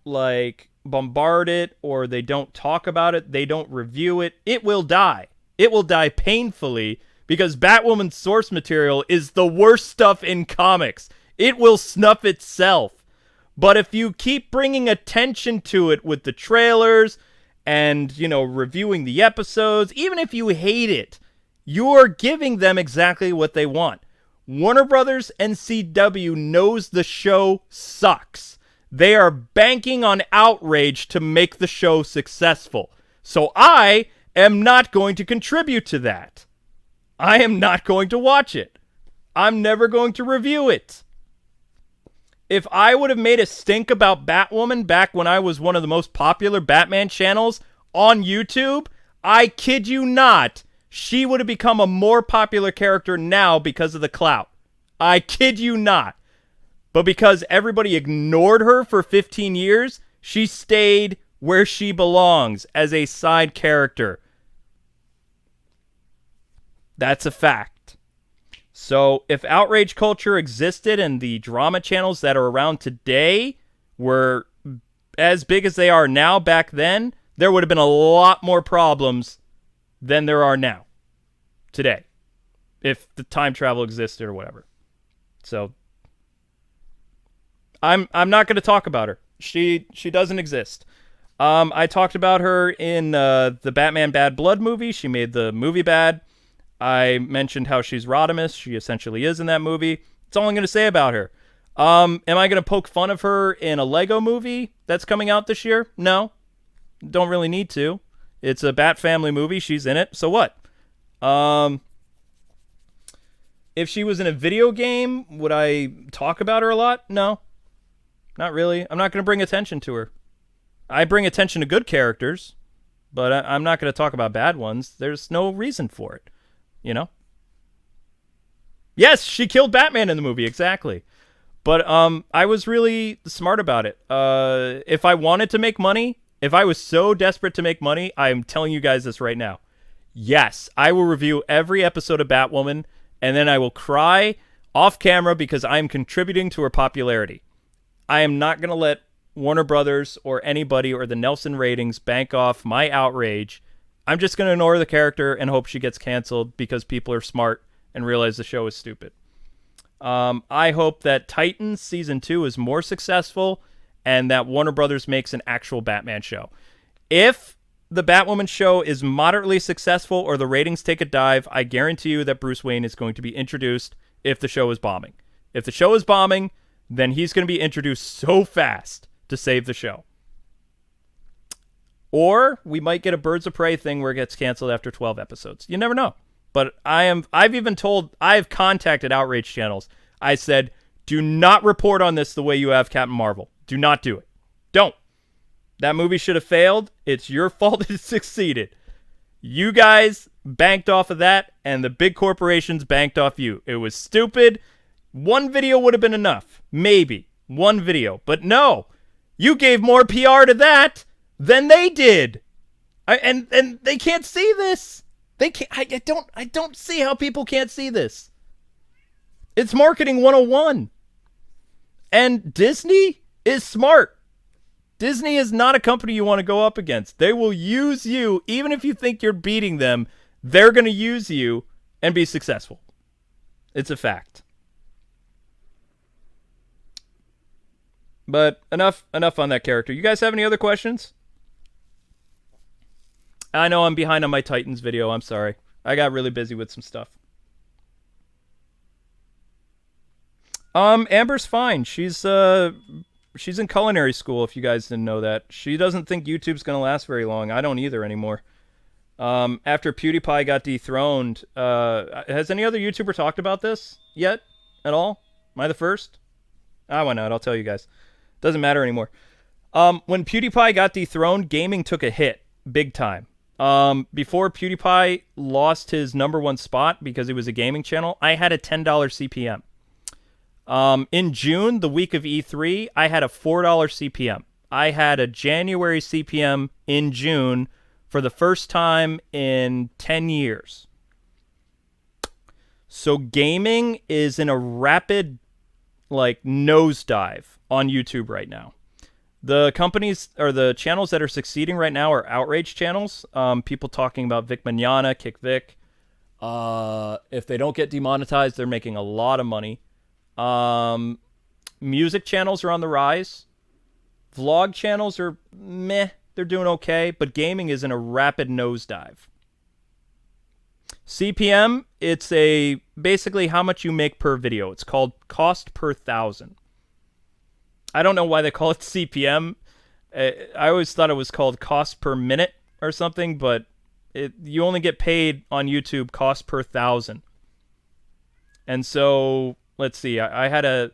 bombard it, or they don't talk about it, they don't review it, it will die. It will die painfully, because Batwoman's source material is the worst stuff in comics. It will snuff itself. But if you keep bringing attention to it with the trailers and, reviewing the episodes, even if you hate it, you're giving them exactly what they want. Warner Brothers and CW knows the show sucks. They are banking on outrage to make the show successful. So I am not going to contribute to that. I am not going to watch it. I'm never going to review it. If I would have made a stink about Batwoman back when I was one of the most popular Batman channels on YouTube, I kid you not, she would have become a more popular character now because of the clout. I kid you not. But because everybody ignored her for 15 years, she stayed where she belongs, as a side character. That's a fact. So if outrage culture existed and the drama channels that are around today were as big as they are now back then, there would have been a lot more problems than there are now, today, if the time travel existed or whatever. So I'm not going to talk about her. She doesn't exist. I talked about her in the Batman Bad Blood movie. She made the movie bad. I mentioned how she's Rodimus. She essentially is in that movie. That's all I'm going to say about her. Am I going to poke fun of her in a Lego movie that's coming out this year? No. Don't really need to. It's a Bat Family movie. She's in it. So what? If she was in a video game, would I talk about her a lot? No. Not really. I'm not going to bring attention to her. I bring attention to good characters, but I'm not going to talk about bad ones. There's no reason for it. Yes, she killed Batman in the movie, exactly. But I was really smart about it. If I wanted to make money, if I was so desperate to make money, I'm telling you guys this right now. Yes, I will review every episode of Batwoman, and then I will cry off camera because I'm contributing to her popularity. I am not going to let Warner Brothers or anybody or the Nelson ratings bank off my outrage, I'm just going to ignore the character and hope she gets canceled because people are smart and realize the show is stupid. I hope that Titans Season 2 is more successful and that Warner Brothers makes an actual Batman show. If the Batwoman show is moderately successful or the ratings take a dive, I guarantee you that Bruce Wayne is going to be introduced if the show is bombing. If the show is bombing, then he's going to be introduced so fast to save the show. Or we might get a Birds of Prey thing where it gets canceled after 12 episodes. You never know. But I've contacted outrage channels. I said, do not report on this the way you have Captain Marvel. Do not do it. Don't. That movie should have failed. It's your fault it succeeded. You guys banked off of that, and the big corporations banked off you. It was stupid. One video would have been enough. Maybe. One video. But no. You gave more PR to that than they did. And they can't see this. They can't. I don't see how people can't see this. It's marketing 101. And Disney is smart. Disney is not a company you want to go up against. They will use you, even if you think you're beating them, they're going to use you and be successful. It's a fact. But enough on that character. You guys have any other questions? I know I'm behind on my Titans video. I'm sorry. I got really busy with some stuff. Amber's fine. She's in culinary school, if you guys didn't know that. She doesn't think YouTube's going to last very long. I don't either anymore. After PewDiePie got dethroned, has any other YouTuber talked about this yet at all? Am I the first? Why not? I'll tell you guys. Doesn't matter anymore. When PewDiePie got dethroned, gaming took a hit big time. Before PewDiePie lost his #1 spot because he was a gaming channel, I had a $10 CPM. In June, the week of E3, I had a $4 CPM. I had a January CPM in June for the first time in 10 years. So gaming is in a rapid, nosedive on YouTube right now. The companies or the channels that are succeeding right now are outrage channels. People talking about Vic Mignogna, Kick Vic. If they don't get demonetized, they're making a lot of money. Music channels are on the rise. Vlog channels are meh. They're doing okay. But gaming is in a rapid nosedive. CPM, it's basically how much you make per video. It's called cost per thousand. I don't know why they call it CPM. I always thought it was called cost per minute or something, but you only get paid on YouTube cost per thousand. And so, let's see. I had a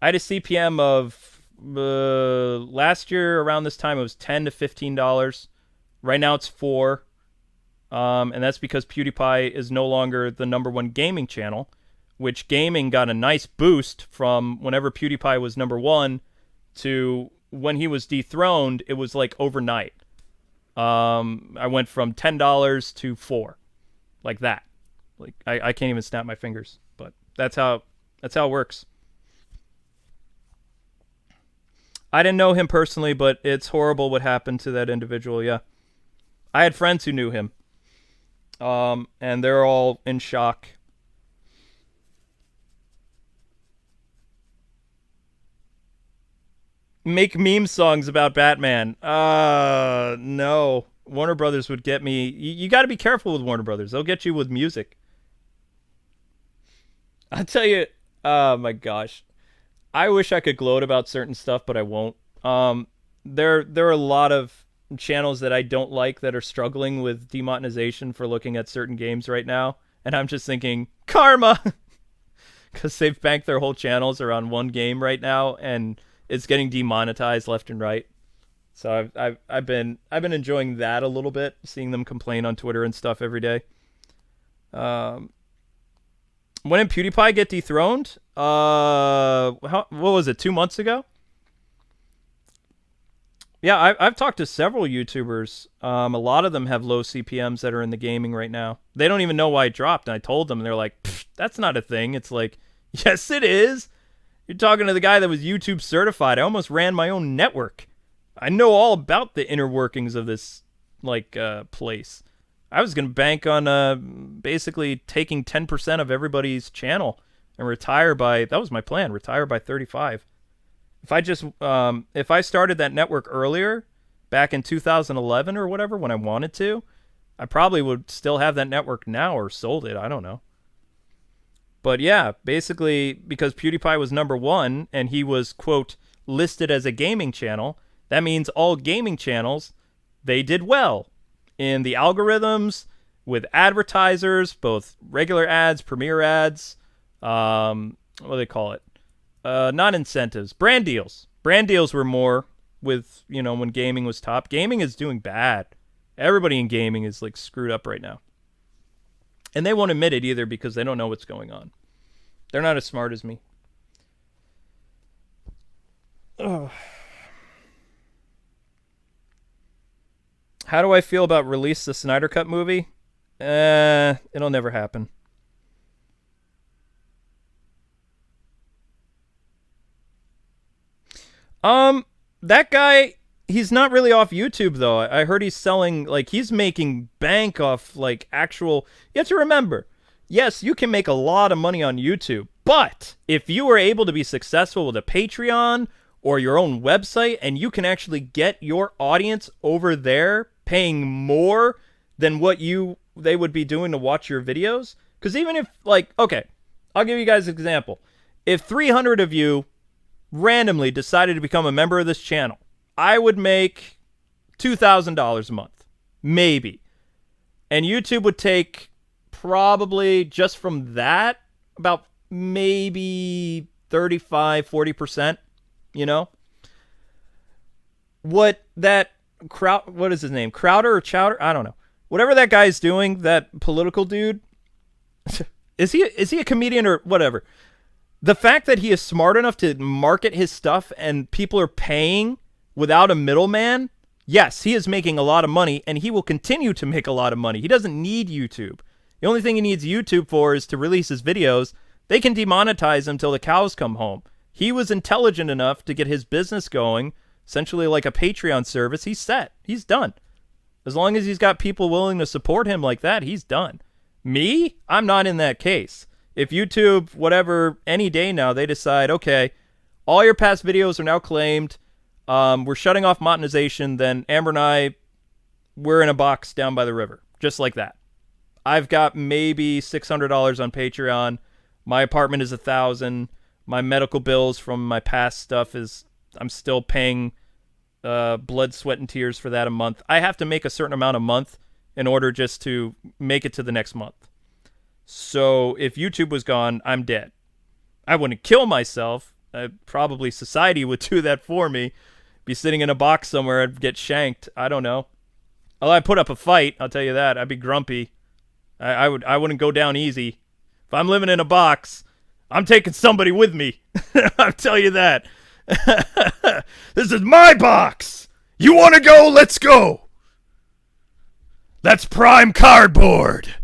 CPM of last year around this time it was $10 to $15. Right now it's $4. And that's because PewDiePie is no longer the #1 gaming channel, which gaming got a nice boost from whenever PewDiePie was #1 to when he was dethroned. It was like overnight. I went from $10 to $4, like that. I can't even snap my fingers, but that's how it works. I didn't know him personally, but it's horrible what happened to that individual. Yeah, I had friends who knew him. And they're all in shock. Make meme songs about Batman. No. Warner Brothers would get me. You got to be careful with Warner Brothers. They'll get you with music. I'll tell you. Oh my gosh. I wish I could gloat about certain stuff, but I won't. There are a lot of channels that I don't like that are struggling with demonetization for looking at certain games right now, and I'm just thinking karma, because they've banked their whole channels around one game right now, and it's getting demonetized left and right. So I've been enjoying that a little bit, seeing them complain on Twitter and stuff every day. When did PewDiePie get dethroned? What was it? 2 months ago? Yeah, I've talked to several YouTubers. A lot of them have low CPMs that are in the gaming right now. They don't even know why it dropped. And I told them, and they're like, "That's not a thing." It's like, yes, it is. You're talking to the guy that was YouTube certified. I almost ran my own network. I know all about the inner workings of this, place. I was going to bank on basically taking 10% of everybody's channel and retire by, that was my plan, retire by 35. If I started that network earlier, back in 2011 or whatever, when I wanted to, I probably would still have that network now or sold it. I don't know. But yeah, basically, because PewDiePie was #1 and he was, quote, listed as a gaming channel, that means all gaming channels, they did well in the algorithms, with advertisers, both regular ads, premiere ads, what do they call it? Not incentives, brand deals. Brand deals were more with, when gaming was top. Gaming is doing bad. Everybody in gaming is like screwed up right now. And they won't admit it either because they don't know what's going on. They're not as smart as me. Ugh. How do I feel about release the Snyder Cut movie? It'll never happen. That guy, he's not really off YouTube though. I heard he's selling, he's making bank off actual. You have to remember, yes, you can make a lot of money on YouTube, but if you are able to be successful with a Patreon or your own website, and you can actually get your audience over there paying more than what they would be doing to watch your videos. Because even if, okay, I'll give you guys an example. If 300 of you randomly decided to become a member of this channel, I would make $2,000 a month. Maybe. And YouTube would take probably just from that about maybe 35-40%, what that what is his name? Crowder or Chowder? I don't know. Whatever that guy's doing, that political dude, is he a comedian or whatever? The fact that he is smart enough to market his stuff and people are paying without a middleman, yes, he is making a lot of money and he will continue to make a lot of money. He doesn't need YouTube. The only thing he needs YouTube for is to release his videos. They can demonetize him till the cows come home. He was intelligent enough to get his business going, essentially like a Patreon service. He's set. He's done. As long as he's got people willing to support him like that, he's done. Me? I'm not in that case. If YouTube, whatever, any day now, they decide, okay, all your past videos are now claimed, we're shutting off monetization, then Amber and I, we're in a box down by the river. Just like that. I've got maybe $600 on Patreon. My apartment is $1,000. My medical bills from my past stuff is, I'm still paying blood, sweat, and tears for that a month. I have to make a certain amount a month in order just to make it to the next month. So if YouTube was gone, I'm dead. I wouldn't kill myself. Probably society would do that for me. Be sitting in a box somewhere, I'd get shanked. I don't know. Although I put up a fight, I'll tell you that. I'd be grumpy. I wouldn't go down easy. If I'm living in a box, I'm taking somebody with me. I'll tell you that. This is my box. You want to go? Let's go. That's prime cardboard.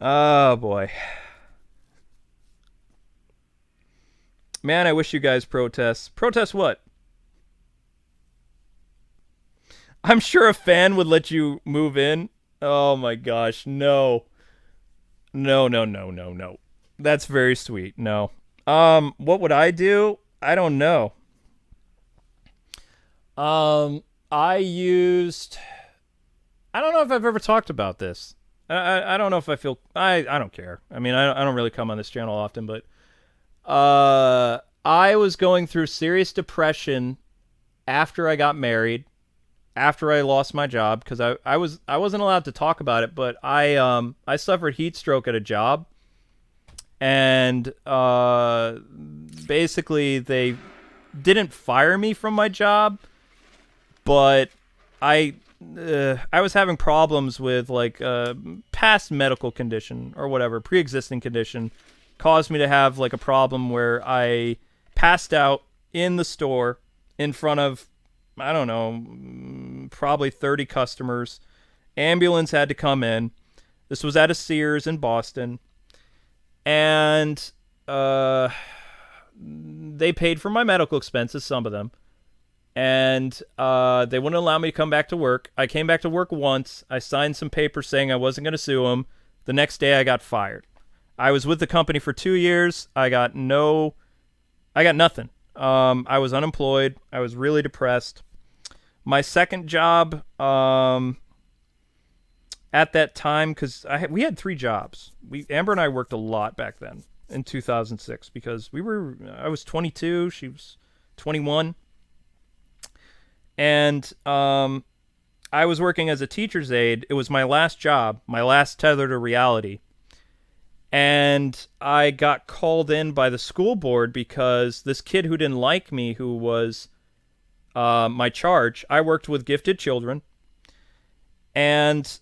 Oh, boy. Man, I wish you guys protest. Protest what? I'm sure a fan would let you move in. Oh, my gosh. No. No. That's very sweet. No. What would I do? I don't know. I don't know if I've ever talked about this. I don't know if I feel, I don't care. I mean, I don't really come on this channel often, but, I was going through serious depression after I got married, after I lost my job, because I wasn't allowed to talk about it, but I suffered heat stroke at a job, and, basically they didn't fire me from my job, but I was having problems with past medical condition or whatever, pre-existing condition, caused me to have a problem where I passed out in the store in front of, I don't know, probably 30 customers, Ambulance had to come in. This was at a Sears in Boston. And they paid for my medical expenses, some of them. And they wouldn't allow me to come back to work. I came back to work once. I signed some papers saying I wasn't going to sue them. The next day I got fired. I was with the company for 2 years. I got nothing. I was unemployed. I was really depressed. My second job at that time, because we had 3 jobs. Amber and I worked a lot back then in 2006 because I was 22, she was 21, and I was working as a teacher's aide. It was my last job, my last tether to reality. And I got called in by the school board because this kid who didn't like me, who was my charge, I worked with gifted children. And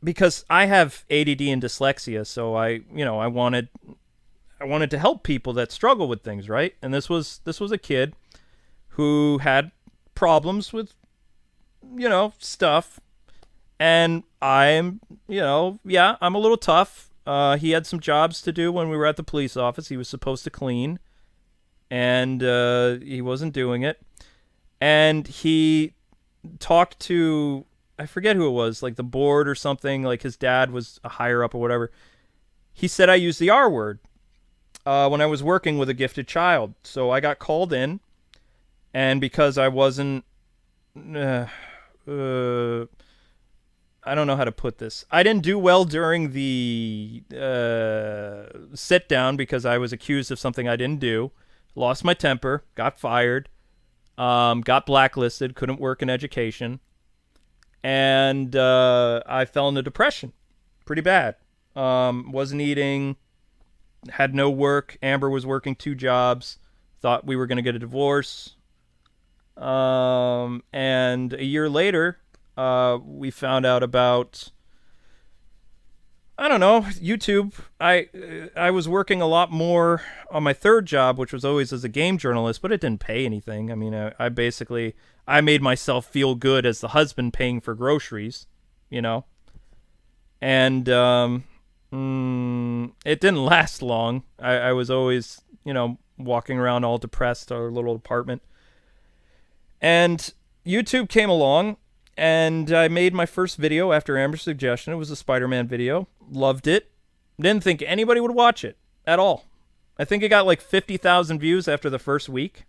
because I have ADD and dyslexia, so I wanted to help people that struggle with things, right? And this was a kid who had problems with, stuff. And I'm a little tough. He had some jobs to do when we were at the police office. He was supposed to clean, and he wasn't doing it. And he talked to, I forget who it was, like the board or something, like his dad was a higher up or whatever. He said I used the R word when I was working with a gifted child. So I got called in, and because I wasn't, I don't know how to put this. I didn't do well during the sit down because I was accused of something I didn't do. Lost my temper, got fired, got blacklisted, couldn't work in education. And I fell into depression pretty bad. Wasn't eating, had no work. Amber was working 2 jobs, thought we were going to get a divorce. And a year later, we found out about, I don't know, YouTube. I was working a lot more on my 3rd job, which was always as a game journalist, but it didn't pay anything. I mean, I made myself feel good as the husband paying for groceries, and it didn't last long. I was always, walking around all depressed, our little apartment. And YouTube came along, and I made my first video after Amber's suggestion. It was a Spider-Man video. Loved it. Didn't think anybody would watch it at all. I think it got like 50,000 views after the first week.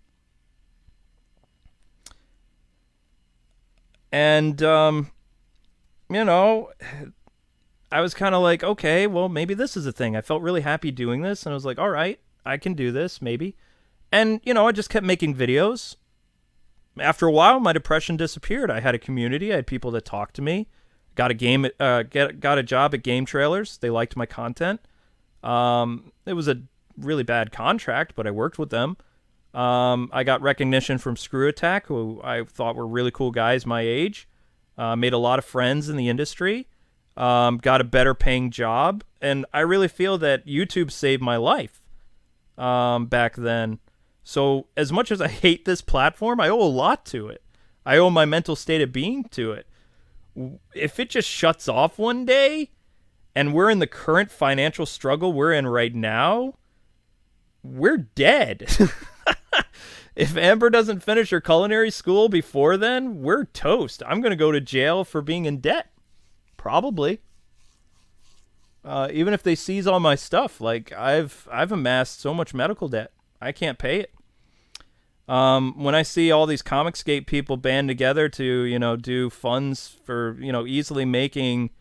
And, I was kind of like, okay, well, maybe this is a thing. I felt really happy doing this, and I was like, all right, I can do this, maybe. And, I just kept making videos. After a while, my depression disappeared. I had a community. I had people that talked to me. Got a job at Game Trailers. They liked my content. It was a really bad contract, but I worked with them. I got recognition from Screw Attack, who I thought were really cool guys my age. Made a lot of friends in the industry. Got a better paying job. And I really feel that YouTube saved my life back then. So as much as I hate this platform, I owe a lot to it. I owe my mental state of being to it. If it just shuts off one day, and we're in the current financial struggle we're in right now, we're dead. If Amber doesn't finish her culinary school before then, we're toast. I'm going to go to jail for being in debt. Probably. Even if they seize all my stuff, like I've amassed so much medical debt. I can't pay it. When I see all these Comicsgate people band together to, do funds for, easily making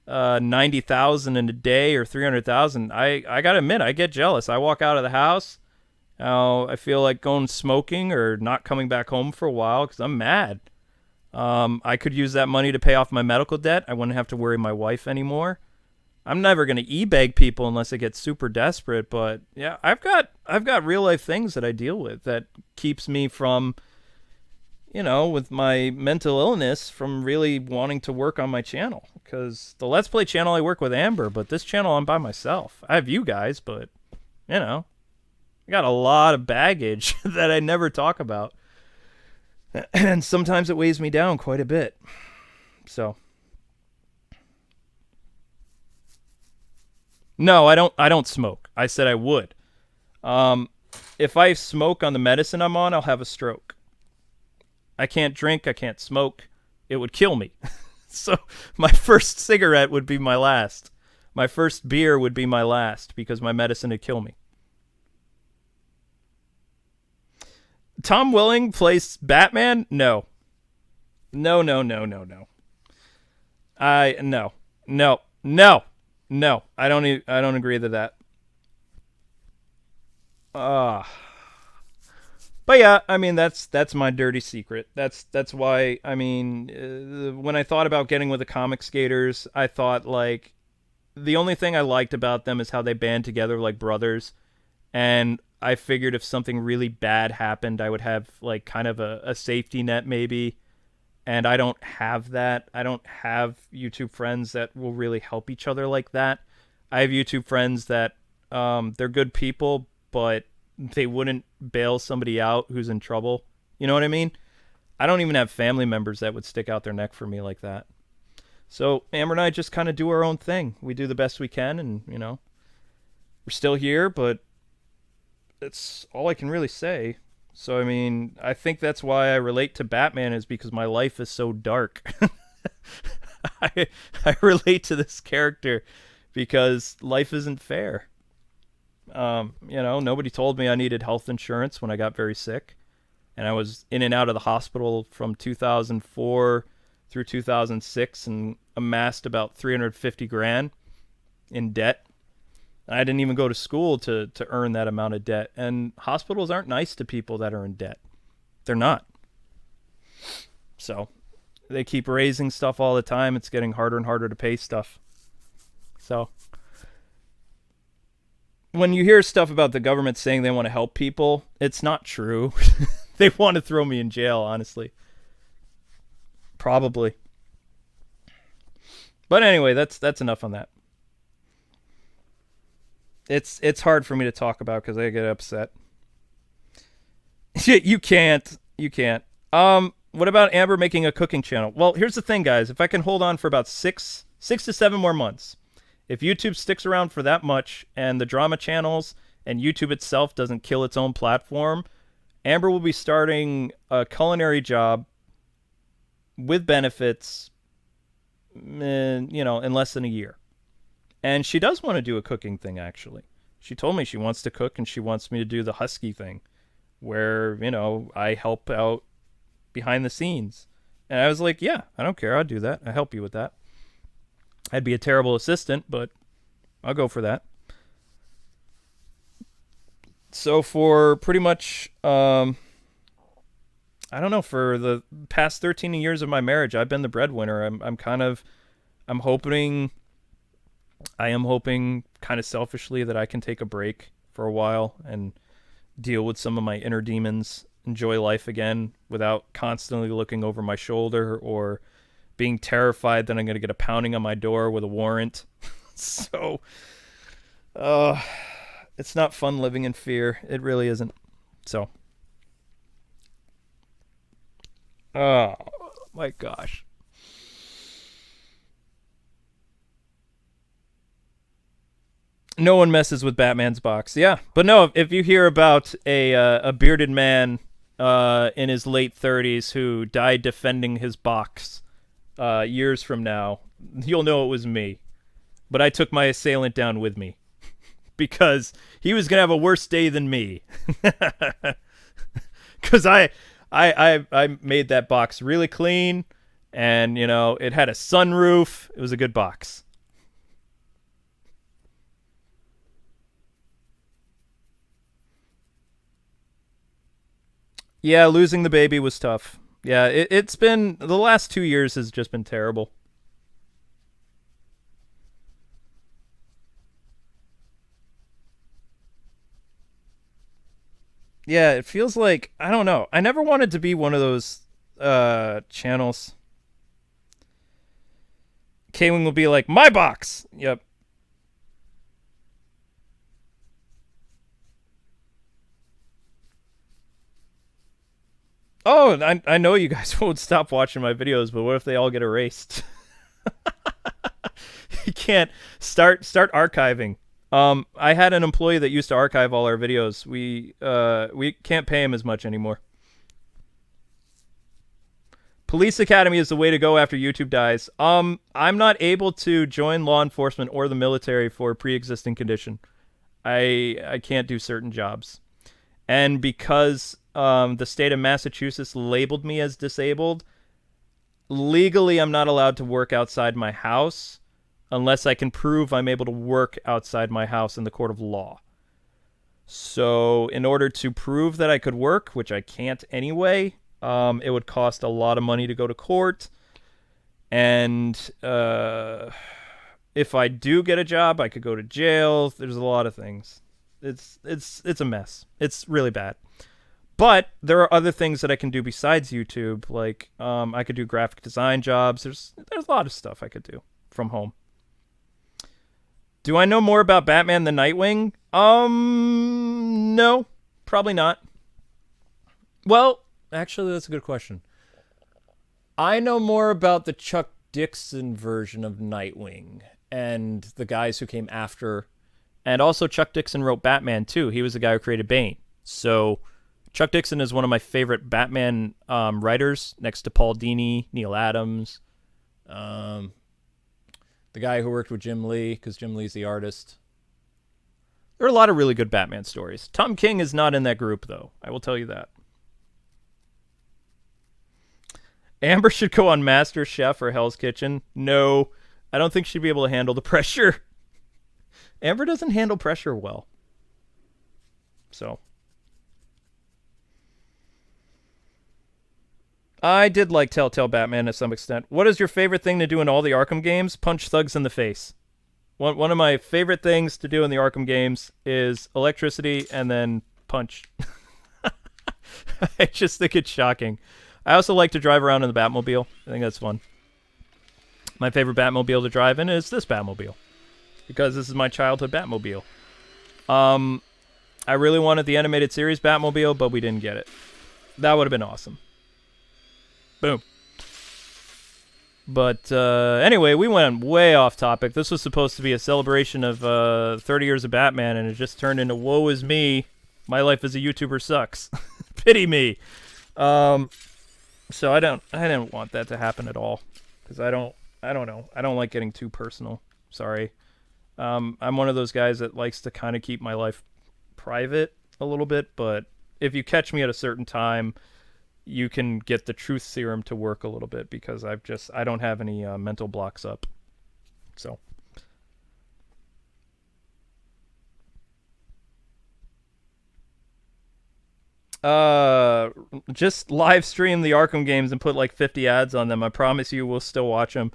90,000 in a day or 300,000, I gotta admit, I get jealous. I walk out of the house, I feel like going smoking or not coming back home for a while because I'm mad. I could use that money to pay off my medical debt. I wouldn't have to worry my wife anymore. I'm never going to e-beg people unless I get super desperate, but yeah, I've got real life things that I deal with that keeps me from, with my mental illness, from really wanting to work on my channel. Because the Let's Play channel, I work with Amber, but this channel, I'm by myself. I have you guys, but, I got a lot of baggage that I never talk about. And sometimes it weighs me down quite a bit. So No, I don't smoke. I said I would. Um, if I smoke on the medicine I'm on, I'll have a stroke. I can't drink. I can't smoke. It would kill me. So my first cigarette would be my last. My first beer would be my last because my medicine would kill me. Tom Welling plays Batman? No. No, no, no, no, no. No. No. No. No. I don't agree to that. Uh But yeah, I mean that's my dirty secret. That's why I mean when I thought about getting with the comic skaters, I thought like the only thing I liked about them is how they band together like brothers, and I figured if something really bad happened, I would have like kind of a safety net maybe, and I don't have that. I don't have YouTube friends that will really help each other like that. I have YouTube friends that they're good people, but they wouldn't bail somebody out who's in trouble. You know what I mean? I don't even have family members that would stick out their neck for me like that. So Amber and I just kind of do our own thing. We do the best we can, and we're still here, but that's all I can really say. So I mean, I think that's why I relate to Batman is because my life is so dark. I I relate to this character because life isn't fair. Nobody told me I needed health insurance when I got very sick, and I was in and out of the hospital from 2004 through 2006 and amassed about 350 grand in debt. I didn't even go to school to earn that amount of debt, and hospitals aren't nice to people that are in debt. They're not. So they keep raising stuff all the time. It's getting harder and harder to pay stuff. So when you hear stuff about the government saying they want to help people, it's not true. They want to throw me in jail, honestly. Probably. But anyway, that's enough on that. It's hard for me to talk about because I get upset. You can't. You can't. What about Amber making a cooking channel? Well, here's the thing, guys. If I can hold on for about six to 7 more months, if YouTube sticks around for that much and the drama channels and YouTube itself doesn't kill its own platform, Amber will be starting a culinary job with benefits, in less than a year. And she does want to do a cooking thing, actually. She told me she wants to cook and she wants me to do the husky thing where, I help out behind the scenes. And I was like, yeah, I don't care. I'll do that. I'll help you with that. I'd be a terrible assistant, but I'll go for that. So for pretty much, I don't know, for the past 13 years of my marriage, I've been the breadwinner. I'm hoping, I am hoping kind of selfishly that I can take a break for a while and deal with some of my inner demons, enjoy life again without constantly looking over my shoulder or being terrified that I'm going to get a pounding on my door with a warrant. So, it's not fun living in fear. It really isn't. So, oh my gosh. No one messes with Batman's box. Yeah, but no, if you hear about a bearded man in his late 30s who died defending his box years from now, you'll know it was me. But I took my assailant down with me because he was gonna have a worse day than me. Because I made that box really clean, and it had a sunroof. It was a good box. Yeah, losing the baby was tough. Yeah, it's been the last 2 years has just been terrible. Yeah, it feels like I don't know. I never wanted to be one of those channels. Kwing will be like, my box. Yep. Oh, I know you guys won't stop watching my videos, but what if they all get erased? You can't start archiving. I had an employee that used to archive all our videos. We can't pay him as much anymore. Police Academy is the way to go after YouTube dies. I'm not able to join law enforcement or the military for a pre-existing condition. I can't do certain jobs. And because the state of Massachusetts labeled me as disabled, legally I'm not allowed to work outside my house unless I can prove I'm able to work outside my house in the court of law. So in order to prove that I could work, which I can't anyway, it would cost a lot of money to go to court. And if I do get a job, I could go to jail. There's a lot of things. It's a mess. It's really bad. But there are other things that I can do besides YouTube. Like I could do graphic design jobs. There's a lot of stuff I could do from home. Do I know more about Batman than Nightwing? No, probably not. Well, actually, that's a good question. I know more about the Chuck Dixon version of Nightwing and the guys who came after. And also, Chuck Dixon wrote Batman, too. He was the guy who created Bane. So, Chuck Dixon is one of my favorite Batman writers, next to Paul Dini, Neil Adams. The guy who worked with Jim Lee, because Jim Lee's the artist. There are a lot of really good Batman stories. Tom King is not in that group, though. I will tell you that. Amber should go on Master Chef or Hell's Kitchen. No, I don't think she'd be able to handle the pressure. Amber doesn't handle pressure well. So. I did like Telltale Batman to some extent. What is your favorite thing to do in all the Arkham games? Punch thugs in the face. One of my favorite things to do in the Arkham games is electricity and then punch. I just think it's shocking. I also like to drive around in the Batmobile. I think that's fun. My favorite Batmobile to drive in is this Batmobile, because this is my childhood Batmobile. I really wanted the animated series Batmobile, but we didn't get it. That would have been awesome. Boom. But anyway, we went way off topic. This was supposed to be a celebration of 30 years of Batman, and it just turned into woe is me. My life as a YouTuber sucks. Pity me. So I didn't want that to happen at all, because I don't know. I don't like getting too personal. Sorry. I'm one of those guys that likes to kind of keep my life private a little bit, but if you catch me at a certain time, you can get the truth serum to work a little bit, because I don't have any mental blocks up. So. Just live stream the Arkham games and put like 50 ads on them. I promise you we'll still watch them.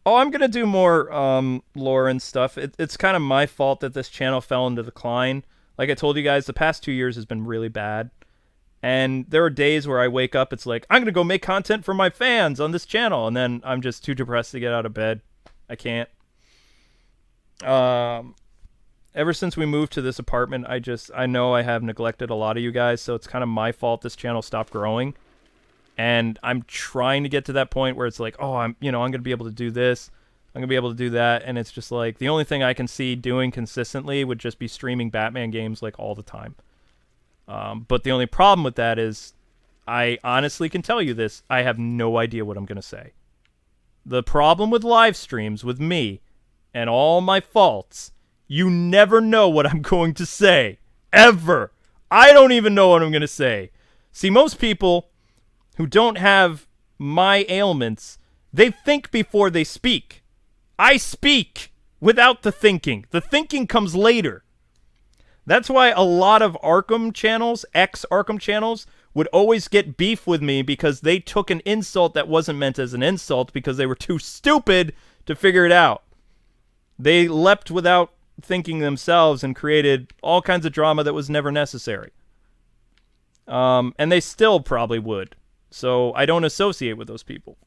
Oh, I'm going to do more lore and stuff. It's kind of my fault that this channel fell into decline. Like I told you guys, the past 2 years has been really bad. And there are days where I wake up, it's like, I'm going to go make content for my fans on this channel. And then I'm just too depressed to get out of bed. I can't. Ever since we moved to this apartment, I know I have neglected a lot of you guys, so it's kind of my fault this channel stopped growing. And I'm trying to get to that point where it's like, oh, I'm going to be able to do this. I'm going to be able to do that. And it's just like, the only thing I can see doing consistently would just be streaming Batman games like all the time. But the only problem with that is, I honestly can tell you this, I have no idea what I'm going to say. The problem with live streams with me and all my faults, you never know what I'm going to say. Ever. I don't even know what I'm going to say. See, most people who don't have my ailments, they think before they speak. I speak without the thinking. The thinking comes later. That's why a lot of Arkham channels, ex-Arkham channels, would always get beef with me, because they took an insult that wasn't meant as an insult because they were too stupid to figure it out. They leapt without thinking themselves and created all kinds of drama that was never necessary. And they still probably would. So I don't associate with those people.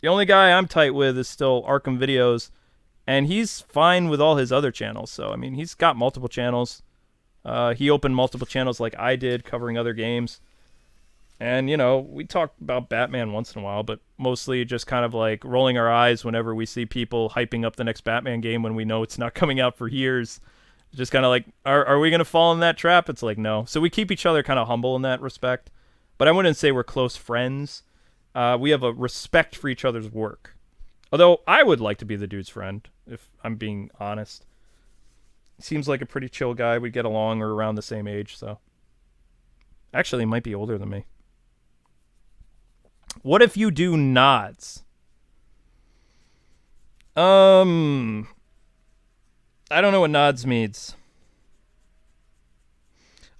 The only guy I'm tight with is still Arkham Videos, and he's fine with all his other channels. So, I mean, he's got multiple channels. He opened multiple channels like I did, covering other games. And, we talk about Batman once in a while, but mostly just kind of like rolling our eyes whenever we see people hyping up the next Batman game when we know it's not coming out for years. Just kind of like, are we going to fall in that trap? It's like, no. So we keep each other kind of humble in that respect. But I wouldn't say we're close friends. We have a respect for each other's work. Although I would like to be the dude's friend, if I'm being honest. Seems like a pretty chill guy. We get along. We're around the same age, so. Actually, he might be older than me. What if you do nods? I don't know what nods means.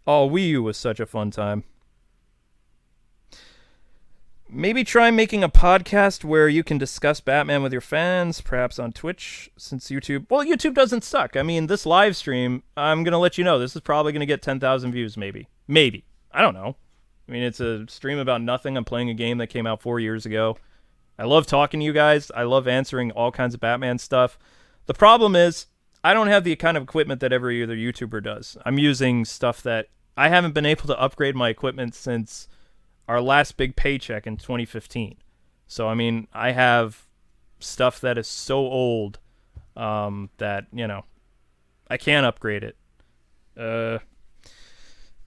Oh, Wii U was such a fun time. Maybe try making a podcast where you can discuss Batman with your fans, perhaps on Twitch, since YouTube... Well, YouTube doesn't suck. I mean, this live stream, I'm going to let you know, this is probably going to get 10,000 views, maybe. Maybe. I don't know. I mean, it's a stream about nothing. I'm playing a game that came out 4 years ago. I love talking to you guys. I love answering all kinds of Batman stuff. The problem is, I don't have the kind of equipment that every other YouTuber does. I'm using stuff that I haven't been able to upgrade my equipment since our last big paycheck in 2015. So, I mean, I have stuff that is so old that, I can't upgrade it.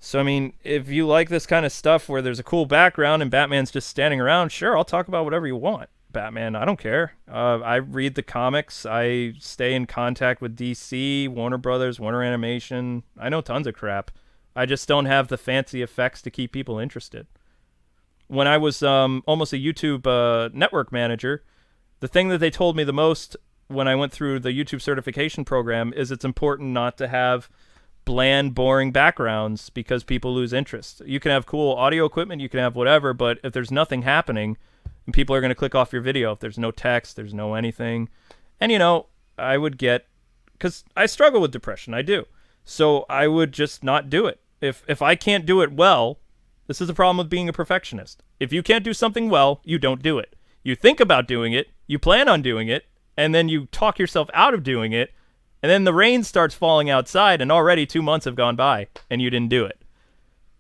So, I mean, if you like this kind of stuff where there's a cool background and Batman's just standing around, sure, I'll talk about whatever you want. Batman, I don't care. I read the comics. I stay in contact with DC, Warner Brothers, Warner Animation. I know tons of crap. I just don't have the fancy effects to keep people interested. When I was almost a YouTube network manager, the thing that they told me the most when I went through the YouTube certification program is it's important not to have bland, boring backgrounds because people lose interest. You can have cool audio equipment, you can have whatever, but if there's nothing happening, and people are going to click off your video, if there's no text, there's no anything. And, I would get... Because I struggle with depression, I do. So I would just not do it. If I can't do it well, this is the problem with being a perfectionist. If you can't do something well, you don't do it. You think about doing it, you plan on doing it, and then you talk yourself out of doing it, and then the rain starts falling outside, and already 2 months have gone by, and you didn't do it.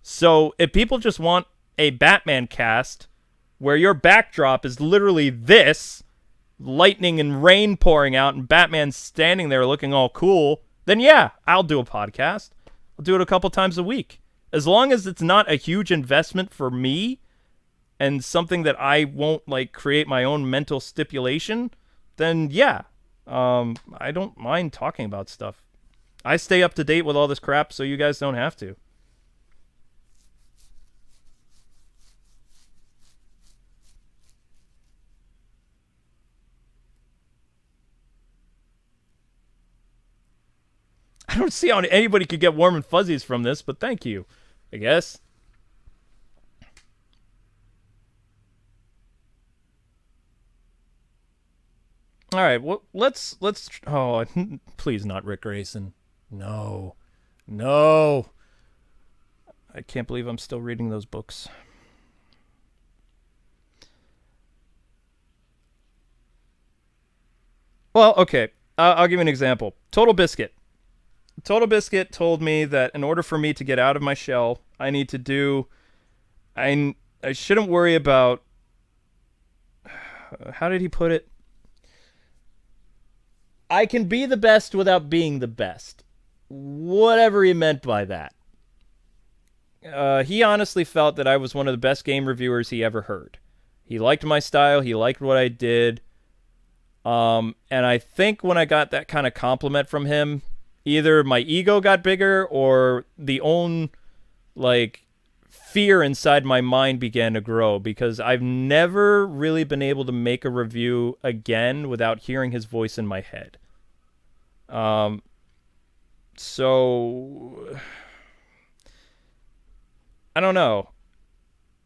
So if people just want a Batman cast where your backdrop is literally this, lightning and rain pouring out, and Batman standing there looking all cool, then yeah, I'll do a podcast. I'll do it a couple times a week. As long as it's not a huge investment for me and something that I won't, create my own mental stipulation, then yeah. I don't mind talking about stuff. I stay up to date with all this crap so you guys don't have to. I don't see how anybody could get warm and fuzzies from this, but thank you, I guess. All right, well, let's. Oh, please not Rick Grayson. No, no. I can't believe I'm still reading those books. Well, okay. I'll give you an example. Total Biscuit. Total Biscuit told me that in order for me to get out of my shell, I need to do. I shouldn't worry about. How did he put it? I can be the best without being the best. Whatever he meant by that. He honestly felt that I was one of the best game reviewers he ever heard. He liked my style. He liked what I did. And I think when I got that kind of compliment from him, either my ego got bigger or the own, fear inside my mind began to grow, because I've never really been able to make a review again without hearing his voice in my head. So I don't know.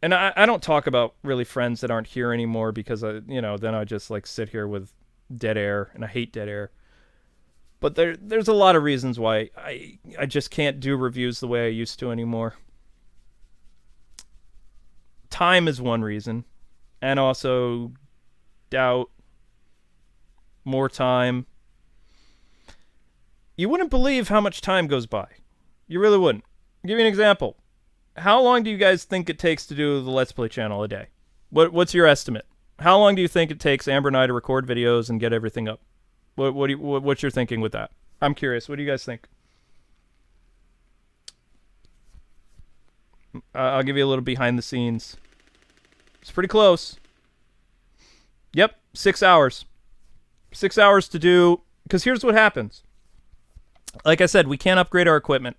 And I don't talk about really friends that aren't here anymore because then I just sit here with dead air, and I hate dead air. But there's a lot of reasons why I just can't do reviews the way I used to anymore. Time is one reason, and also doubt, more time. You wouldn't believe how much time goes by. You really wouldn't. I'll give you an example. how long do you guys think it takes to do the Let's Play channel a day? What's your estimate? How long do you think it takes Amber and I to record videos and get everything up? What's your thinking with that? I'm curious. What do you guys think? I'll give you a little behind the scenes. It's pretty close. Yep, 6 hours. 6 hours to do, because here's what happens. Like I said, we can't upgrade our equipment.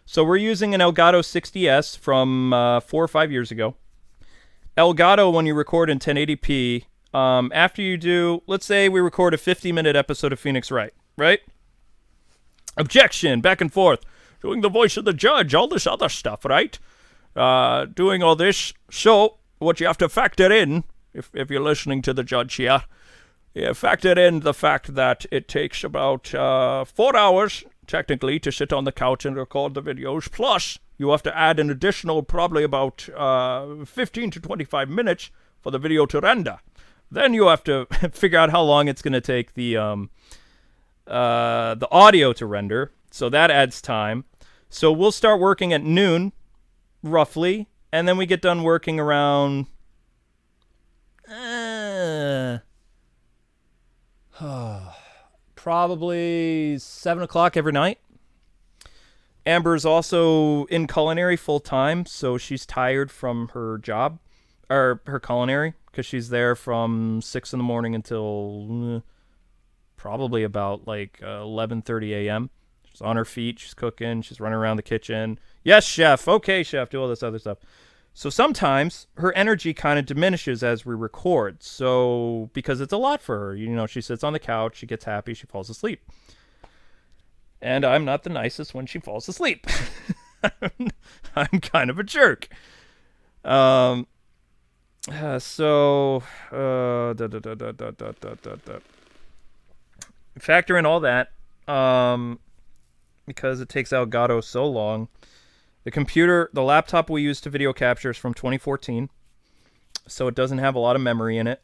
So we're using an Elgato 60S from 4 or 5 years ago. Elgato, when you record in 1080p, after you do, let's say we record a 50-minute episode of Phoenix Wright, right? Objection, back and forth. Doing the voice of the judge, all this other stuff, right? Doing all this. So, what you have to factor in, if you're listening to the judge here, you factor in the fact that it takes about 4 hours, technically, to sit on the couch and record the videos. Plus, you have to add an additional probably about 15 to 25 minutes for the video to render. Then you have to figure out how long it's going to take the audio to render. So that adds time. So we'll start working at noon, roughly, and then we get done working around probably 7 o'clock every night. Amber's also in culinary full time, so she's tired from her job, or her culinary, because she's there from 6 in the morning until probably about like 11:30 a.m. She's on her feet, she's cooking, she's running around the kitchen. Yes, chef. Okay, chef. Do all this other stuff. So sometimes her energy kind of diminishes as we record. So because it's a lot for her, you know, she sits on the couch, she gets happy, she falls asleep. And I'm not the nicest when she falls asleep. I'm kind of a jerk. Factor in all that, because it takes Elgato so long. The laptop we use to video capture is from 2014, so it doesn't have a lot of memory in it.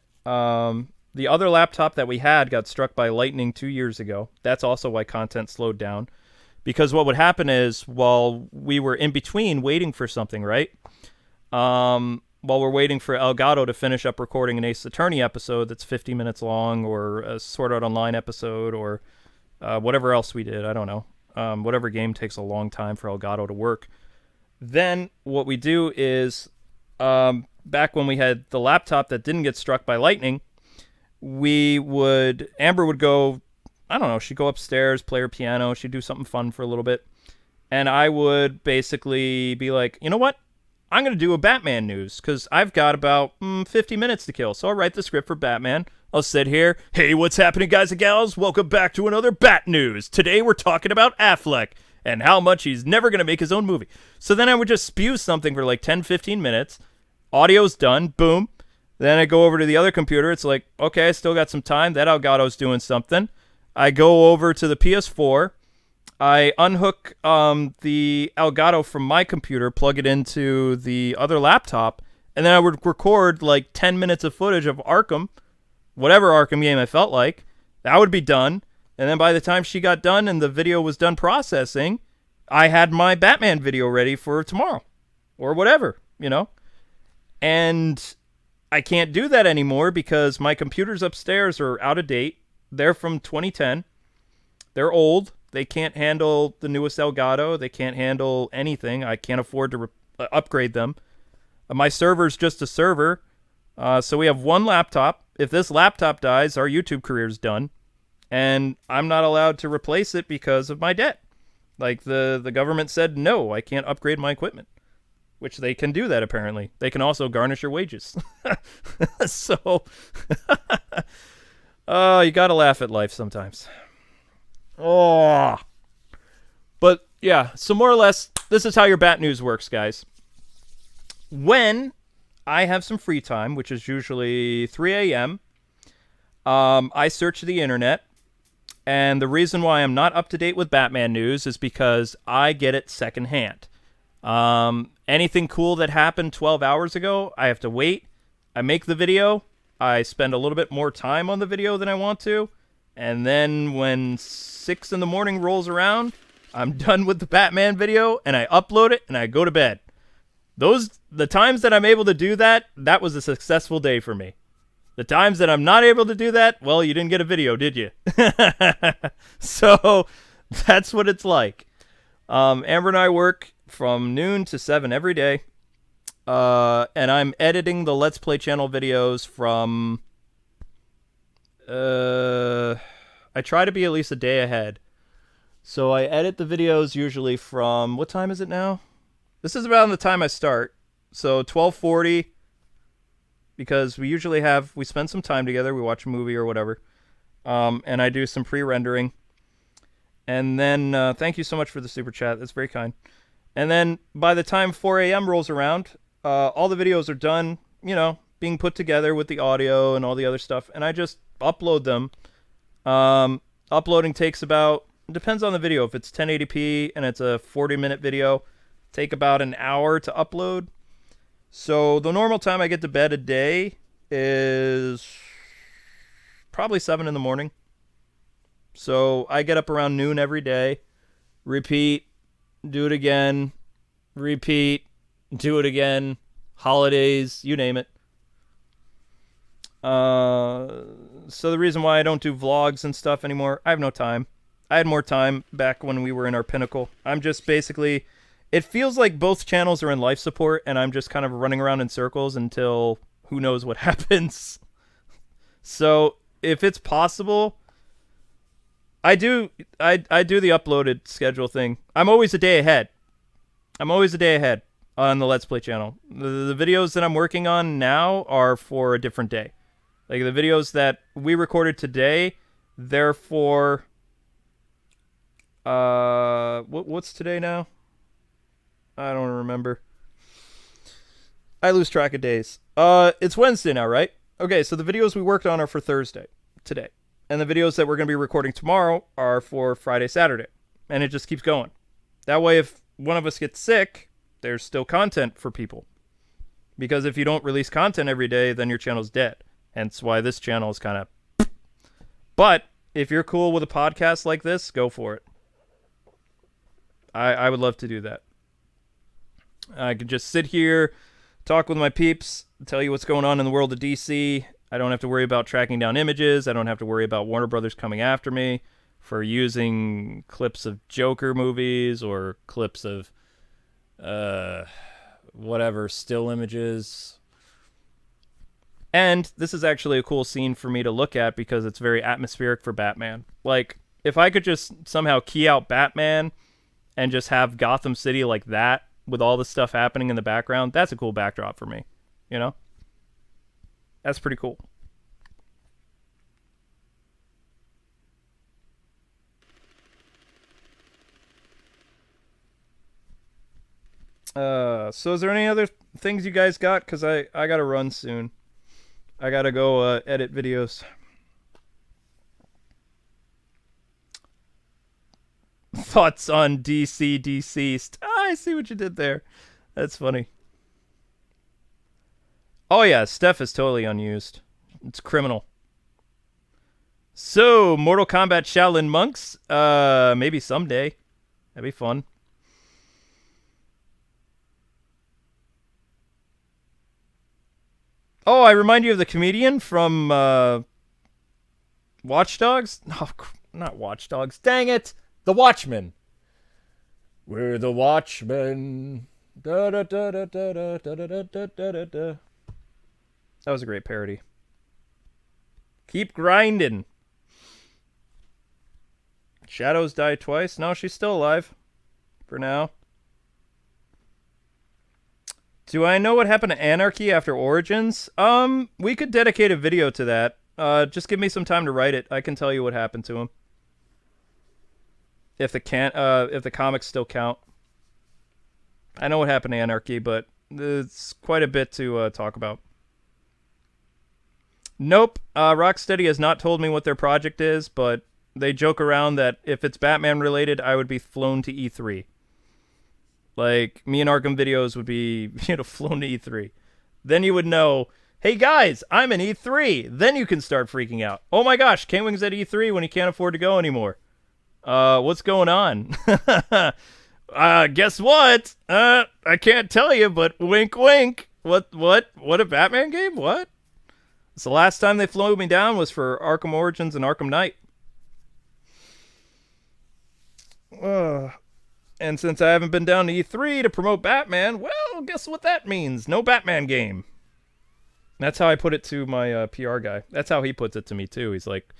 The other laptop that we had got struck by lightning 2 years ago. That's also why content slowed down. Because what would happen is, while we were in between waiting for something, right? While we're waiting for Elgato to finish up recording an Ace Attorney episode that's 50 minutes long, or a Sword Art Online episode, or whatever else we did, I don't know. Whatever game takes a long time for Elgato to work. Then what we do is, back when we had the laptop that didn't get struck by lightning, Amber would go, I don't know, she'd go upstairs, play her piano, she'd do something fun for a little bit, and I would basically be like, you know what? I'm going to do a Batman news, because I've got about 50 minutes to kill, so I'll write the script for Batman. I'll sit here, hey, what's happening, guys and gals? Welcome back to another Bat News. Today we're talking about Affleck, and how much he's never going to make his own movie. So then I would just spew something for like 10, 15 minutes, audio's done, boom. Then I go over to the other computer. It's like, okay, I still got some time. That Elgato's doing something. I go over to the PS4. I unhook the Elgato from my computer, plug it into the other laptop, and then I would record like 10 minutes of footage of Arkham, whatever Arkham game I felt like. That would be done. And then by the time she got done and the video was done processing, I had my Batman video ready for tomorrow or whatever, you know? And I can't do that anymore because my computers upstairs are out of date. They're from 2010. They're old. They can't handle the newest Elgato. They can't handle anything. I can't afford to upgrade them. My server's just a server. So we have one laptop. If this laptop dies, our YouTube career's done. And I'm not allowed to replace it because of my debt. Like, the government said, no, I can't upgrade my equipment. Which they can do that, apparently. They can also garnish your wages. So, you gotta laugh at life sometimes. Oh. But, yeah, so more or less, this is how your Bat News works, guys. When I have some free time, which is usually 3 a.m., I search the internet. And the reason why I'm not up to date with Batman news is because I get it secondhand. Anything cool that happened 12 hours ago, I have to wait. I make the video. I spend a little bit more time on the video than I want to. And then when 6 in the morning rolls around, I'm done with the Batman video, and I upload it, and I go to bed. The times that I'm able to do that, that was a successful day for me. The times that I'm not able to do that, well, you didn't get a video, did you? So that's what it's like. Amber and I work from noon to 7 every day. And I'm editing the Let's Play channel videos from... I try to be at least a day ahead. So I edit the videos usually from... What time is it now? This is around the time I start. So 12:40, because we spend some time together. We watch a movie or whatever. And I do some pre-rendering. And then, thank you so much for the super chat. That's very kind. And then by the time 4 a.m. rolls around, all the videos are done, being put together with the audio and all the other stuff. And I just upload them. Uploading takes about, depends on the video. If it's 1080p and it's a 40-minute video, take about an hour to upload. So the normal time I get to bed a day is probably 7 in the morning. So I get up around noon every day, repeat, do it again, repeat, do it again, holidays, you name it. So the reason why I don't do vlogs and stuff anymore, I have no time. I had more time back when we were in our pinnacle. I'm just basically... It feels like both channels are in life support, and I'm just kind of running around in circles until who knows what happens. So, if it's possible, I do the uploaded schedule thing. I'm always a day ahead. On the Let's Play channel. The videos that I'm working on now are for a different day. Like, the videos that we recorded today, they're for... what's today now? I don't remember. I lose track of days. It's Wednesday now, right? Okay, so the videos we worked on are for Thursday, today. And the videos that we're going to be recording tomorrow are for Friday, Saturday. And it just keeps going. That way, if one of us gets sick, there's still content for people. Because if you don't release content every day, then your channel's dead. Hence why this channel is kind of... But, if you're cool with a podcast like this, go for it. I would love to do that. I could just sit here, talk with my peeps, tell you what's going on in the world of DC. I don't have to worry about tracking down images. I don't have to worry about Warner Brothers coming after me for using clips of Joker movies or clips of whatever, still images. And this is actually a cool scene for me to look at because it's very atmospheric for Batman. Like, if I could just somehow key out Batman and just have Gotham City like that, with all the stuff happening in the background, that's a cool backdrop for me, That's pretty cool. So is there any other things you guys got? Because I gotta run soon. I gotta go edit videos. Thoughts on DC deceased. I see what you did there. That's funny. Oh yeah, Steph is totally unused. It's criminal. So, Mortal Kombat Shaolin Monks? Maybe someday. That'd be fun. Oh, I remind you of the comedian from Watch Dogs? No, not Watch Dogs. Dang it! The Watchmen. We're the Watchmen. Da, da, da, da, da, da, da, da, da, da, da. That was a great parody. Keep grinding. Shadows died twice. No, she's still alive. For now. Do I know what happened to Anarchy after Origins? We could dedicate a video to that. Just give me some time to write it. I can tell you what happened to him. If the comics still count. I know what happened to Anarchy, but it's quite a bit to talk about. Nope. Rocksteady has not told me what their project is, but they joke around that if it's Batman related, I would be flown to E3. Like, me and Arkham Videos would be, flown to E3. Then you would know, hey guys, I'm in E3. Then you can start freaking out. Oh my gosh, Kwing's at E3 when he can't afford to go anymore. What's going on? Guess what? I can't tell you, but wink, wink. What a Batman game? What? It's the last time they flew me down was for Arkham Origins and Arkham Knight. And since I haven't been down to E3 to promote Batman, well, guess what that means? No Batman game. That's how I put it to my PR guy. That's how he puts it to me, too. He's like,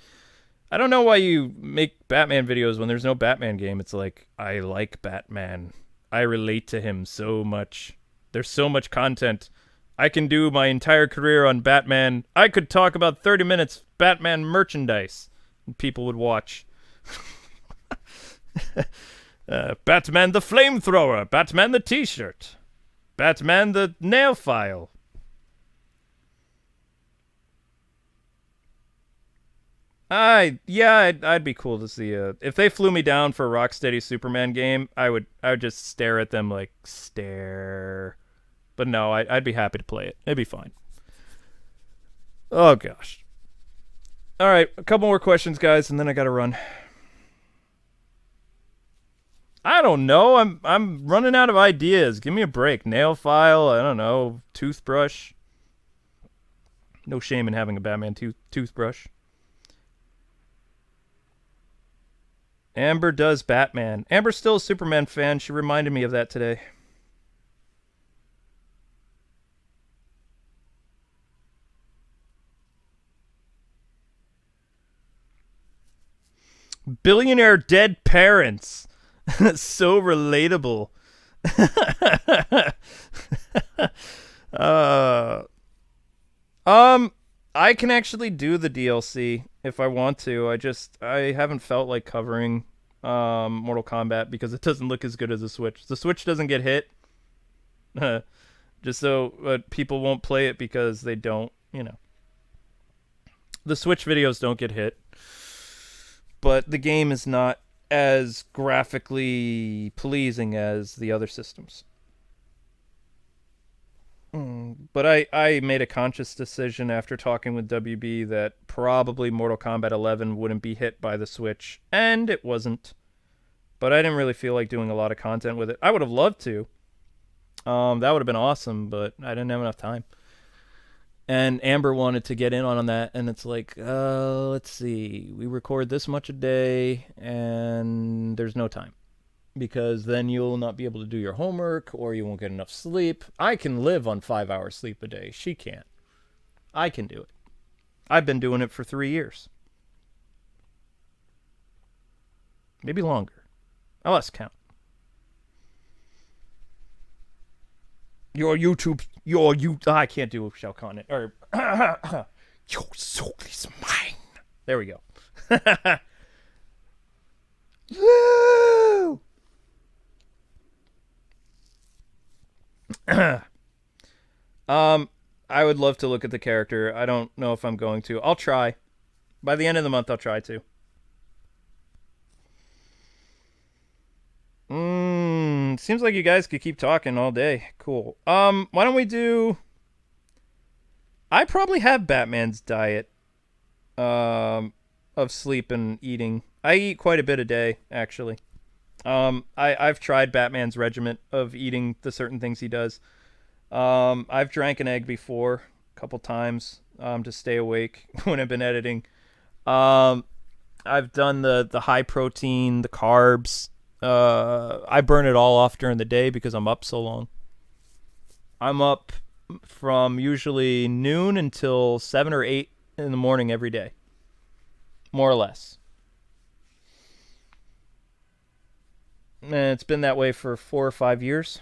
I don't know why you make Batman videos when there's no Batman game. It's like, I like Batman. I relate to him so much. There's so much content. I can do my entire career on Batman. I could talk about 30 minutes Batman merchandise. And people would watch. Batman the flamethrower. Batman the t-shirt. Batman the nail file. I'd be cool to see if they flew me down for a Rocksteady Superman game. I would just stare at them like stare. But no, I'd be happy to play it. It'd be fine. Oh gosh. All right, a couple more questions, guys, and then I gotta run. I don't know. I'm running out of ideas. Give me a break. Nail file. I don't know. Toothbrush. No shame in having a Batman toothbrush. Amber does Batman. Amber's still a Superman fan. She reminded me of that today. Billionaire dead parents. So relatable. uh, I can actually do the DLC if I want to. I haven't felt like covering Mortal Kombat because it doesn't look as good as the Switch. The Switch doesn't get hit. Just so people won't play it because they don't, The Switch videos don't get hit. But the game is not as graphically pleasing as the other systems. But I made a conscious decision after talking with WB that probably Mortal Kombat 11 wouldn't be hit by the Switch, and it wasn't. But I didn't really feel like doing a lot of content with it. I would have loved to. That would have been awesome, but I didn't have enough time. And Amber wanted to get in on that, and it's like, let's see. We record this much a day, and there's no time. Because then you'll not be able to do your homework, or you won't get enough sleep. I can live on 5 hours sleep a day. She can't. I can do it. I've been doing it for 3 years. Maybe longer. I lost count. I can't do Shao Kahn. Or, your soul is mine. There we go. Woo! I would love to look at the character. I don't know if I'm going to. I'll try. By the end of the month, I'll try to. Seems like you guys could keep talking all day. Cool. Why don't we do... I probably have Batman's diet of sleep and eating. I eat quite a bit a day, actually. I've tried Batman's regiment of eating the certain things he does. I've drank an egg before, a couple times, to stay awake when I've been editing. I've done the high protein, the carbs. I burn it all off during the day because I'm up so long. I'm up from usually noon until 7 or 8 in the morning every day. More or less. And it's been that way for 4 or 5 years.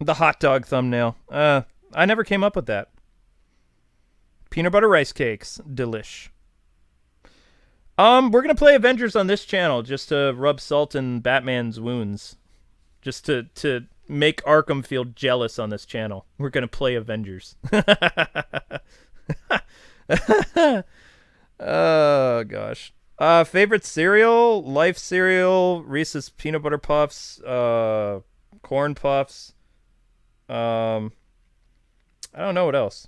The hot dog thumbnail. I never came up with that. Peanut butter rice cakes. Delish. We're gonna play Avengers on this channel just to rub salt in Batman's wounds. Just to make Arkham feel jealous on this channel. We're gonna play Avengers. Oh gosh. Favorite cereal? Life cereal, Reese's peanut butter puffs, corn puffs. I don't know what else.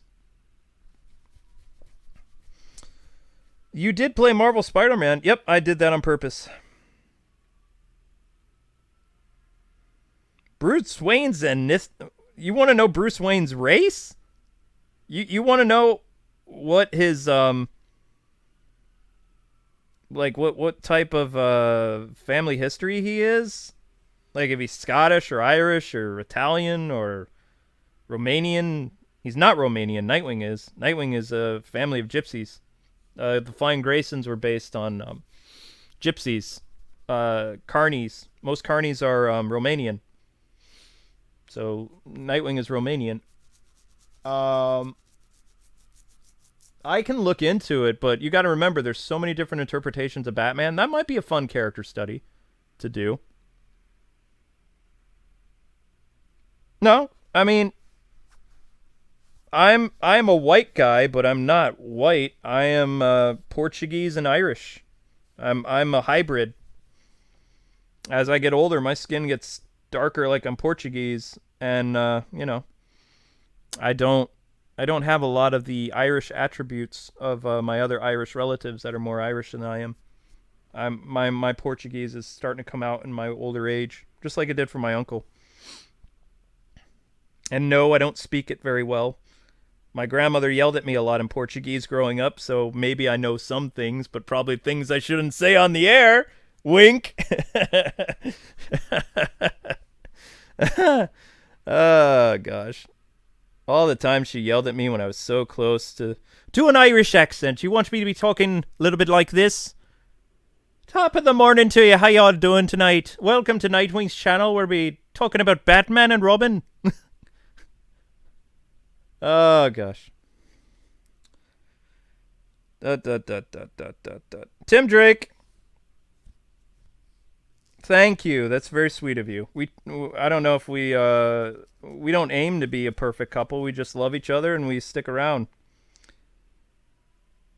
You did play Marvel Spider-Man. Yep, I did that on purpose. Bruce Wayne's You want to know Bruce Wayne's race? You want to know what his like what type of family history he is? Like if he's Scottish or Irish or Italian or Romanian. He's not Romanian. Nightwing is. Nightwing is a family of gypsies. The Flying Graysons were based on gypsies. Carnies. Most carnies are Romanian. So Nightwing is Romanian. I can look into it, but you got to remember there's so many different interpretations of Batman. That might be a fun character study to do. No, I mean, I'm a white guy, but I'm not white. I am Portuguese and Irish. I'm a hybrid. As I get older, my skin gets darker, like I'm Portuguese, and I don't I don't have a lot of the Irish attributes of my other Irish relatives that are more Irish than I am. My Portuguese is starting to come out in my older age, just like it did for my uncle. And no, I don't speak it very well. My grandmother yelled at me a lot in Portuguese growing up, so maybe I know some things, but probably things I shouldn't say on the air. Wink. Oh, gosh. All the time she yelled at me when I was so close to an Irish accent. You want me to be talking a little bit like this? Top of the morning to you. How y'all doing tonight? Welcome to Nightwing's channel where we talking about Batman and Robin. Oh, gosh. Tim Drake. Thank you. That's very sweet of you. I don't know if we don't aim to be a perfect couple. We just love each other and we stick around.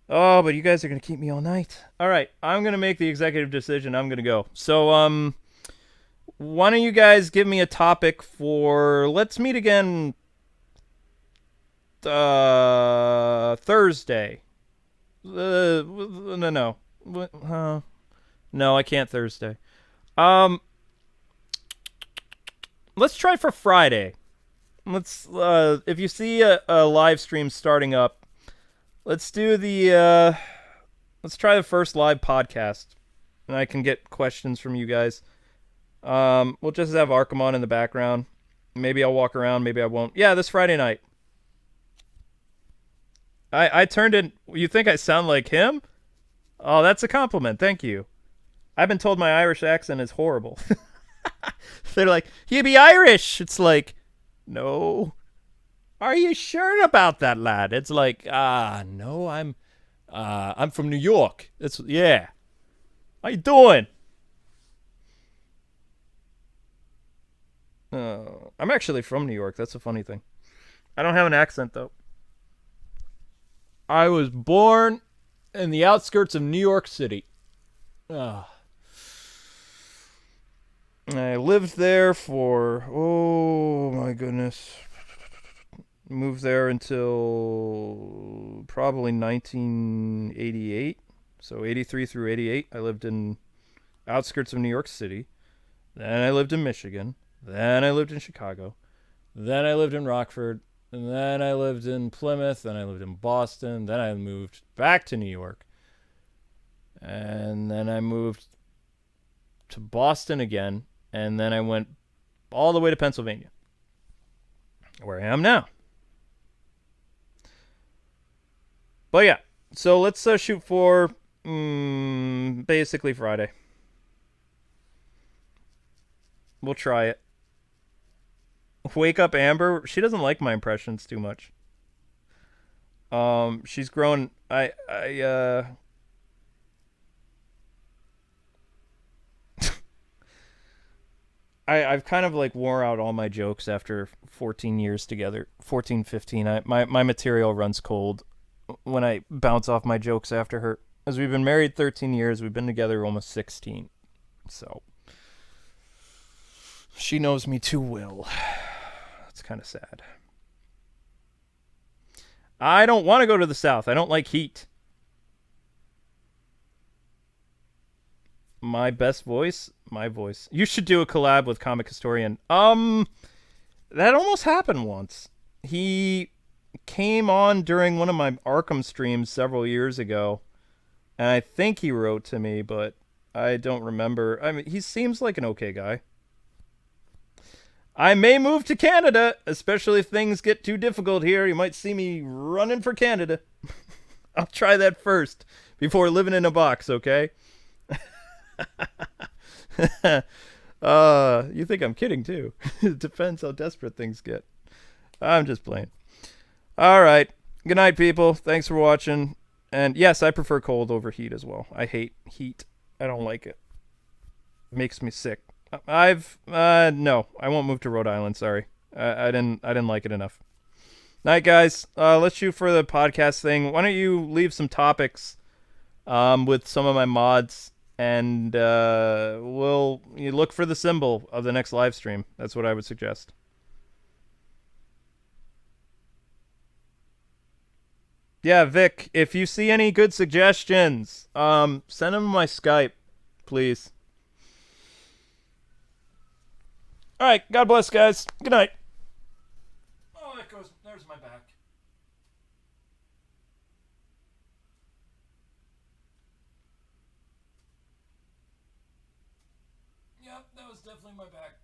Oh, but you guys are going to keep me all night. All right, I'm going to make the executive decision. I'm going to go. So, why don't you guys give me a topic for let's meet again Thursday. No. No, I can't Thursday. Let's try for Friday. Let's if you see a live stream starting up, let's do the let's try the first live podcast, and I can get questions from you guys. We'll just have Arkham on in the background. Maybe I'll walk around, maybe I won't. Yeah, this Friday night. I turned in. You think I sound like him? Oh, that's a compliment. Thank you. I've been told my Irish accent is horrible. They're like, you be Irish. It's like, no. Are you sure about that, lad? It's like, no, I'm from New York. It's yeah. How you doing? I'm actually from New York. That's a funny thing. I don't have an accent though. I was born in the outskirts of New York City. I lived there for, oh my goodness. Moved there until probably 1988. So 83 through 88, I lived in outskirts of New York City. Then I lived in Michigan. Then I lived in Chicago. Then I lived in Rockford. And then I lived in Plymouth. Then I lived in Boston. Then I moved back to New York. And then I moved to Boston again. And then I went all the way to Pennsylvania, where I am now. But yeah, so let's shoot for basically Friday. We'll try it. Wake up Amber. She doesn't like my impressions too much. She's grown. I've kind of like wore out all my jokes after 14 years together. 14, 15. My material runs cold when I bounce off my jokes after her. As we've been married 13 years, we've been together almost 16. So she knows me too well. It's kind of sad. I don't want to go to the South. I don't like heat. My best voice? My voice. You should do a collab with Comic Historian. That almost happened once. He came on during one of my Arkham streams several years ago, and I think he wrote to me, but I don't remember. I mean, he seems like an okay guy. I may move to Canada, especially if things get too difficult here. You might see me running for Canada. I'll try that first before living in a box, okay? You think I'm kidding too. It depends how desperate things get. I'm just playing. All right. Good night, people. Thanks for watching. And yes, I prefer cold over heat as well. I hate heat. I don't like it. It makes me sick. No, I won't move to Rhode Island. Sorry, I didn't like it enough. Night, guys. Let's shoot for the podcast thing. Why don't you leave some topics, with some of my mods, and we'll you look for the symbol of the next live stream. That's what I would suggest. Yeah, Vic, if you see any good suggestions, send them to my Skype, please. All right, God bless, guys. Good night. Oh, that goes. There's my back. Yep, that was definitely my back.